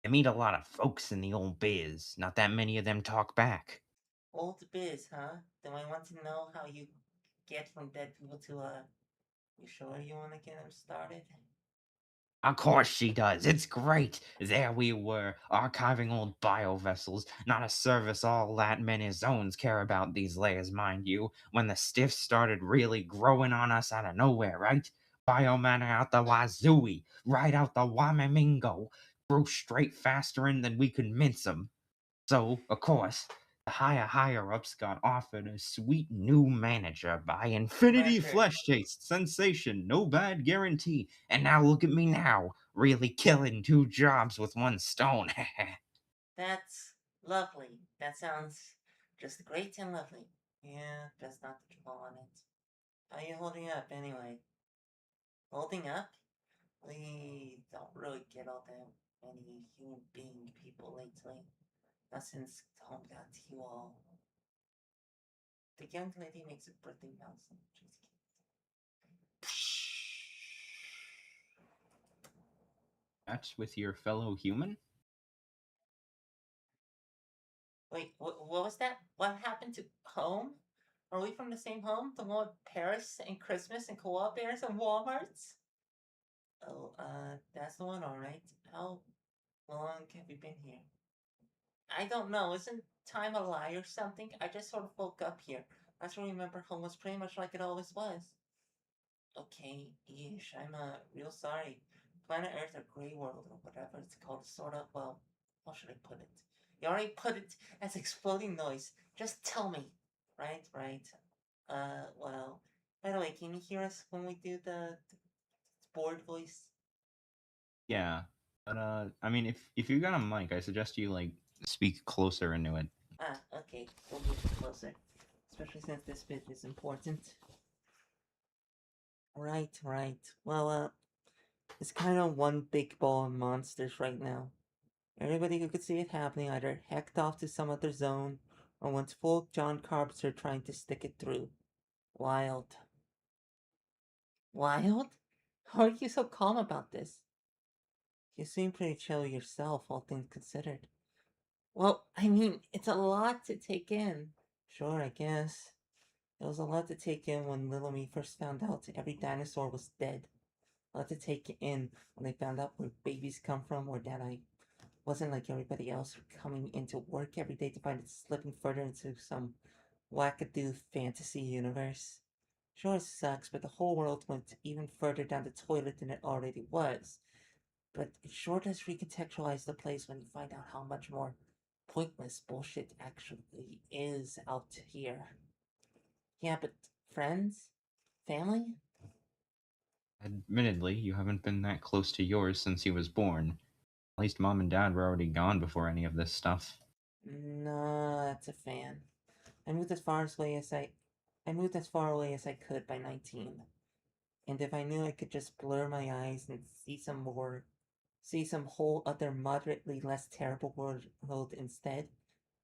I meet a lot of folks in the old biz. Not that many of them talk back. Old biz, huh? Do I want to know how you get from dead people to, you sure you want to get him started? Of course she does. It's great. There we were, archiving old biovessels. Not a service all that many zones care about these layers, mind you. When the stiffs started really growing on us out of nowhere, right? Biomatter out the wazooey, right out the wamamingo. Grew straight faster in than we could mince 'em. So, of course, the higher-ups got offered a sweet new manager by Infinity Record. Flesh Taste Sensation, no bad guarantee. And now look at me now, really killing 2 jobs with 1 stone. That's lovely. That sounds just great and lovely. Yeah, best not to dwell on it. How you holding up, anyway? Holding up? We don't really get all that many human being people lately. Not since Tom got you all. The young lady makes a birthday mouse. That's with your fellow human? Wait, what was that? What happened to home? Are we from the same home? The one with Paris and Christmas and co-op bears and Walmarts? Oh, that's the one, alright. How long have you been here? I don't know. Isn't time a lie or something? I just sort of woke up here. I still remember home was pretty much like it always was. Okay, yeesh, I'm real sorry. Planet Earth or Grey World or whatever it's called, sort of, well, how should I put it? You already put it as exploding noise. Just tell me. Right, right. Well, by the way, can you hear us when we do the board voice? Yeah. But I mean if you got a mic, I suggest you like speak closer into it. Ah, okay, we'll move it closer. Especially since this bit is important. Right, right. Well, it's kind of one big ball of monsters right now. Everybody who could see it happening either hecked off to some other zone or went full John Carpenter trying to stick it through. Wild. Wild? How are you so calm about this? You seem pretty chill yourself, all things considered. Well, I mean, it's a lot to take in. Sure, I guess. It was a lot to take in when little me first found out every dinosaur was dead. A lot to take in when they found out where babies come from or that I wasn't like everybody else coming into work every day to find it slipping further into some wackadoo fantasy universe. Sure, it sucks, but the whole world went even further down the toilet than it already was. But it sure does recontextualize the place when you find out how much more pointless bullshit actually is out here. Yeah, but friends? Family? Admittedly, you haven't been that close to yours since he was born. At least mom and dad were already gone before any of this stuff. No, that's a fan. I moved as far away as I moved as far away as I could by 19. And if I knew I could just blur my eyes and see some whole other moderately less terrible world instead,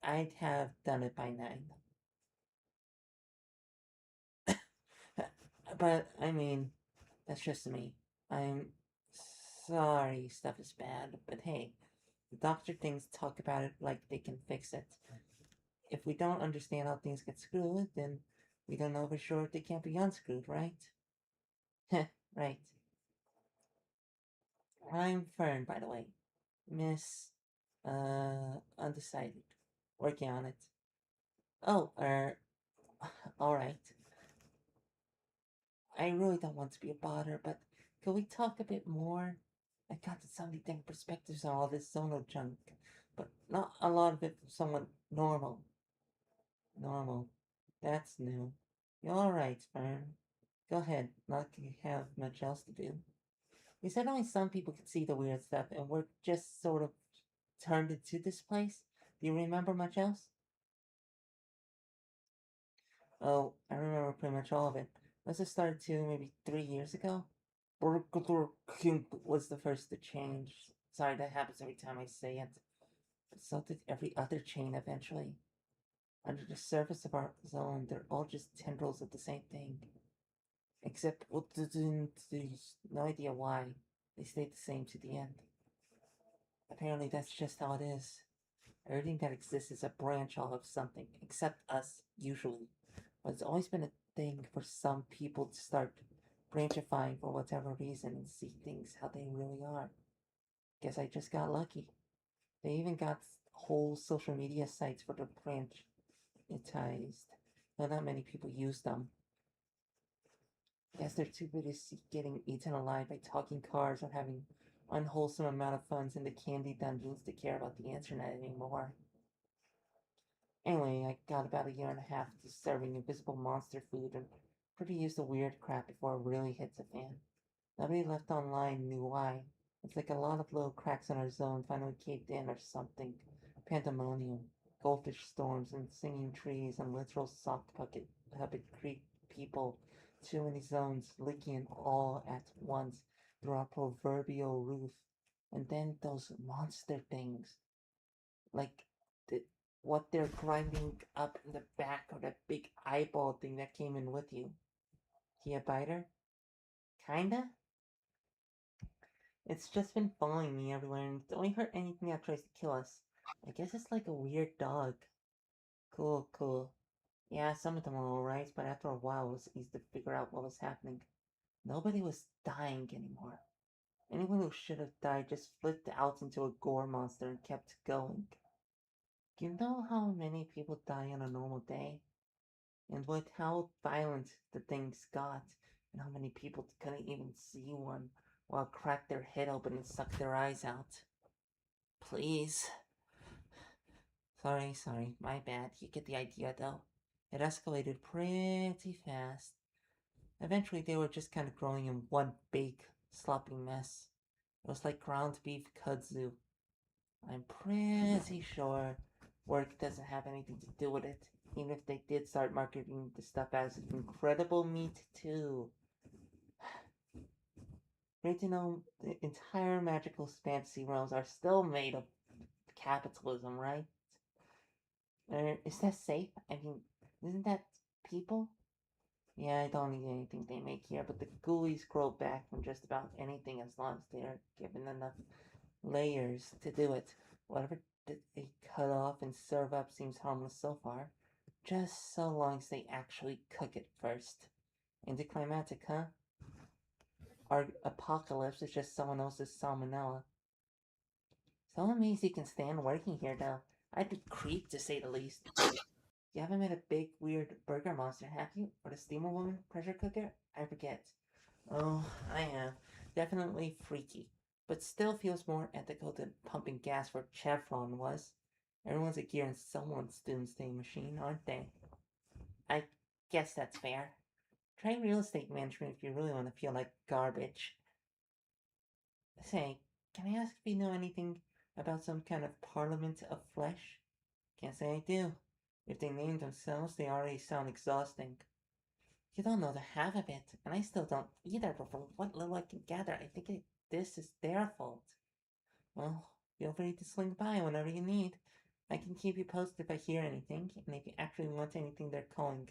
I'd have done it by 9. But, I mean, that's just me. I'm sorry stuff is bad, but hey, the doctor things talk about it like they can fix it. If we don't understand how things get screwed, then we don't know for sure if they can't be unscrewed, right? Right. I'm Fern, by the way. Miss, undecided. Working on it. Oh, alright. I really don't want to be a bother, but could we talk a bit more? I got some different perspectives on all this zonal junk, but not a lot of it from someone normal. Normal. That's new. You're alright, Fern. Go ahead, not you have much else to do. We said only some people could see the weird stuff, and we're just sort of turned into this place. Do you remember much else? Oh, I remember pretty much all of it. Must have started maybe 3 years ago. Burger King was the first to change. Sorry, that happens every time I say it. But so did every other chain eventually. Under the surface of our zone, they're all just tendrils of the same thing. Except, there's no idea why. They stayed the same to the end. Apparently, that's just how it is. Everything that exists is a branch off of something, except us, usually. But it's always been a thing for some people to start branchifying for whatever reason and see things how they really are. Guess I just got lucky. They even got whole social media sites for the franchised. Though not many people use them. Guess they're too busy getting eaten alive by talking cars or having unwholesome amount of funds in the candy dungeons to care about the internet anymore. Anyway, I got about a year and a half to serving invisible monster food and pretty used to weird crap before it really hits the fan. Nobody left online knew why. It's like a lot of little cracks in our zone finally caved in or something. Pandemonium, goldfish storms, and singing trees, and literal sock puppet creep people. Too many zones leaking all at once through our proverbial roof. And then those monster things. Like the, what they're grinding up in the back of that big eyeball thing that came in with you. He a biter? Kinda? It's just been following me everywhere and it's only hurt anything that tries to kill us. I guess it's like a weird dog. Cool, cool. Yeah, some of them were alright, but after a while it was easy to figure out what was happening. Nobody was dying anymore. Anyone who should have died just flipped out into a gore monster and kept going. Do you know how many people die on a normal day? And with how violent the things got, and how many people couldn't even see one while it cracked their head open and sucked their eyes out. Please. Sorry, my bad. You get the idea though. It escalated pretty fast. Eventually, they were just kind of growing in one big, sloppy mess. It was like ground beef kudzu. I'm pretty sure work doesn't have anything to do with it, even if they did start marketing the stuff as incredible meat too. Great to know the entire magical fantasy realms are still made of capitalism, right? Is that safe? I mean, isn't that people? Yeah, I don't eat anything they make here, but the ghoulies grow back from just about anything as long as they're given enough layers to do it. Whatever they cut off and serve up seems harmless so far, just so long as they actually cook it first. Anticlimactic, huh? Our apocalypse is just someone else's salmonella. So amazed you can stand working here, though. I'd be creeped to say the least. You haven't met a big, weird burger monster, have you? Or the steamer woman pressure cooker? I forget. Oh, I have. Definitely freaky. But still feels more ethical than pumping gas where Chevron was. Everyone's a gear in someone's doomsday machine, aren't they? I guess that's fair. Try real estate management if you really want to feel like garbage. Say, can I ask if you know anything about some kind of parliament of flesh? Can't say I do. If they name themselves, they already sound exhausting. You don't know the half of it, and I still don't either, but from what little I can gather, I think this is their fault. Well, feel free to swing by whenever you need. I can keep you posted if I hear anything, and if you actually want anything they're calling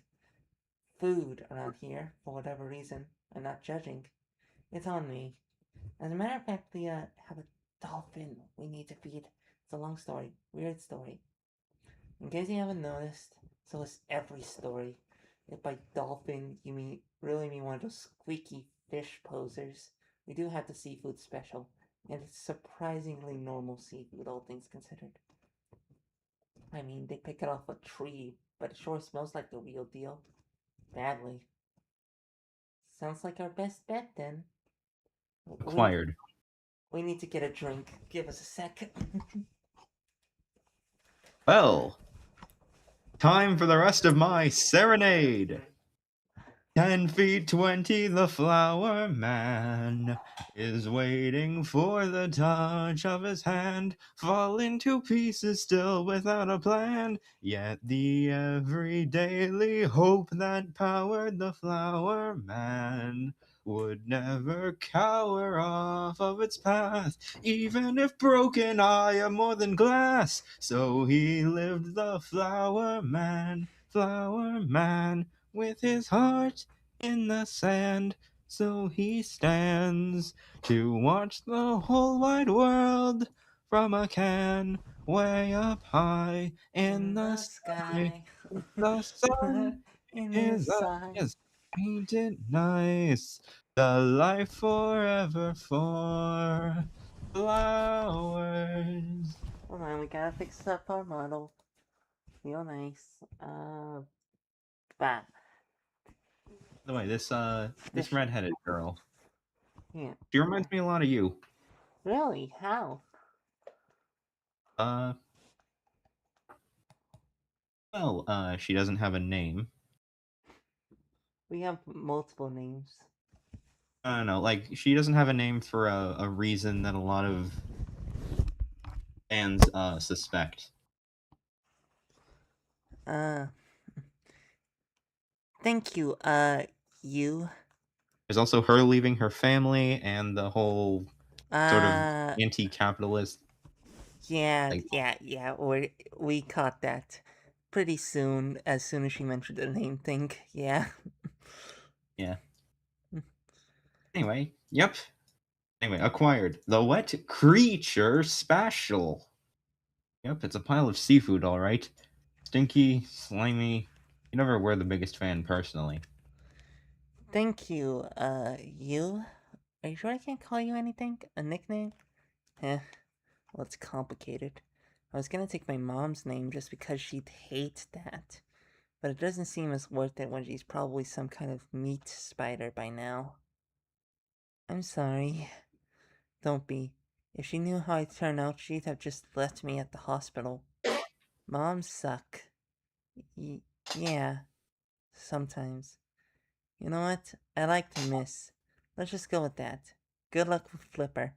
food around here, for whatever reason, I'm not judging. It's on me. As a matter of fact, we have a dolphin we need to feed. It's a long story, weird story. In case you haven't noticed, so is every story. If by dolphin you really mean one of those squeaky fish posers, we do have the seafood special, and it's surprisingly normal seafood, all things considered. I mean, they pick it off a tree, but it sure smells like the real deal. Badly. Sounds like our best bet then. Acquired. We need to get a drink. Give us a sec. Well, time for the rest of my serenade. 10 feet 20, the flower man is waiting for the touch of his hand, falling to pieces still without a plan. Yet the every daily hope that powered the flower man would never cower off of its path, even if broken I am more than glass. So he lived the flower man, with his heart in the sand. So he stands to watch the whole wide world from a can way up high in the sky. The sun In his his eye. eyes paint it nice. The life forever for flowers. Hold on, we gotta fix up our model. Real nice. Bah. By the way, this redheaded girl, Yeah. she reminds me a lot of you. Really? How? She doesn't have a name. We have multiple names. I don't know, like she doesn't have a name for a reason that a lot of fans suspect. Thank you, you. There's also her leaving her family and the whole sort of Uh, anti-capitalist. yeah, Like, yeah, we caught that pretty soon, as soon as she mentioned the name thing, yeah. yeah. Anyway, yep. Anyway, acquired. The wet creature special. Yep, it's a pile of seafood, alright. Stinky, slimy. You never were the biggest fan personally. Thank you, you? Are you sure I can't call you anything? A nickname? Eh, well, it's complicated. I was gonna take my mom's name just because she'd hate that. But it doesn't seem as worth it when she's probably some kind of meat spider by now. I'm sorry. Don't be. If she knew how I'd turn out, she'd have just left me at the hospital. Moms suck. Yeah, sometimes. You know what? I like to miss. Let's just go with that. Good luck with Flipper.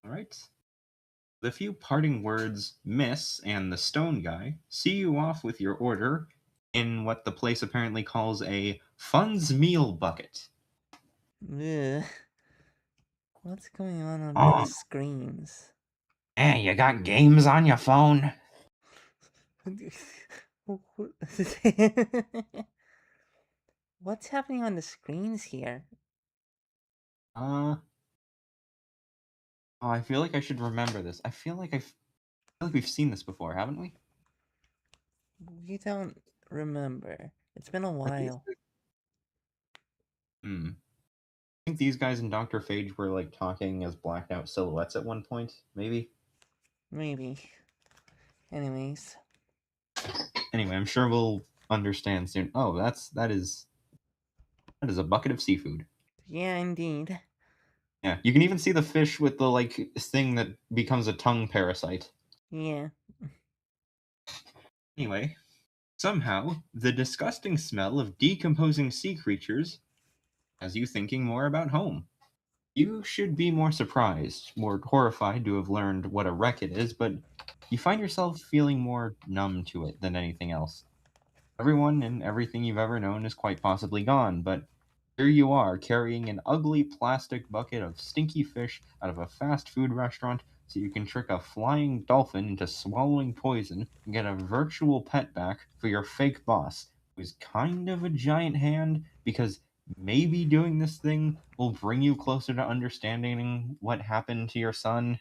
Alright. The few parting words, Miss and the stone guy, see you off with your order in what the place apparently calls a funds meal bucket. Ugh. What's going on under Oh. the screens? Hey, you got games on your phone? What's happening on the screens here? Oh, I feel like I should remember this. I feel like we've seen this before, haven't we? We don't remember. It's been a Are these while. I think these guys in Dr. Phage were like talking as blacked out silhouettes at one point, maybe. Maybe. Anyways. Anyway, I'm sure we'll understand soon. Oh, that is a bucket of seafood. Yeah, indeed. Yeah, you can even see the fish with the like thing that becomes a tongue parasite. Yeah. Anyway, somehow the disgusting smell of decomposing sea creatures has you thinking more about home. You should be more surprised, more horrified to have learned what a wreck it is, but you find yourself feeling more numb to it than anything else. Everyone and everything you've ever known is quite possibly gone, but here you are carrying an ugly plastic bucket of stinky fish out of a fast food restaurant so you can trick a flying dolphin into swallowing poison and get a virtual pet back for your fake boss, who's kind of a giant hand because maybe doing this thing will bring you closer to understanding what happened to your son.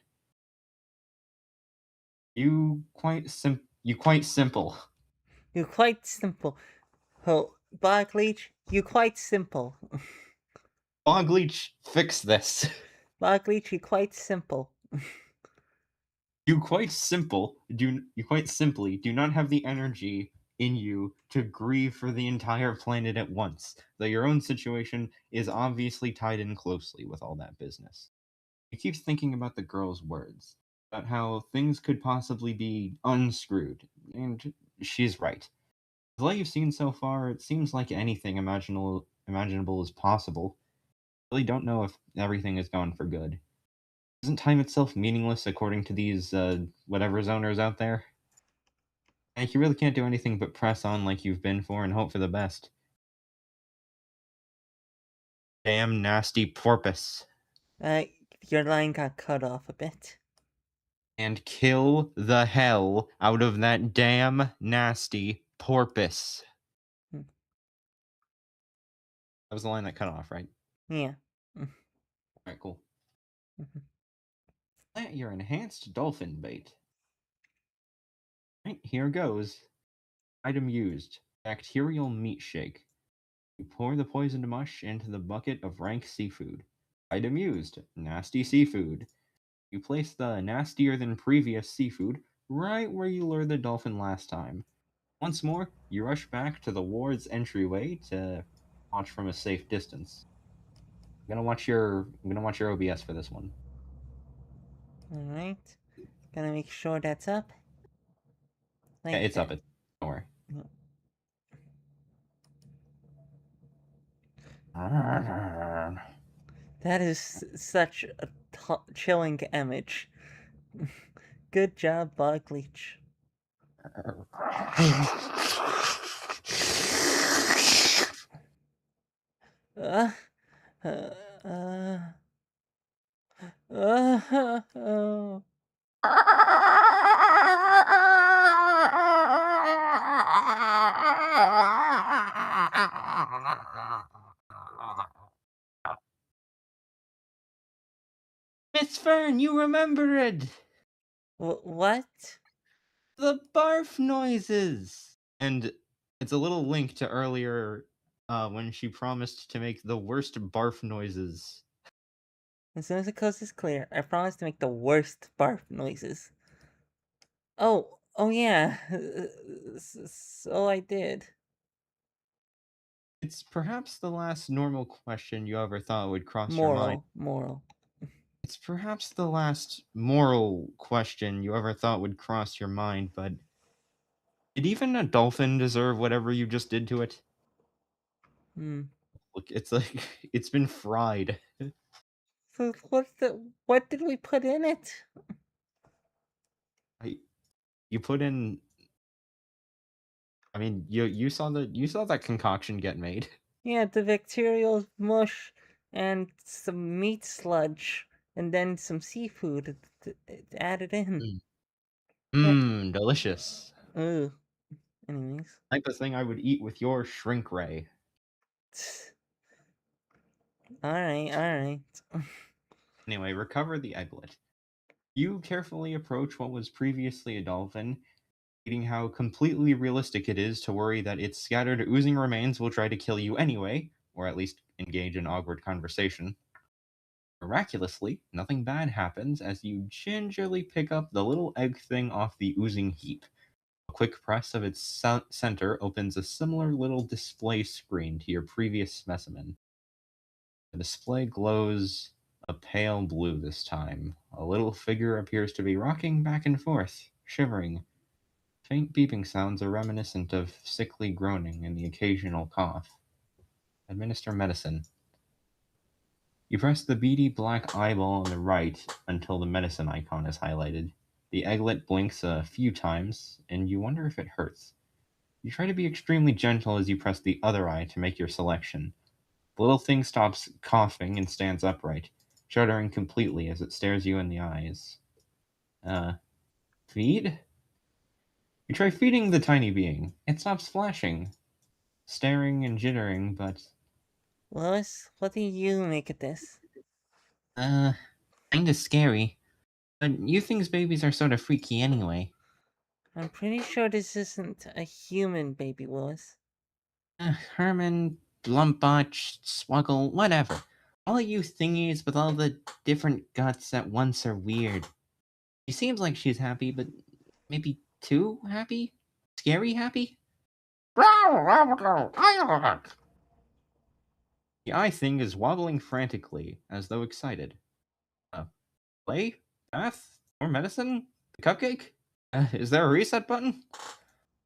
You quite simple. You're quite simple. Oh, Barkleech, you're quite simple. Bogleach, fix this. Barkleech, you're quite simple. You quite simply do not have the energy in you to grieve for the entire planet at once, though your own situation is obviously tied in closely with all that business. He keeps thinking about the girl's words, about how things could possibly be unscrewed, and she's right. With what you've seen so far, it seems like anything imaginable is possible. I really don't know if everything is gone for good. Isn't time itself meaningless according to these, whatever zoners out there? Like, you really can't do anything but press on like you've been for and hope for the best. Damn nasty porpoise. Your line got cut off a bit. And kill the hell out of that damn nasty porpoise. Hmm. That was the line that cut off, right? Yeah. Alright, cool. Mhm. Plant your enhanced dolphin bait. Right, here goes. Item used. Bacterial meat shake. You pour the poisoned mush into the bucket of rank seafood. Item used. Nasty seafood. You place the nastier than previous seafood right where you lured the dolphin last time. Once more, you rush back to the ward's entryway to watch from a safe distance. I'm gonna watch your OBS for this one. Alright. Gonna make sure that's up. Yeah, Like it's up. that. Don't worry. That is such a chilling image. Good job, Bog Leech. Uh, uh, uh, oh. Miss Fern, you remembered What? the barf noises, and it's a little link to earlier when she promised to make the worst barf noises. As soon as the coast is clear, I promise to make the worst barf noises. Oh yeah. So I did. It's perhaps the last normal question you ever thought would cross your mind. Moral. It's perhaps the last moral question you ever thought would cross your mind, but did even a dolphin deserve whatever you just did to it? Hmm. Look, it's like it's been fried. So what did we put in it? You put in. I mean, you saw that concoction get made. Yeah, the bacterial mush and some meat sludge, and then some seafood added in. Mmm, delicious. Ooh. Anyways. Like the thing I would eat with your shrink ray. Alright. Anyway, recover the egglet. You carefully approach what was previously a dolphin, reading how completely realistic it is to worry that its scattered oozing remains will try to kill you anyway, or at least engage in awkward conversation. Miraculously, nothing bad happens as you gingerly pick up the little egg thing off the oozing heap. A quick press of its center opens a similar little display screen to your previous specimen. The display glows a pale blue this time. A little figure appears to be rocking back and forth, shivering. Faint beeping sounds are reminiscent of sickly groaning and the occasional cough. Administer medicine. You press the beady black eyeball on the right until the medicine icon is highlighted. The egglet blinks a few times, and you wonder if it hurts. You try to be extremely gentle as you press the other eye to make your selection. The little thing stops coughing and stands upright, shuddering completely as it stares you in the eyes. Feed? You try feeding the tiny being. It stops flashing, staring and jittering, but Lois, what do you make of this? Kinda scary. But you think babies are sort of freaky anyway. I'm pretty sure this isn't a human baby, Lois. Herman, Blumpbotch, Swuggle, whatever. All of you thingies with all the different guts at once are weird. She seems like she's happy, but maybe too happy? Scary happy? the eye thing is wobbling frantically, as though excited. Play? Bath? More medicine? The cupcake? Is there a reset button?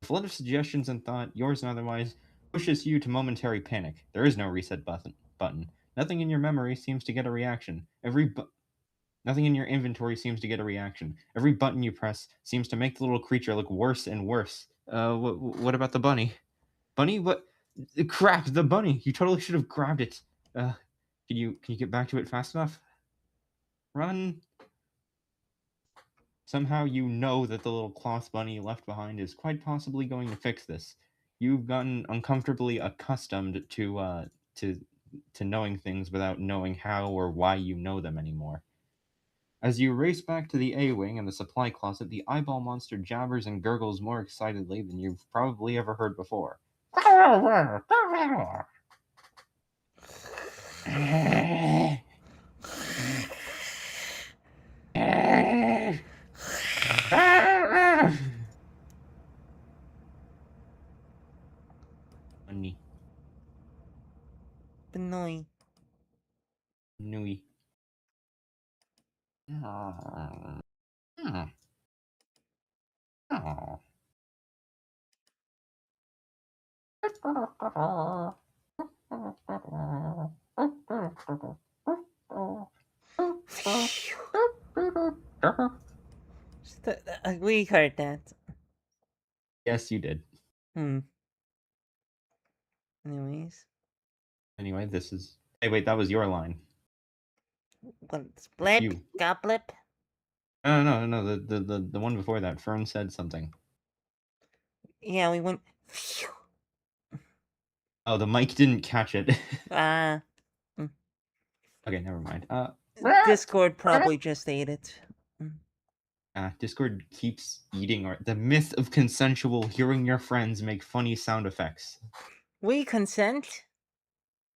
A flood of suggestions and thought, yours and otherwise, pushes you to momentary panic. There is no reset button. Nothing in your memory seems to get a reaction. Nothing in your inventory seems to get a reaction. Every button you press seems to make the little creature look worse and worse. What about the bunny? Bunny? What? Crap! The bunny! You totally should have grabbed it. Can you get back to it fast enough? Run! Somehow you know that the little cloth bunny you left behind is quite possibly going to fix this. You've gotten uncomfortably accustomed to knowing things without knowing how or why you know them anymore. As you race back to the A-wing and the supply closet, the eyeball monster jabbers and gurgles more excitedly than you've probably ever heard before. Bunny. Benoy. Nui. We heard that. Yes, you did. Anyways. Anyway, this is... Hey, wait, that was your line. What's blip? You. Got blip? No, the one before that. Fern said something. Yeah, we went... Oh, the mic didn't catch it. Ah. Okay, never mind. Discord probably just ate it. Discord keeps eating the myth of consensual hearing your friends make funny sound effects. We consent?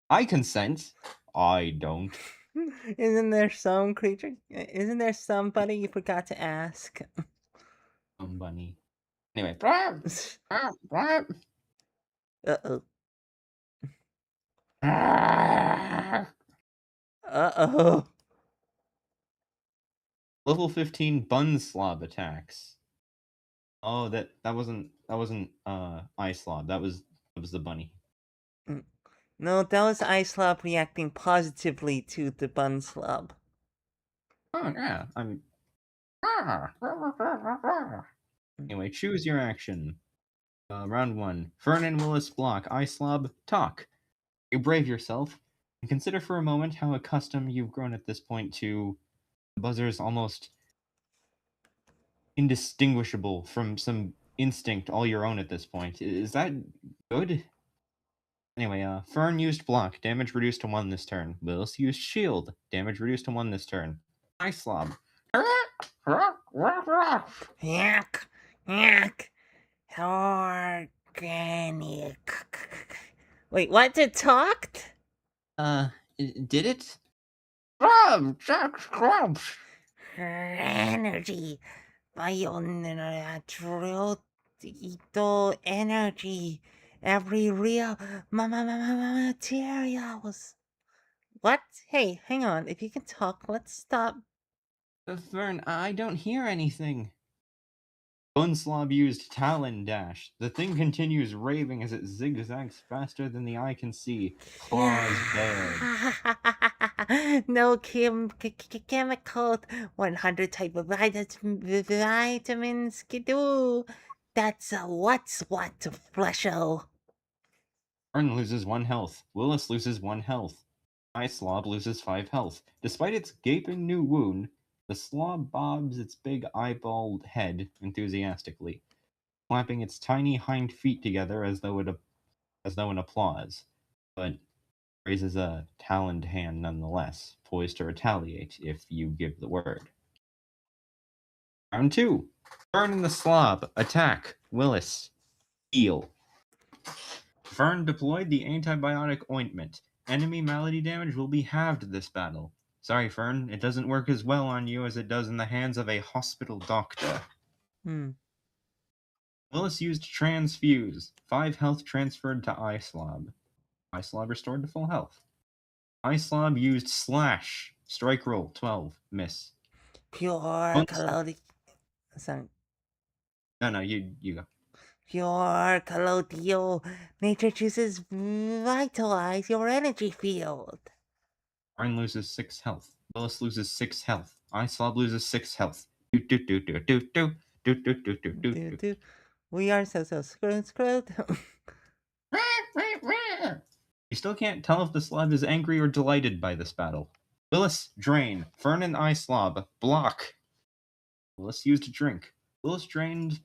I consent. I don't. Isn't there some creature? Isn't there somebody you forgot to ask? Bunny. Anyway. Uh-oh. Uh-oh. Level 15 bun slob attacks. Oh, that wasn't eye slob. That was the bunny. No, that was Icelob reacting positively to the bun slob. Oh yeah, Anyway, choose your action. Round 1. Fern and Willis block. Icelob talk. You brave yourself and consider for a moment how accustomed you've grown at this point to buzzers almost indistinguishable from some instinct all your own at this point. Is that good? Anyway, Fern used block. Damage reduced to 1 this turn. Willis used shield. Damage reduced to 1 this turn. Icelob. Yak! Yak! Organic. Wait, what? It talked? Did it? Energy. Bio-natural energy. Every real materials. What? Hey, hang on. If you can talk, let's stop. Fern, I don't hear anything. Bunslob used Talon Dash. The thing continues raving as it zigzags faster than the eye can see. Claws bared. No chemical. 100 type of vitamins can do. That's a what's what to flesho. Fern loses 1 health. Willis loses 1 health. Slob loses 5 health. Despite its gaping new wound, the slob bobs its big eyeballed head enthusiastically, clapping its tiny hind feet together as though in applause, but raises a taloned hand nonetheless, poised to retaliate if you give the word. Round 2. Fern and the slob. Attack. Willis. Heal. Fern deployed the antibiotic ointment. Enemy malady damage will be halved this battle. Sorry, Fern, it doesn't work as well on you as it does in the hands of a hospital doctor. Willis used Transfuse. 5 health transferred to Icelob. Icelob restored to full health. Icelob used Slash. Strike roll. 12. Miss. Pure caloric. Sorry. No, you go. Pure colloidal. Nature chooses vitalize your energy field. Arn loses 6 health. Willis loses 6 health. Slob loses 6 health. Do do do do do do do do do do do Do, do. do. We are so screwed. You still can't tell if the slob is angry or delighted by this battle. Willis, drain. Fern and slob, block. Willis used a drink. Willis drains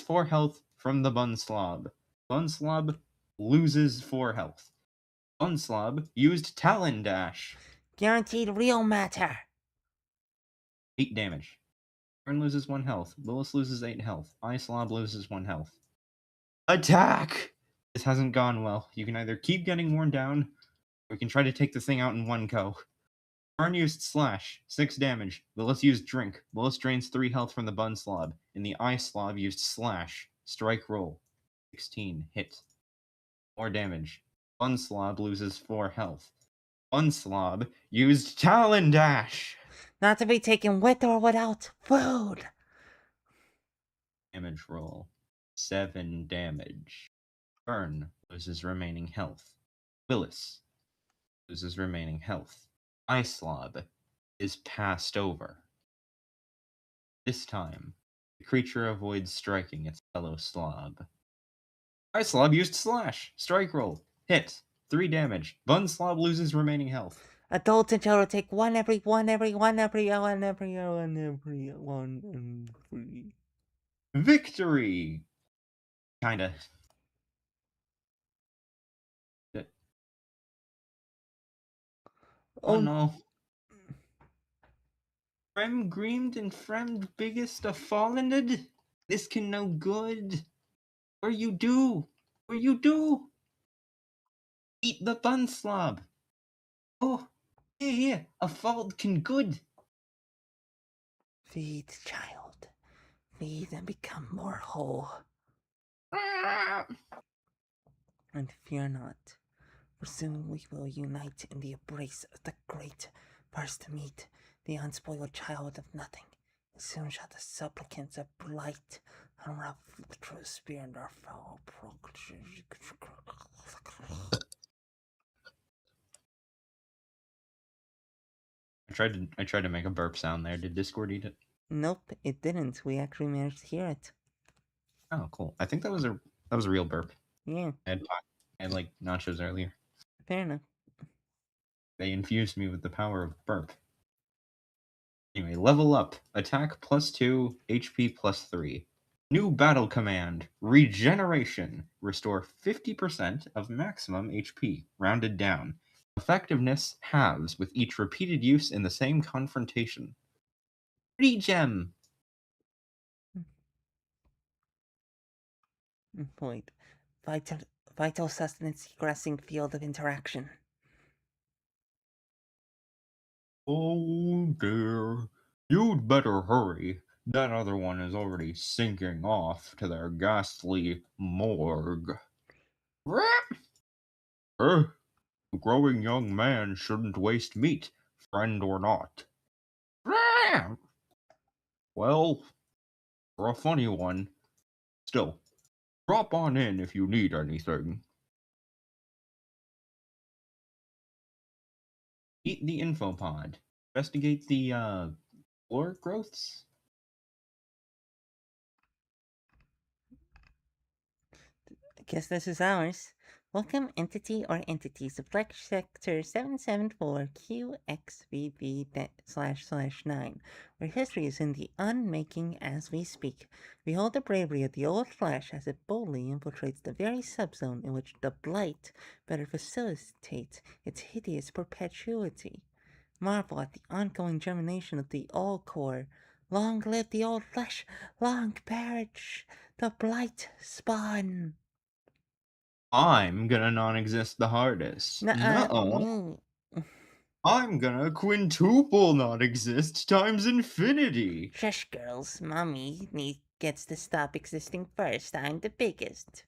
4 health from the bun slob. Bun slob loses 4 health. Bun slob used Talon Dash. Guaranteed real matter. 8 damage. Fern loses 1 health. Willis loses 8 health. Slob loses 1 health. Attack! This hasn't gone well. You can either keep getting worn down, or you can try to take the thing out in one go. Fern used Slash, 6 damage. Willis used Drink. Willis drains 3 health from the Bun Slob. And the Slob used Slash. Strike roll. 16. Hit. More damage. Bun Slob loses 4 health. Bun Slob used Talon Dash! Not to be taken with or without food. Damage roll. 7 damage. Fern loses remaining health. Willis loses remaining health. Slob is passed over. This time, the creature avoids striking its fellow slob. Slob used Slash. Strike roll. Hit. 3 damage. Bun Slob loses remaining health. Adults and children take one every. Victory! Kinda. Oh no. Frem Greamed and Frem Biggest a fallened? This can no good. Where you do? Eat the Bun Slob. Oh, here, a fault can good. Feed, child. Feed and become more whole. And fear not, for soon we will unite in the embrace of the great first to meet the unspoiled child of nothing. And soon shall the supplicants of blight unravel the true spear in their foul I tried to make a burp sound there. Did Discord eat it? Nope, it didn't. We actually managed to hear it. Oh, cool. I think that was a real burp. Yeah, I had like nachos earlier. fair enough. They infused me with the power of burp. Anyway, level up. Attack +2, HP +3. New battle command. Regeneration. Restore 50% of maximum HP, rounded down. Effectiveness halves with each repeated use in the same confrontation. Regen. Wait. Vital sustenance sequencing field of interaction. Oh dear. You'd better hurry. That other one is already sinking off to their ghastly morgue. A growing young man shouldn't waste meat, friend or not. Well, for a funny one. Still, drop on in if you need anything. Eat the infopod. Investigate the floor growths. I guess this is ours. Welcome entity or entities of Flex Sector 774QXVB//9, where history is in the unmaking as we speak. Behold the bravery of the old Flesh as it boldly infiltrates the very subzone in which the Blight better facilitates its hideous perpetuity. Marvel at the ongoing germination of the All Core. Long live the old Flesh! Long perish the Blight spawn! I'm gonna non-exist the hardest. No. I'm gonna quintuple non-exist times infinity. Shush, girls. Mommy gets to stop existing first. I'm the biggest.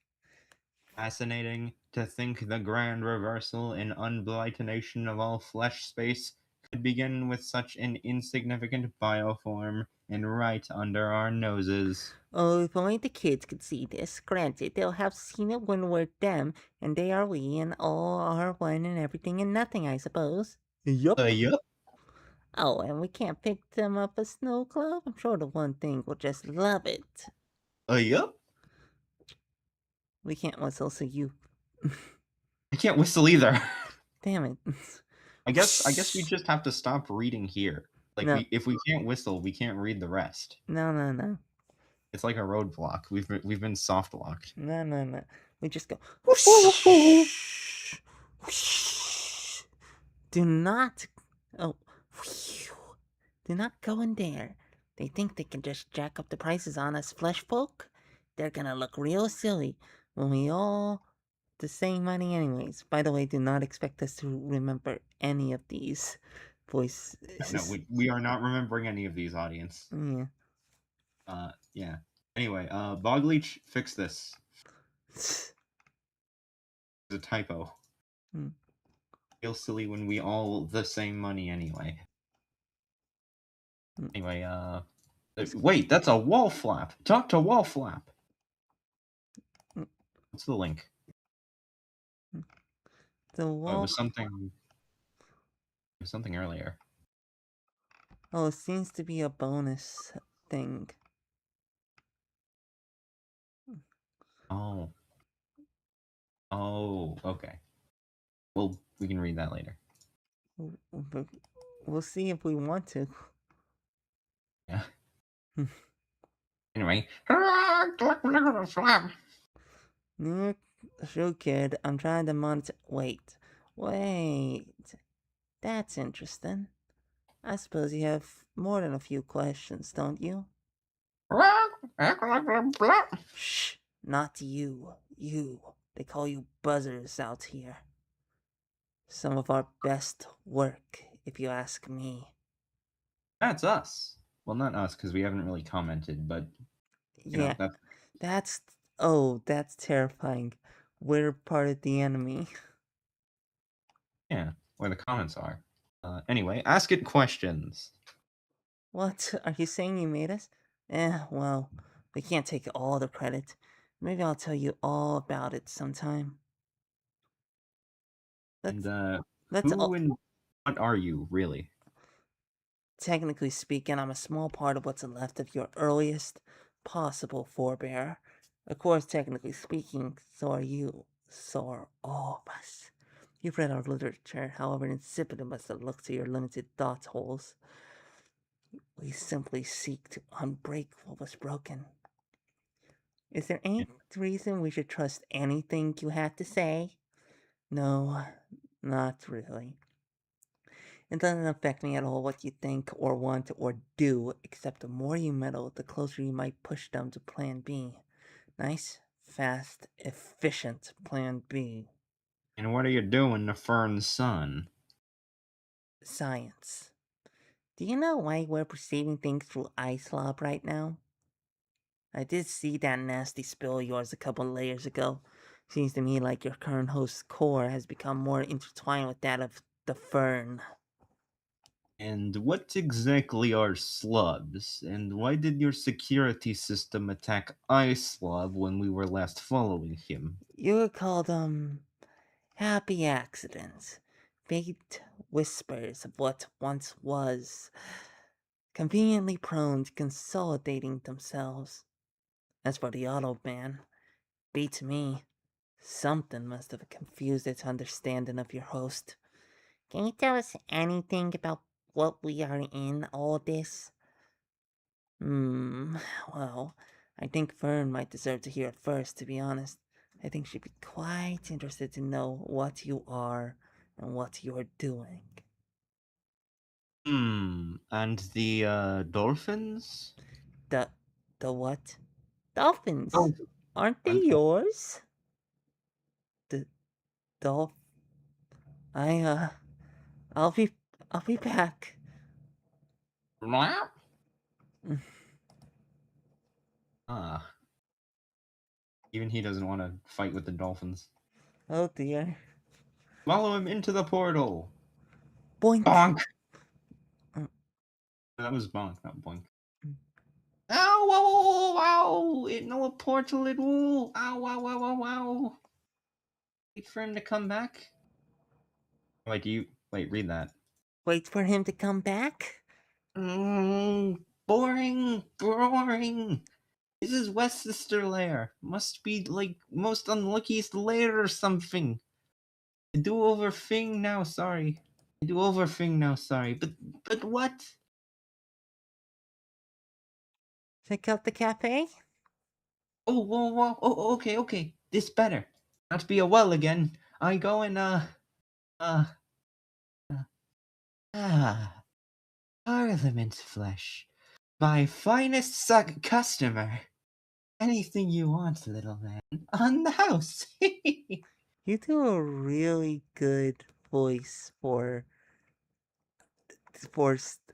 Fascinating to think the grand reversal in unblightination of all flesh space I'd begin with such an insignificant bioform and right under our noses. Oh, if only the kids could see this. Granted, they'll have seen it when we're them, and they are we, and all are one and everything and nothing, I suppose. Yup. Yup. Oh, and we can't pick them up a snow globe? I'm sure the one thing will just love it. Yup. We can't whistle, so you... I can't whistle either. Damn it. I guess we just have to stop reading here. Like No. if we can't whistle, we can't read the rest. No. It's like a roadblock. We've been soft locked. No. We just go... Do not... Oh. Do not go in there. They think they can just jack up the prices on us flesh folk? They're gonna look real silly when we all the same money anyways. By the way, do not expect us to remember any of these voices. No, we are not remembering any of these, audience. Yeah. Yeah. Anyway, Bogleach, fix this. It's a typo. Feel silly when we all the same money anyway. Anyway, wait, that's a wall flap. Talk to wall flap. What's the link? The Oh, wall... it was something earlier. Oh, it seems to be a bonus thing. Oh. Oh, okay. Well, we can read that later. We'll see if we want to. Yeah. Anyway. Sure, kid. I'm trying to monitor... Wait. That's interesting. I suppose you have more than a few questions, don't you? Shh. Not you. You. They call you buzzers out here. Some of our best work, if you ask me. That's us. Well, not us, because we haven't really commented, but you know, That's... Oh, that's terrifying. We're part of the enemy. yeah, where the comments are. Anyway, ask it questions. What? Are you saying you made us? Well, we can't take all the credit. Maybe I'll tell you all about it sometime. And Let's who and what are you, really? Technically speaking, I'm a small part of what's left of your earliest possible forebear. Of course, technically speaking, so are you. So are all of us. You've read our literature, however insipid it must have looked to your limited thought holes. We simply seek to unbreak what was broken. Is there any reason we should trust anything you had to say? No, not really. It doesn't affect me at all what you think or want or do, except the more you meddle, the closer you might push them to Plan B. Nice, fast, efficient Plan B. And what are you doing to Fern's son? Science. Do you know why we're perceiving things through eye slob right now? I did see that nasty spill of yours a couple layers ago. Seems to me like your current host's core has become more intertwined with that of the fern. And what exactly are slubs? And why did your security system attack iSlub when we were last following him? You would call them happy accidents, faint whispers of what once was, conveniently prone to consolidating themselves. As for the Automan, beats me. Something must have confused its understanding of your host. Can you tell us anything about what we are in all this? Well, I think Fern might deserve to hear it first, to be honest. I think she'd be quite interested to know what you are and what you're doing. And the dolphins? The what? Dolphins. Oh, Aren't they I'm sorry. yours? The dolph... I'll be back. Ah. Even he doesn't want to fight with the dolphins. Oh dear. Follow him into the portal. Boink. Bonk. That was bonk, not boink. Ow! Ow! Ow! It no portal. It will. Ow! Ow! Ow! Ow! Ow! Wait for him to come back. Wait, read that? Wait for him to come back? Boring. This is Westchester Lair. Must be like most unluckiest lair or something. I do over thing now. Sorry. But what? Check out the cafe? Oh, whoa. Oh, okay. This better. Not be a well again. I go and uh, Parliament flesh. My finest customer. Anything you want, little man. On the house. You do a really good voice for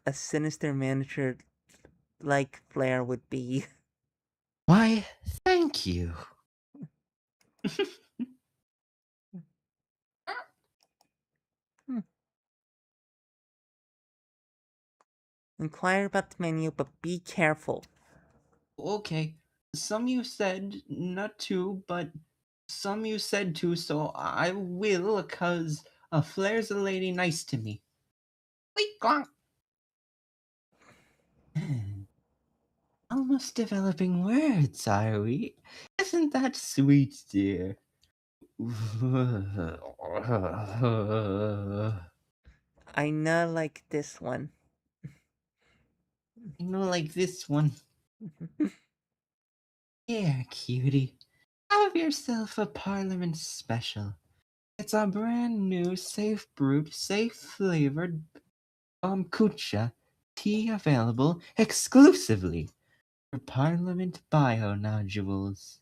a sinister manager like Flair would be. Why, thank you. Inquire about the menu, but be careful. Okay. Some you said not to, but some you said to, so I will, cause Flair's a lady nice to me. Wait, gong. Almost developing words, are we? Isn't that sweet, dear? I not like this one. I know, like this one. Here, cutie. Have yourself a Parliament special. It's a brand new, safe brewed, safe flavored kombucha tea available exclusively for Parliament bio nodules.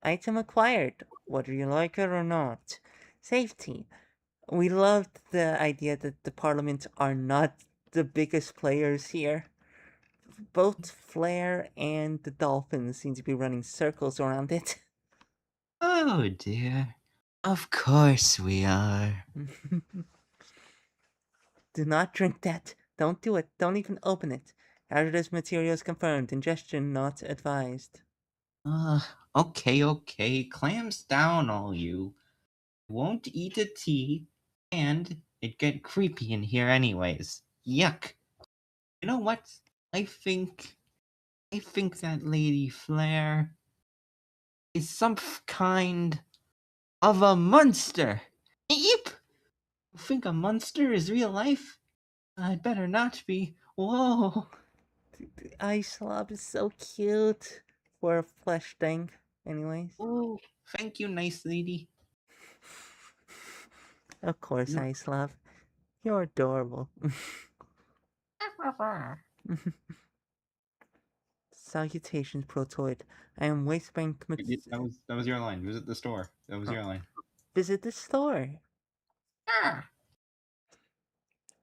Item acquired, whether you like it or not. Safety. We loved the idea that the Parliament are not the biggest players here. Both Flair and the Dolphins seem to be running circles around it. Oh dear. Of course we are. Do not drink that. Don't do it. Don't even open it. Hazardous materials confirmed. Ingestion not advised. Okay. Clams down, all you. Won't eat a tea, and it get creepy in here anyways. Yuck. You know what? I think that Lady Flair is some kind of a monster. Yep. You think a monster is real life? I'd better not be. Whoa. The ice slob is so cute for a flesh thing. Anyways. Oh, thank you, nice lady. Of course, No. Ice Love. You're adorable. Salutations, Protoid. I am Wastebank. That was your line. Visit the store. That was your line. Visit the store.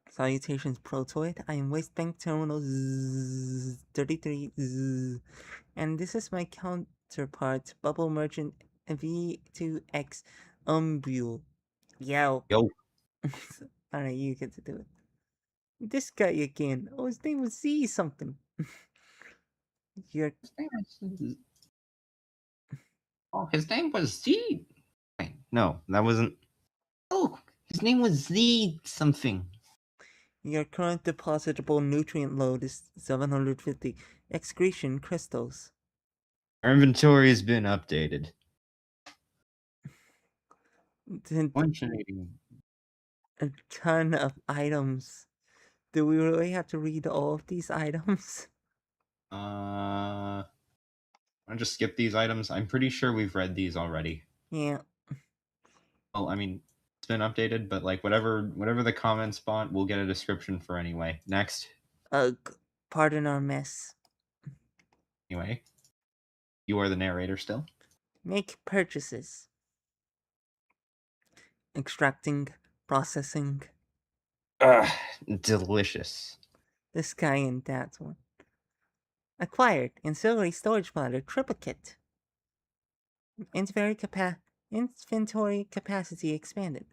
Salutations, Protoid. I am Wastebank Terminal 33. And this is my counterpart, Bubble Merchant V2X Umbrew. Yo. Alright, you get to do it. This guy again. Oh, his name was Z something. You're Oh, his name was Z. Wait, no, that wasn't. Oh, his name was Z something. Your current depositable nutrient load is 750 excretion crystals. Our inventory has been updated. A ton of items. Do we really have to read all of these items? I'll just skip these items. I'm pretty sure we've read these already. Yeah. Well, I mean, it's been updated, but like whatever the comment spot, we'll get a description for anyway. Next. Ugh. Pardon our mess. Anyway, you are the narrator still. Make purchases. Extracting, processing. Delicious. This guy and that one. Acquired. Ancillary storage bladder triplicate. Inventory capacity expanded.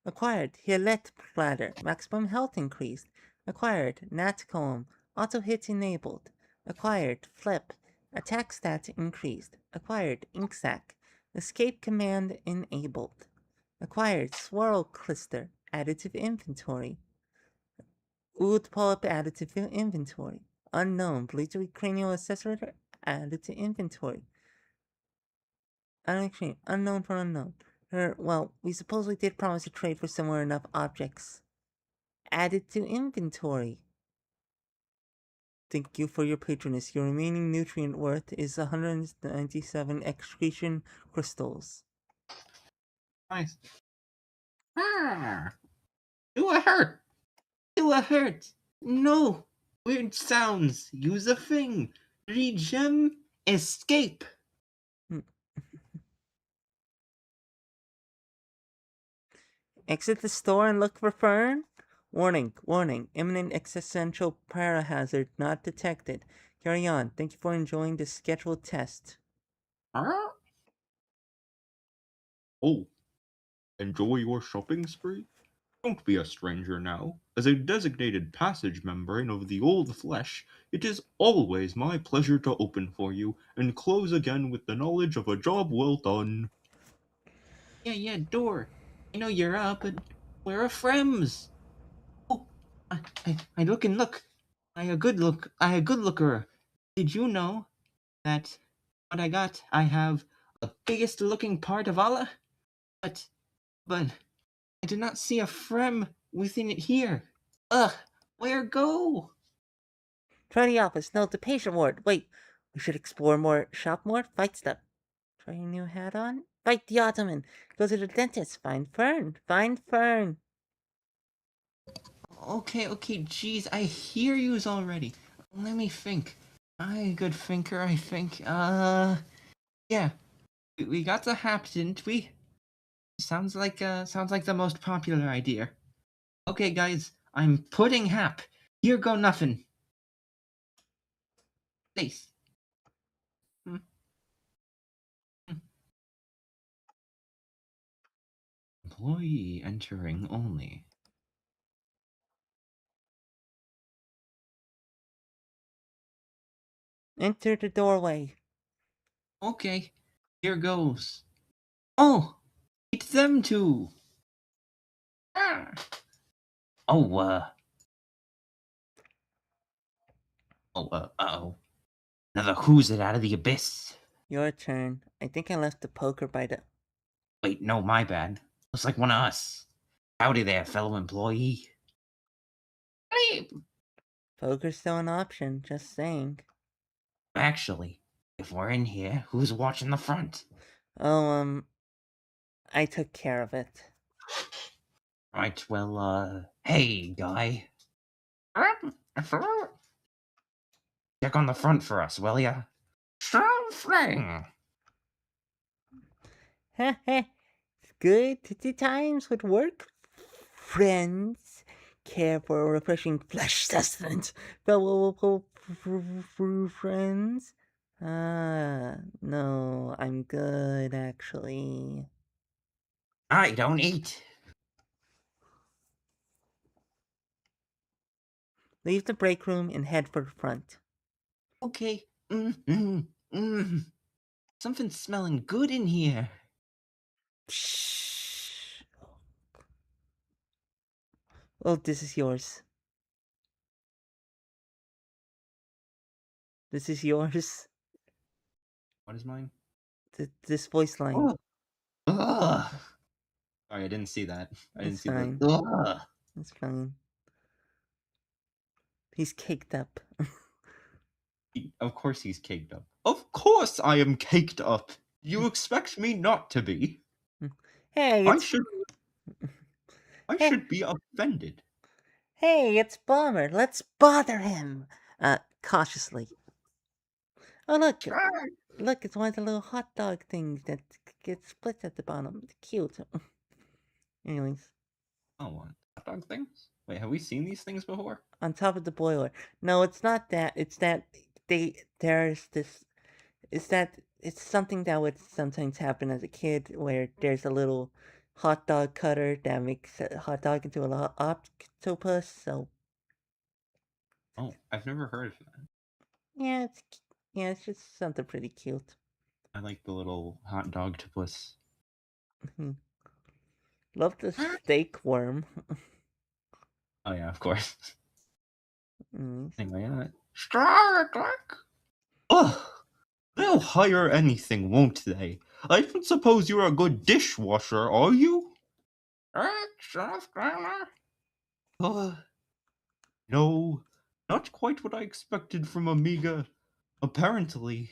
Acquired Healet Bladder. Maximum health increased. Acquired Nat Comb. Auto hit enabled. Acquired Flip. Attack stat increased. Acquired Ink Sac. Escape command enabled. Acquired Swirl Clister. Added to inventory. Oud Pulp added to inventory. Unknown Bleachery Cranial Accessorator added to inventory. Unknown for unknown. Well, we supposedly did promise to trade for similar enough objects. Added to inventory. Thank you for your patronage. Your remaining nutrient worth is 197 excretion crystals. Nice. Ah! Do a hurt! Do a hurt! No! Weird sounds! Use a thing! Regem escape! Exit the store and look for Fern? Warning, warning. Imminent existential para-hazard not detected. Carry on. Thank you for enjoying the scheduled test. Huh? Oh, enjoy your shopping spree? Don't be a stranger now. As a designated passage membrane of the old flesh, it is always my pleasure to open for you and close again with the knowledge of a job well done. Yeah, door. I know you're up, but where are friends? Oh, I look and look. I a good looker. Did you know that what I got, I have the biggest looking part of Allah? But I did not see a frem within it here. Ugh, where go? Try the office. No, the patient ward. Wait, we should explore more, shop more, fight stuff. Try your new hat on? Fight the Ottoman. Go to the dentist. Find Fern. Find Fern. Okay, jeez, I hear yous already. Let me think. I a good thinker, I think. Yeah. We got the hap, didn't we? Sounds like the most popular idea. Okay, guys, I'm putting hap. Here go nothing. Place. Employee entering only. Enter the doorway. Okay, here goes. Oh, it's them two. Ah. Oh, uh-oh. Another who's it out of the abyss. Your turn. I think I left the poker by the... Wait, no, my bad. Looks like one of us. Howdy there, fellow employee. Poker's still an option, just saying. Actually, if we're in here, who's watching the front? Oh, I took care of it. Right, well, hey, guy. Check on the front for us, will ya? Sure thing. Heh. Good times with work, friends. Care for a refreshing flesh sustenance, fellow friends. No, I'm good actually. I don't eat. Leave the break room and head for the front. Okay. Something's smelling good in here. Shh. Oh, this is yours. This is yours. What is mine? This voice line. Oh. Ugh. Sorry, I didn't see that. I didn't It's see fine. that. Ugh. It's fine. He's caked up. Of course he's caked up. Of course I am caked up. You expect me not to be? Hey, I it's should be offended. Hey, it's Bomber. Let's bother him. Cautiously. Oh, look, it's one of the little hot dog things that gets split at the bottom. Cute. Anyways, Oh, what? Hot dog things? Wait, have we seen these things before? on top of the boiler. No, it's not that. It's that there's this. It's something that would sometimes happen as a kid where there's a little hot dog cutter that makes a hot dog into a octopus. So Oh, I've never heard of that. yeah, it's just something pretty cute. I like the little hot dog octopus. Love the steak worm. Oh yeah, of course. Mm. Anyway, Star Trek. Ugh, they'll hire anything, won't they? I don't suppose you're a good dishwasher, are you? No, not quite what I expected from Amiga. Apparently,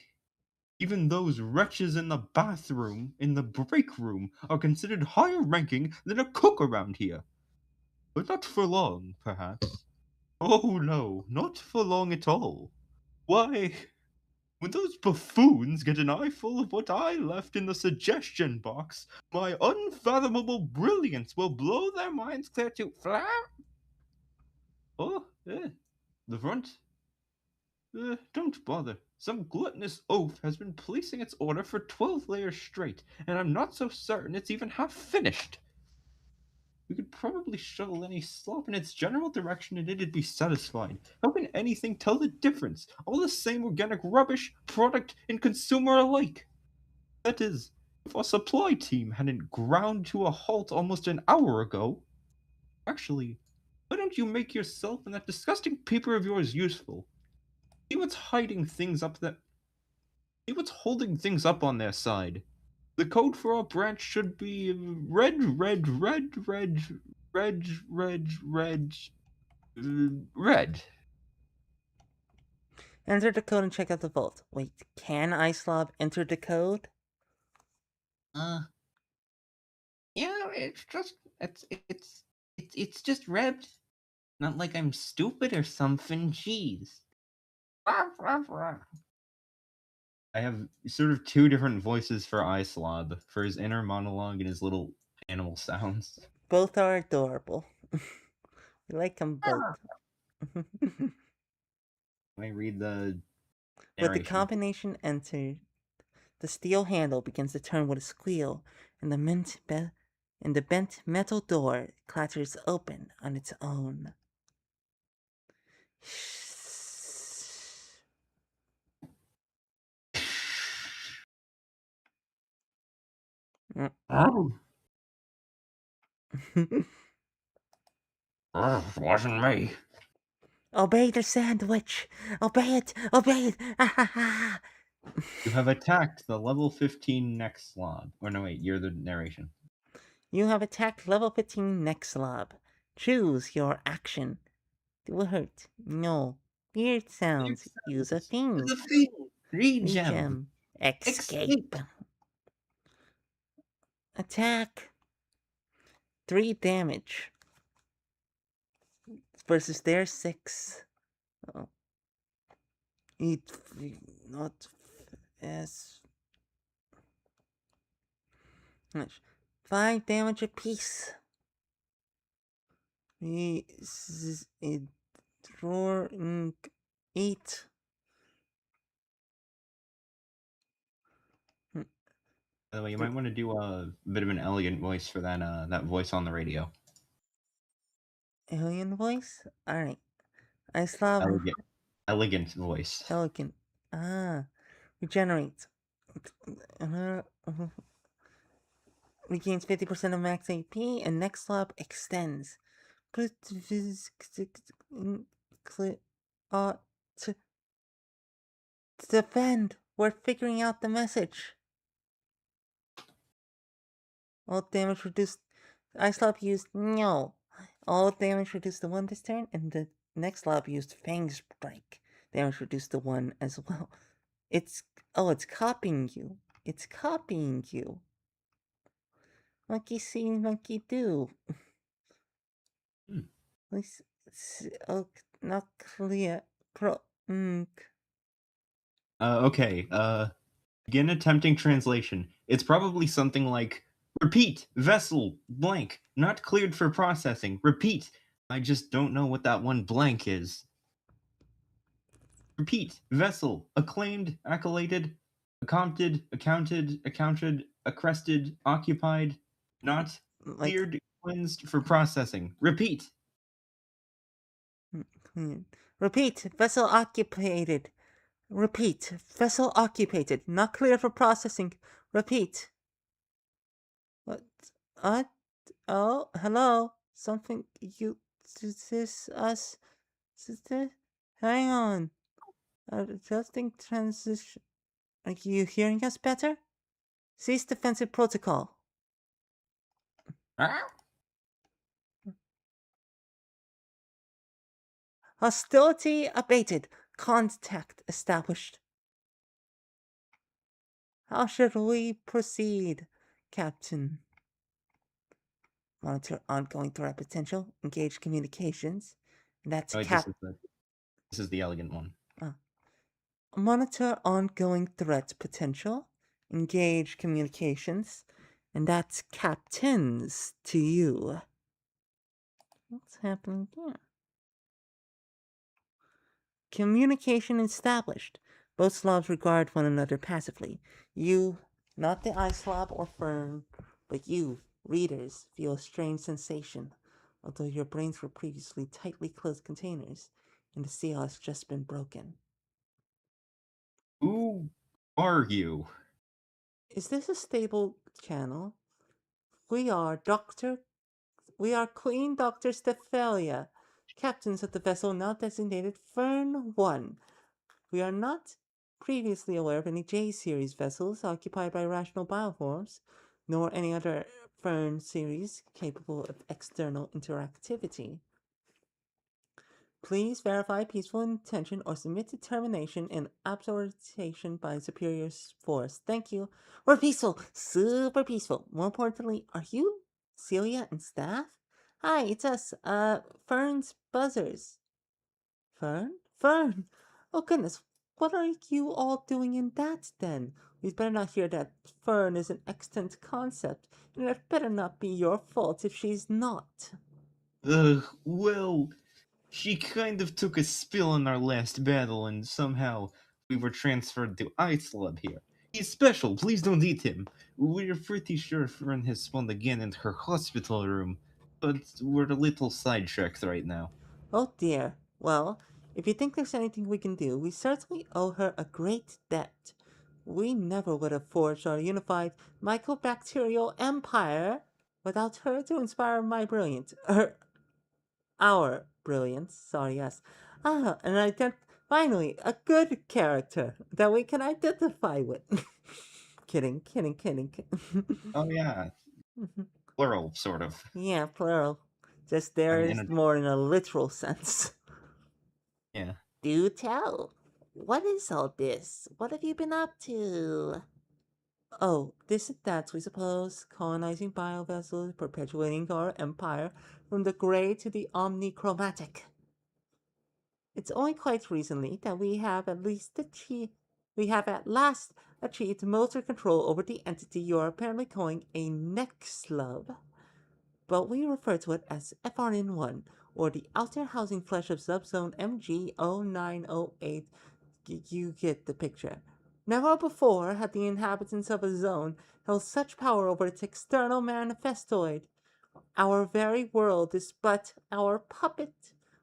even those wretches in the bathroom, in the break room, are considered higher ranking than a cook around here. But not for long, perhaps. Oh no, not for long at all. Why, when those buffoons get an eyeful of what I left in the suggestion box, my unfathomable brilliance will blow their minds clear to Oh, the front. Don't bother. Some gluttonous oaf has been placing its order for 12 layers straight, and I'm not so certain it's even half finished. We could probably shuttle any slop in its general direction and it'd be satisfied. How can anything tell the difference? All the same organic rubbish, product, and consumer alike. That is, if our supply team hadn't ground to a halt almost an hour ago. Actually, why don't you make yourself and that disgusting paper of yours useful? See what's hiding things up that. See what's holding things up on their side. The code for our branch should be red, red, red, red, red, red, red, red. Enter the code and check out the vault. Wait, can iSlob enter the code? Yeah, it's just red. Not like I'm stupid or something. Jeez. I have sort of two different voices for iSlob, for his inner monologue and his little animal sounds. Both are adorable. We like them both. Let me read the With the narration. combination entered, the steel handle begins to turn with a squeal, and the bent metal door clatters open on its own. Oh, Wasn't me. Obey the sandwich! Obey it! Obey it! Ah, ha, ha. you have attacked the level 15 next slob. Or no, wait, you're the narration. You have attacked level 15 next slob. Choose your action. Do a hurt. No. Weird sounds. Use a thing. The thing. Regen. Regem. Escape. Attack. 3 damage. Versus their 6. Oh. Eat. Not. As. 5 damage apiece. Drawing 8. By the way, you might want to do a bit of an elegant voice for that voice on the radio. Alien voice? Alright. iSlob. Elegant voice. Elegant. Regenerate. Regains 50% of max AP, and next slob extends. To defend. We're figuring out the message. All damage reduced. iSlob used no. All damage reduced to 1 this turn, and the next slob used Fang Strike. Damage reduced to 1 as well. It's copying you. It's copying you. Monkey see, monkey do. Not clear. Okay, begin attempting translation. It's probably something like, repeat, vessel, blank, not cleared for processing, repeat. I just don't know what that one blank is. Repeat, vessel, acclaimed, accoladed, accounted, accrested, occupied, not. like Cleared, cleansed for processing. Repeat. repeat, vessel occupied. Repeat, vessel occupied, not clear for processing. Repeat. What? What? Oh, hello. Something you is this us? Is this? Hang on. Adjusting transition. Are you hearing us better? Cease defensive protocol. Ah? Hostility abated. Contact established. How should we proceed, Captain? Monitor ongoing threat potential. Engage communications. And that's Oh, wait, this is the elegant one. Monitor ongoing threat potential. Engage communications. And that's captains to you. What's happening here? Communication established. Both slobs regard one another passively. You, not the eye slob or fern, but you, readers, feel a strange sensation, although your brains were previously tightly closed containers, and the seal has just been broken. Who are you? Is this a stable channel? We are Queen Dr. Stephalia, captains of the vessel now designated Fern 1. We are not previously aware of any J-series vessels occupied by rational bioforms, nor any other Fern series capable of external interactivity. Please verify peaceful intention or submit to termination and absolution by superior force. Thank you. We're peaceful. Super peaceful. More importantly, are you Celia and staff? Hi, it's us, Fern's Buzzers. Fern? Fern! Oh goodness, what are you all doing in that then? We'd better not hear that Fern is an extant concept, and it better not be your fault if she's not. Well, she kind of took a spill in our last battle, and somehow we were transferred to Icelab here. He's special, please don't eat him. We're pretty sure Fern has spawned again in her hospital room, but we're a little sidetracked right now. Oh dear. Well, if you think there's anything we can do, we certainly owe her a great debt. We never would have forged our unified mycobacterial empire without her to inspire my brilliance. Our brilliance, sorry, yes. Finally, a good character that we can identify with. Kidding. Oh yeah, plural, sort of. Yeah, plural. Just there And is more in a literal sense. yeah. Do tell. What is all this? What have you been up to? Oh, this and that, we suppose. Colonizing biovessels, perpetuating our empire from the gray to the omnichromatic. It's only quite recently that we have at last achieved motor control over the entity you are apparently calling a Nexlove. But we refer to it as FRN1, or the Outer Housing Flesh of Subzone MG0908. You get the picture. Never before had the inhabitants of a zone held such power over its external manifestoid. Our very world is but our puppet.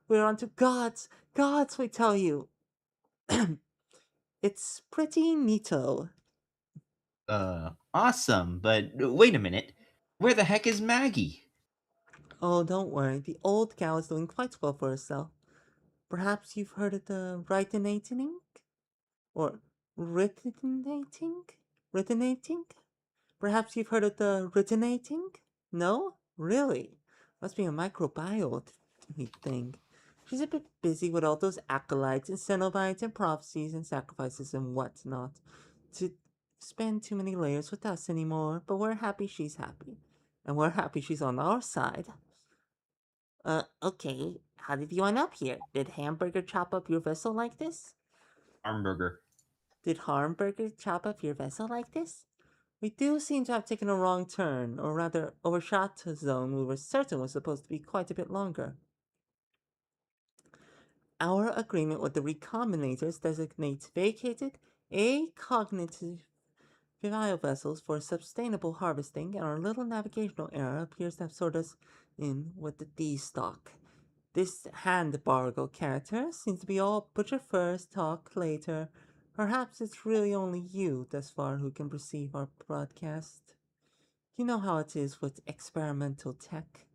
We're unto gods, gods, we tell you. It's pretty neato. Awesome, but wait a minute. Where the heck is Maggie? Oh, don't worry, the old gal is doing quite well for herself. Perhaps you've heard of the Ritinating? Or Ritinating? Ritinating? Perhaps you've heard of the Ritinating? No? Really? Must be a microbiome thing. She's a bit busy with all those acolytes and cenobites and prophecies and sacrifices and whatnot to spend too many layers with us anymore, but we're happy she's happy. And we're happy she's on our side. Okay. How did you end up here? Did Hamburger chop up your vessel like this? Armburger. Did Hamburger chop up your vessel like this? We do seem to have taken a wrong turn, or rather, overshot a zone we were certain was supposed to be quite a bit longer. Our agreement with the recombinators designates vacated, acognitive biovessels for sustainable harvesting, and our little navigational error appears to have sorted us in with the D stock. This hand-bargle character seems to be all butcher first, talk later. Perhaps it's really only you thus far who can perceive our broadcast. You know how it is with experimental tech.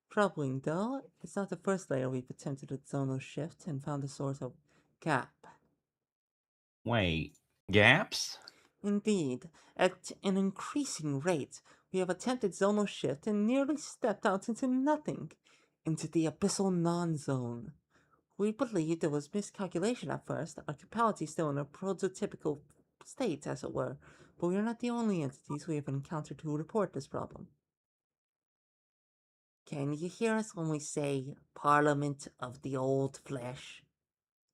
Troubling, though, it's not the first layer we've attempted at zonal shift and found a sort of gap. Wait, gaps? Indeed, at an increasing rate, we have attempted zonal shift and nearly stepped out into nothing, into the abyssal non-zone. We believed it was miscalculation at first, our capacity still in a prototypical state, as it were, but we are not the only entities we have encountered who report this problem. Can you hear us when we say Parliament of the Old Flesh?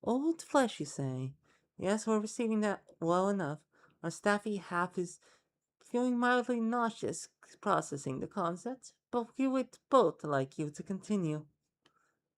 Old flesh, you say? Yes, we're receiving that well enough. Our staffy half is feeling mildly nauseous processing the concept, but we would both like you to continue.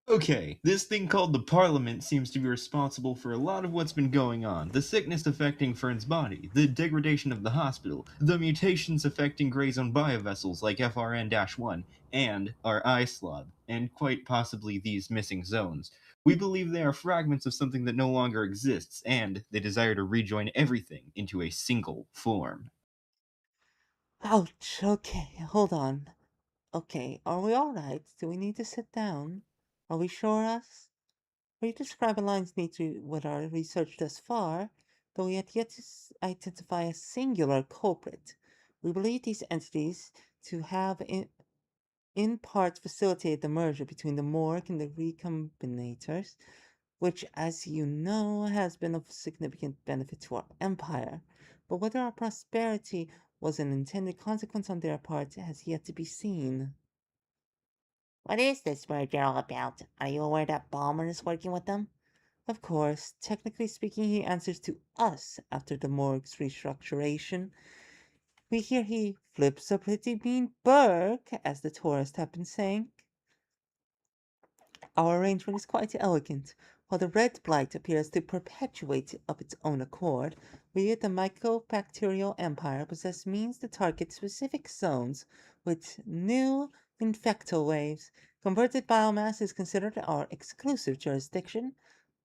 Okay, this thing called the Parliament seems to be responsible for a lot of what's been going on. The sickness affecting Fern's body, the degradation of the hospital, the mutations affecting Grey Zone biovessels like FRN-1, and our eye slob, and quite possibly these missing zones. We believe they are fragments of something that no longer exists, and they desire to rejoin everything into a single form. Ouch, okay, hold on. Okay, are we alright? Do we need to sit down? Are we sure us? We describe aligns neatly with our research thus far, though we have yet to identify a singular culprit. We believe these entities to have in part facilitated the merger between the morgue and the recombinators, which, as you know, has been of significant benefit to our empire. But whether our prosperity was an intended consequence on their part has yet to be seen. What is this merger all about? Are you aware that Ballmer is working with them? Of course, technically speaking, he answers to us after the morgue's restructuration. We hear he flips a pretty mean burg, as the tourists have been saying. Our arrangement is quite elegant. While the red blight appears to perpetuate of its own accord, we at the mycobacterial empire possess means to target specific zones with new infectal waves. Converted biomass is considered our exclusive jurisdiction,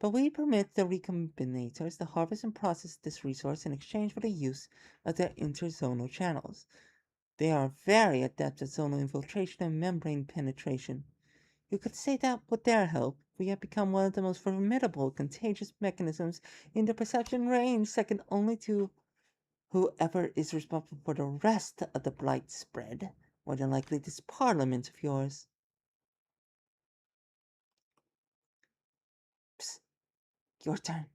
but we permit the recombinators to harvest and process this resource in exchange for the use of their interzonal channels. They are very adept at zonal infiltration and membrane penetration. You could say that with their help, we have become one of the most formidable contagious mechanisms in the perception range, second only to whoever is responsible for the rest of the blight spread. More than likely this parliament of yours. Psst, your turn.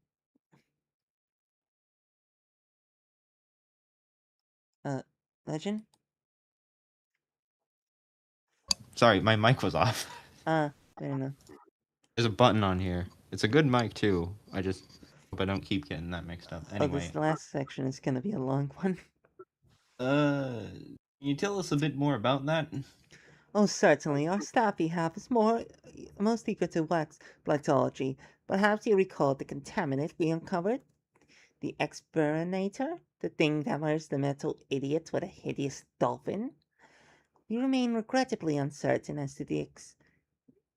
Legend? Sorry, my mic was off. Fair enough. There's a button on here. It's a good mic too. I just hope I don't keep getting that mixed up. Oh, this Anyway, last section is gonna be a long one. can you tell us a bit more about that? Oh, certainly. Our staffy half is most eager to wax blightology. Perhaps you recall the contaminant we uncovered? The experinator? The thing that wears the metal idiot with a hideous dolphin? We remain regrettably uncertain as to the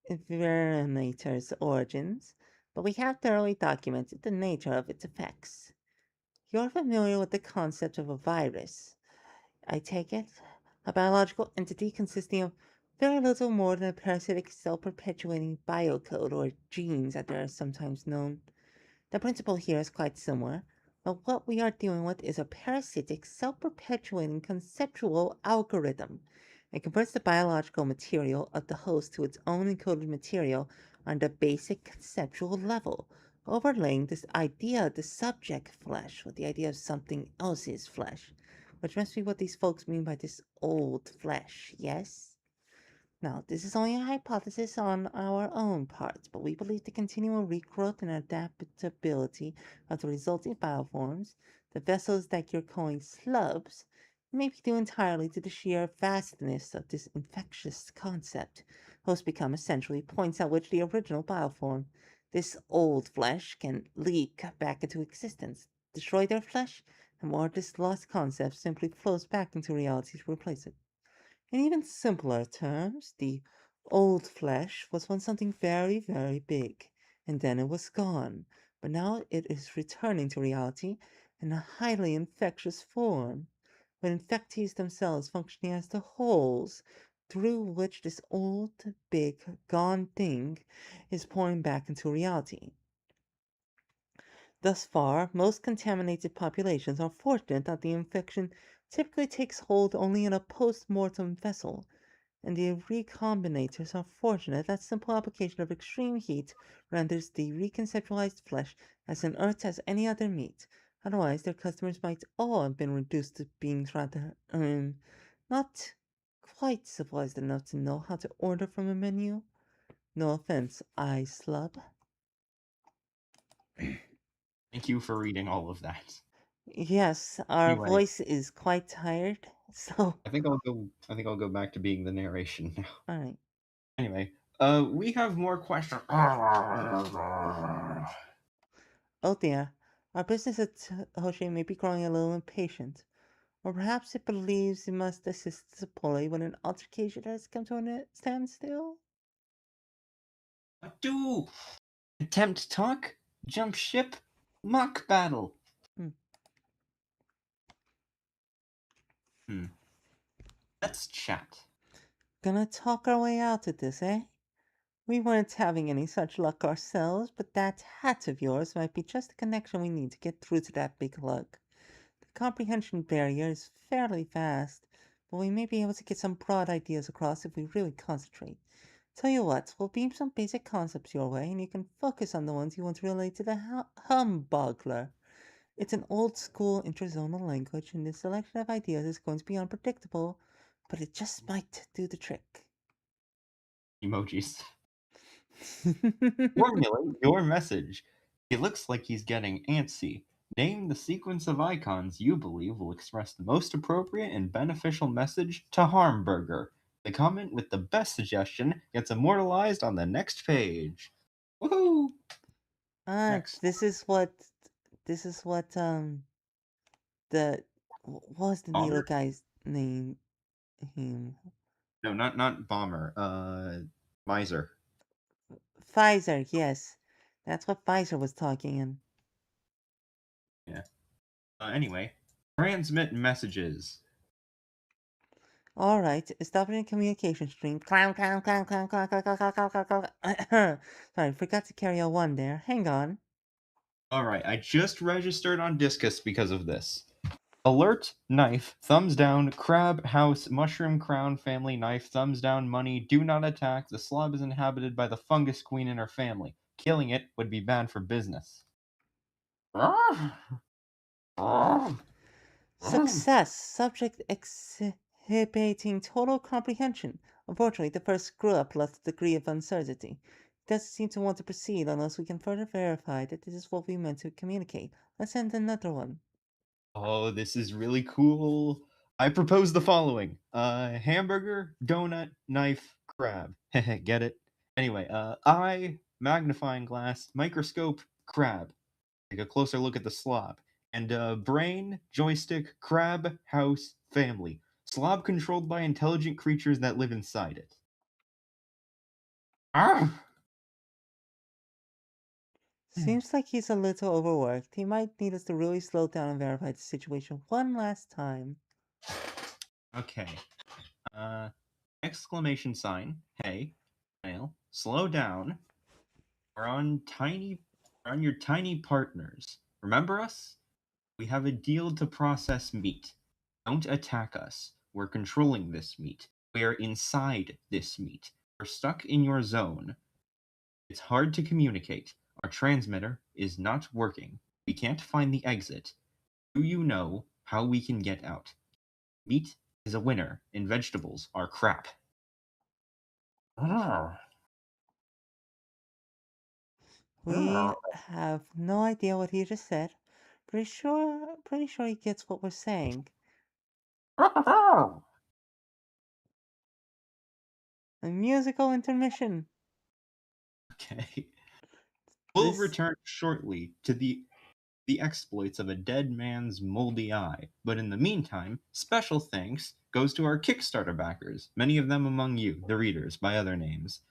experinator's origins, but we have thoroughly documented the nature of its effects. You're familiar with the concept of a virus, I take it? A biological entity consisting of very little more than a parasitic self-perpetuating biocode, or genes as they are sometimes known. The principle here is quite similar, but what we are dealing with is a parasitic, self-perpetuating conceptual algorithm. It converts the biological material of the host to its own encoded material on the basic conceptual level, overlaying this idea of the subject flesh with the idea of something else's flesh, which must be what these folks mean by this old flesh, yes? Now, this is only a hypothesis on our own part, but we believe the continual regrowth and adaptability of the resulting bioforms, the vessels that you're calling slubs, may be due entirely to the sheer vastness of this infectious concept. Host become essentially points at which the original bioform, this old flesh, can leak back into existence, destroy their flesh, and more of this lost concept simply flows back into reality to replace it. In even simpler terms, the old flesh was once something very, very big, and then it was gone. But now it is returning to reality in a highly infectious form, with infectees themselves functioning as the holes through which this old, big, gone thing is pouring back into reality. Thus far, most contaminated populations are fortunate that the infection typically takes hold only in a post mortem vessel, and the recombinators are fortunate that simple application of extreme heat renders the reconceptualized flesh as inert as any other meat. Otherwise, their customers might all have been reduced to beings rather, not quite civilized enough to know how to order from a menu. No offense, I slub. Thank you for reading all of that. Yes, our Anyway, voice is quite tired, so I think I'll go back to being the narration now. alright. Anyway, we have more questions. Oh dear, our business at Hoshi may be growing a little impatient. Or perhaps it believes it must assist the pulley when an altercation has come to a standstill? Do attempt talk, jump ship, mock battle. Hmm. Let's chat. Gonna talk our way out of this, eh? We weren't having any such luck ourselves, but that hat of yours might be just the connection we need to get through to that big lug. The comprehension barrier is fairly vast, but we may be able to get some broad ideas across if we really concentrate. Tell you what, we'll beam some basic concepts your way, and you can focus on the ones you want to relate to the humbuggler. It's an old school intrazonal language, and the selection of ideas is going to be unpredictable, but it just might do the trick. Emojis. Formulate your message. He looks like he's getting antsy. Name the sequence of icons you believe will express the most appropriate and beneficial message to Harmburger. The comment with the best suggestion gets immortalized on the next page. Woohoo! Next. This is what, what was the needle Bomber? guy's name? Him. No, not bomber. Miser. Pfizer, yes. That's what Pfizer was talking in. Yeah. Anyway, transmit messages. Alright, establishing communication stream. Clown, clown, clown, clown, clown, clown, clown, clown, clown, clown, clown. Sorry, forgot to carry a one there. Hang on. Alright, I just registered on Discus because of this. Alert, knife, thumbs down, crab, house, mushroom crown, family, knife, thumbs down, money, do not attack. The slob is inhabited by the fungus queen and her family. Killing it would be bad for business. Success. Subject exhibiting total comprehension. Unfortunately, the first screw up left a degree of uncertainty. He doesn't seem to want to proceed unless we can further verify that this is what we meant to communicate. Let's send another one. Oh, this is really cool. I propose the following. Hamburger, donut, knife, crab. Get it? Anyway, eye, magnifying glass, microscope, crab. Take a closer look at the slob. And brain, joystick, crab, house, family. Slob controlled by intelligent creatures that live inside it. Ah! Seems like he's a little overworked. He might need us to really slow down and verify the situation one last time. Okay. Exclamation sign. Hey, male, slow down. We're on your tiny partners. Remember us? We have a deal to process meat. Don't attack us. We're controlling this meat. We're inside this meat. We're stuck in your zone. It's hard to communicate. Our transmitter is not working. We can't find the exit. Do you know how we can get out? Meat is a winner, and vegetables are crap. We have no idea what he just said. Pretty sure he gets what we're saying. A musical intermission. Okay. We'll This return shortly to the the exploits of a dead man's moldy eye. But in the meantime, special thanks goes to our Kickstarter backers, many of them among you, the readers, by other names.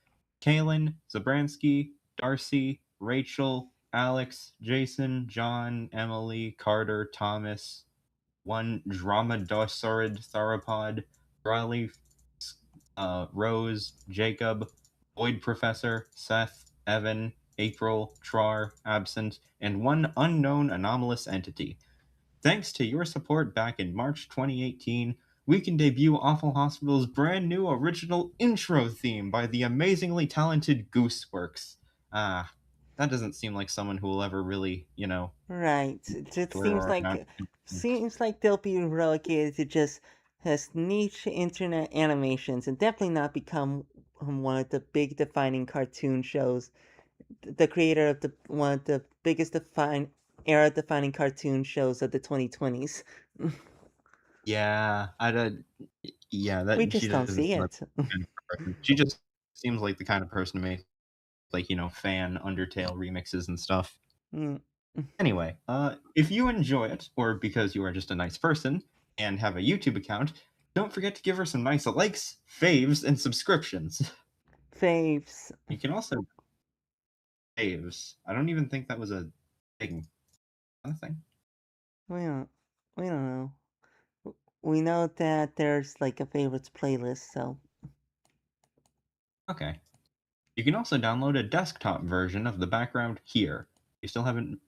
Kaylin, Zabransky, Darcy, Rachel, Alex, Jason, John, Emily, Carter, Thomas, one Dromaeosaurid Theropod, Riley, Rose, Jacob, Void Professor, Seth, Evan, April, Trar, Absent, and one unknown anomalous entity. Thanks to your support back in March 2018, we can debut Awful Hospital's brand new original intro theme by the amazingly talented Gooseworks. Ah, that doesn't seem like someone who will ever really, Right. It just or not. seems like they'll be relegated to just has niche internet animations and definitely not become one of the big defining cartoon shows. The creator of the one of the biggest era defining cartoon shows of the 2020s. Yeah, yeah, We that she just don't doesn't see seem like it. the kind of person. She just seems like the kind of person to make fan Undertale remixes and stuff. Mm. Anyway, if you enjoy it, or because you are just a nice person and have a YouTube account, don't forget to give her some nice likes, faves, and subscriptions. Faves. You can also faves. I don't even think that was a thing. Thing. We don't. We don't know. We know that there's like a favorites playlist, so Okay. You can also download a desktop version of the background here. You still haven't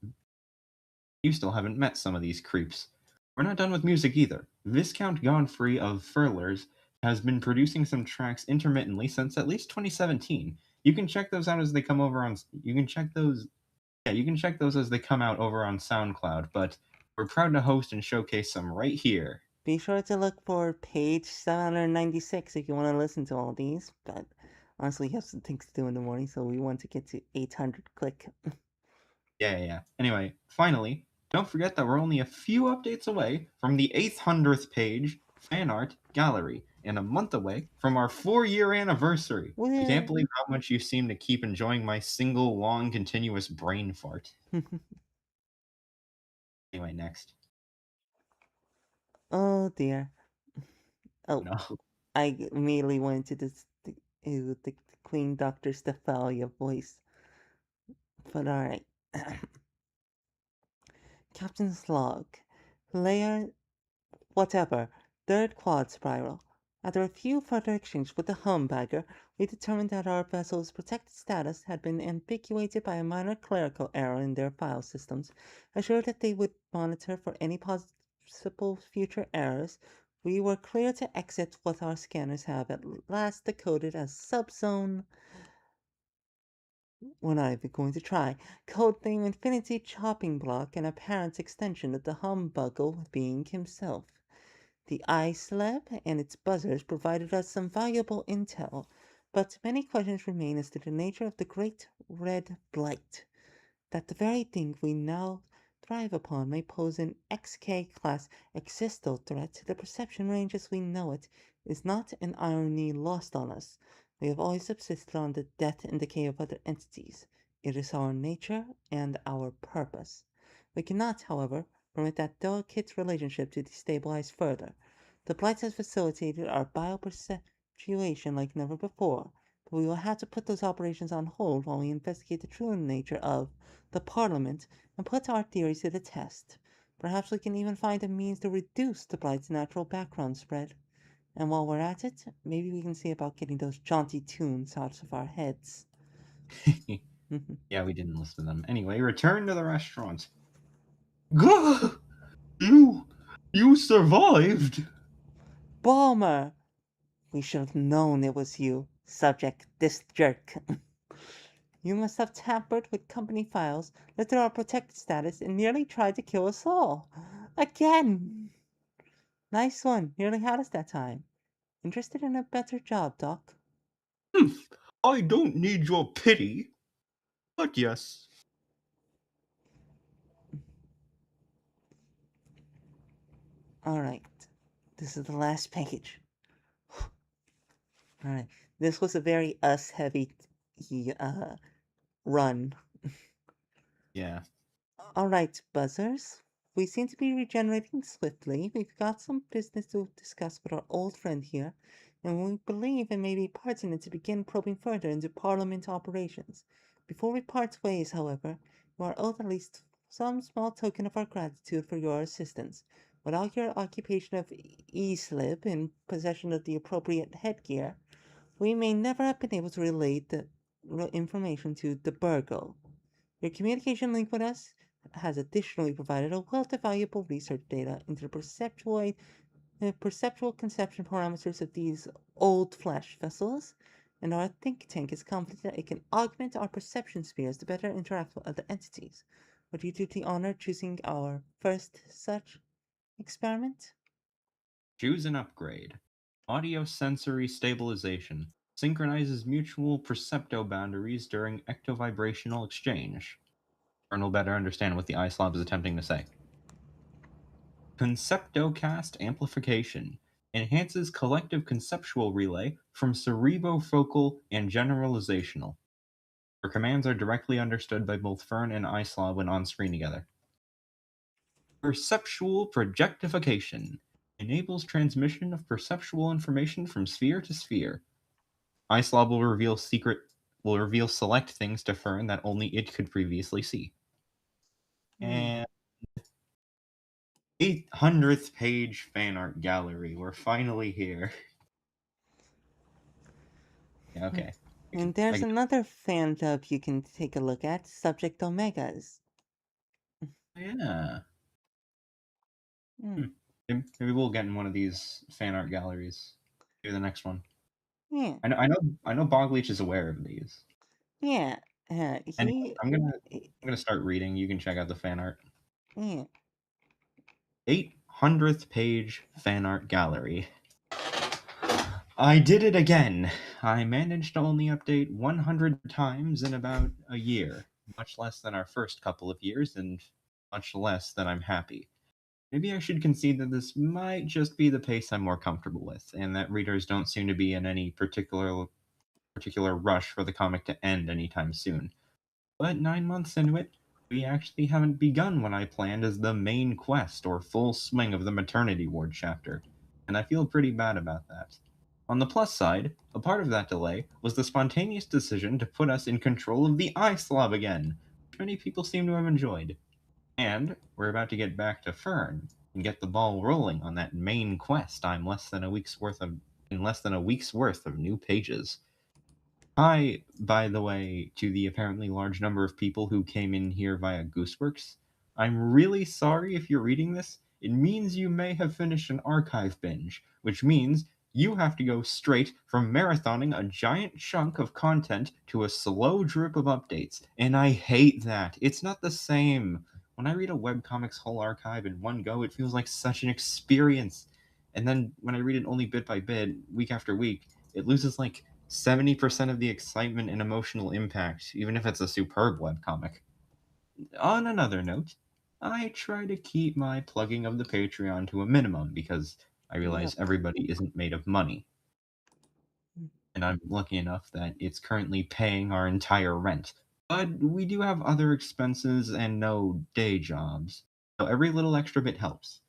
met some of these creeps. We're not done with music either. Viscount Godfrey of Furlers has been producing some tracks intermittently since at least 2017. You can check those out as they come over on. You can check those. Yeah, you can check those as they come out over on SoundCloud. But we're proud to host and showcase some right here. be sure to look for page 796 if you want to listen to all these. But honestly, we have some things to do in the morning, so we want to get to 800 click. Yeah. Anyway, finally, don't forget that we're only a few updates away from the 800th page fan art gallery and a month away from our 4-year anniversary. I can't believe how much you seem to keep enjoying my single long continuous brain fart. Anyway, next. Oh dear. Oh, No. I immediately went to the Queen Dr. Stephalia voice. But alright. Captain's log. Layer whatever. Third quad spiral. After a few further exchanges with the humbagger, we determined that our vessel's protected status had been ambiguated by a minor clerical error in their file systems. Assured that they would monitor for any possible future errors, we were clear to exit what our scanners have at last decoded as subzone. We're not even going to try. Codename Infinity Chopping Block, an apparent extension of the humbuggle being himself. The ice lab and its buzzers provided us some valuable intel, but many questions remain as to the nature of the Great Red Blight. That the very thing we now thrive upon may pose an XK-class existential threat to the perception range as we know it is not an irony lost on us. We have always subsisted on the death and decay of other entities. It is our nature and our purpose. We cannot, however, permit that delicate relationship to destabilize further. The Blight has facilitated our bioperpetuation like never before, but we will have to put those operations on hold while we investigate the true nature of the Parliament and put our theories to the test. Perhaps we can even find a means to reduce the Blight's natural background spread. And while we're at it, maybe we can see about getting those jaunty tunes out of our heads. Yeah, we didn't listen to them. Anyway, return to the restaurant. Gah! You survived! Balmer! We should have known it was you, subject, this jerk. You must have tampered with company files, lifted our protected status, and nearly tried to kill us all. Again! Nice one. Nearly had us that time. Interested in a better job, Doc? I don't need your pity. But yes. Alright. This is the last page. Alright. This was a very us heavy run. Yeah. All right, buzzers. We seem to be regenerating swiftly. We've got some business to discuss with our old friend here, and we believe it may be pertinent to begin probing further into Parliament operations. Before we part ways, however, you are owed at least some small token of our gratitude for your assistance. Without your occupation of e-slip in possession of the appropriate headgear, we may never have been able to relate the information to the Burgle. Your communication link with us has additionally provided a wealth of valuable research data into the perceptual conception parameters of these old flesh vessels, and our think tank is confident that it can augment our perception spheres to better interact with other entities. Would you do the honor choosing our first such experiment? Choose an upgrade. Audio sensory stabilization synchronizes mutual percepto boundaries during ectovibrational exchange. Ern will better understand what the iSlob is attempting to say. Conceptocast amplification enhances collective conceptual relay from cerebrofocal and generalizational. Your commands are directly understood by both Fern and iSlob when on screen together. Perceptual projectification enables transmission of perceptual information from sphere to sphere. iSlob will reveal select things to Fern that only it could previously see. And 800th page fan art gallery. We're finally here. Yeah, okay. And there's another fan dub you can take a look at, Subject Omegas. Yeah. Mm. Maybe we'll get in one of these fan art galleries. Do the next one. Yeah, I know Bogleach is aware of these. yeah. Anyway, I'm gonna start reading. You can check out the fan art. Yeah. 800th page fan art gallery. I did it again. I managed to only update 100 times in about a year, much less than our first couple of years, and much less than I'm happy. Maybe I should concede that this might just be the pace I'm more comfortable with, and that readers don't seem to be in any particular rush for the comic to end anytime soon. But 9 months into it, we actually haven't begun what I planned as the main quest or full swing of the maternity ward chapter, and I feel pretty bad about that. On the plus side, a part of that delay was the spontaneous decision to put us in control of the eye slob again, which many people seem to have enjoyed. And we're about to get back to Fern and get the ball rolling on that main quest in less than a week's worth of new pages. Hi, by the way, to the apparently large number of people who came in here via Gooseworks. I'm really sorry if you're reading this. It means you may have finished an archive binge, which means you have to go straight from marathoning a giant chunk of content to a slow drip of updates. And I hate that. It's not the same. When I read a webcomic's whole archive in one go, it feels like such an experience. And then when I read it only bit by bit, week after week, it loses like 70% of the excitement and emotional impact, even if it's a superb webcomic. On another note, I try to keep my plugging of the Patreon to a minimum because I realize everybody isn't made of money. And I'm lucky enough that it's currently paying our entire rent. But we do have other expenses and no day jobs, so every little extra bit helps.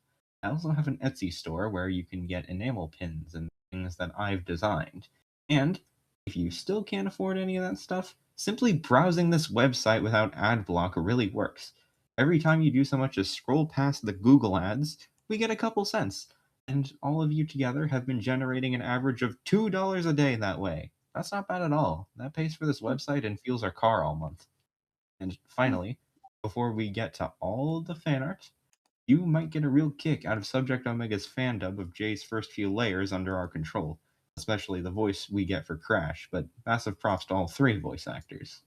I also have an Etsy store where you can get enamel pins and things that I've designed. And if you still can't afford any of that stuff, simply browsing this website without ad block really works. Every time you do so much as scroll past the Google ads, we get a couple cents. And all of you together have been generating an average of $2 a day that way. That's not bad at all. That pays for this website and fuels our car all month. And finally, before we get to all of the fan art, you might get a real kick out of Subject Omega's fan dub of Jay's first few layers under our control, especially the voice we get for Crash, but massive props to all three voice actors.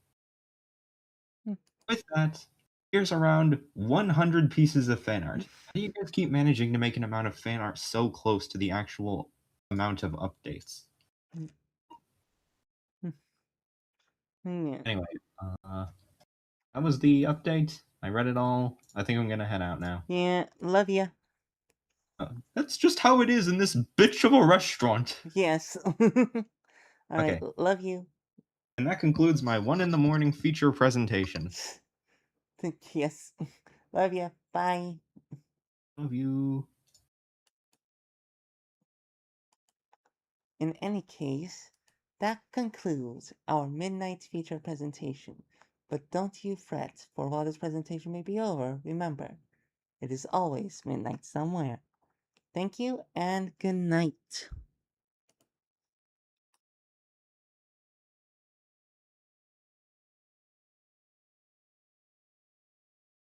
With that, here's around 100 pieces of fan art. How do you guys keep managing to make an amount of fan art so close to the actual amount of updates? Anyway, that was the update. I read it all. I think I'm gonna head out now. Yeah, love ya. That's just how it is in this bitch of a restaurant. Yes. All right, Okay. love you. And that concludes my 1 in the morning feature presentation. Yes. Love ya. Bye. Love you. In any case, that concludes our midnight feature presentation. But don't you fret, for while this presentation may be over, remember, it is always midnight somewhere. Thank you and good night.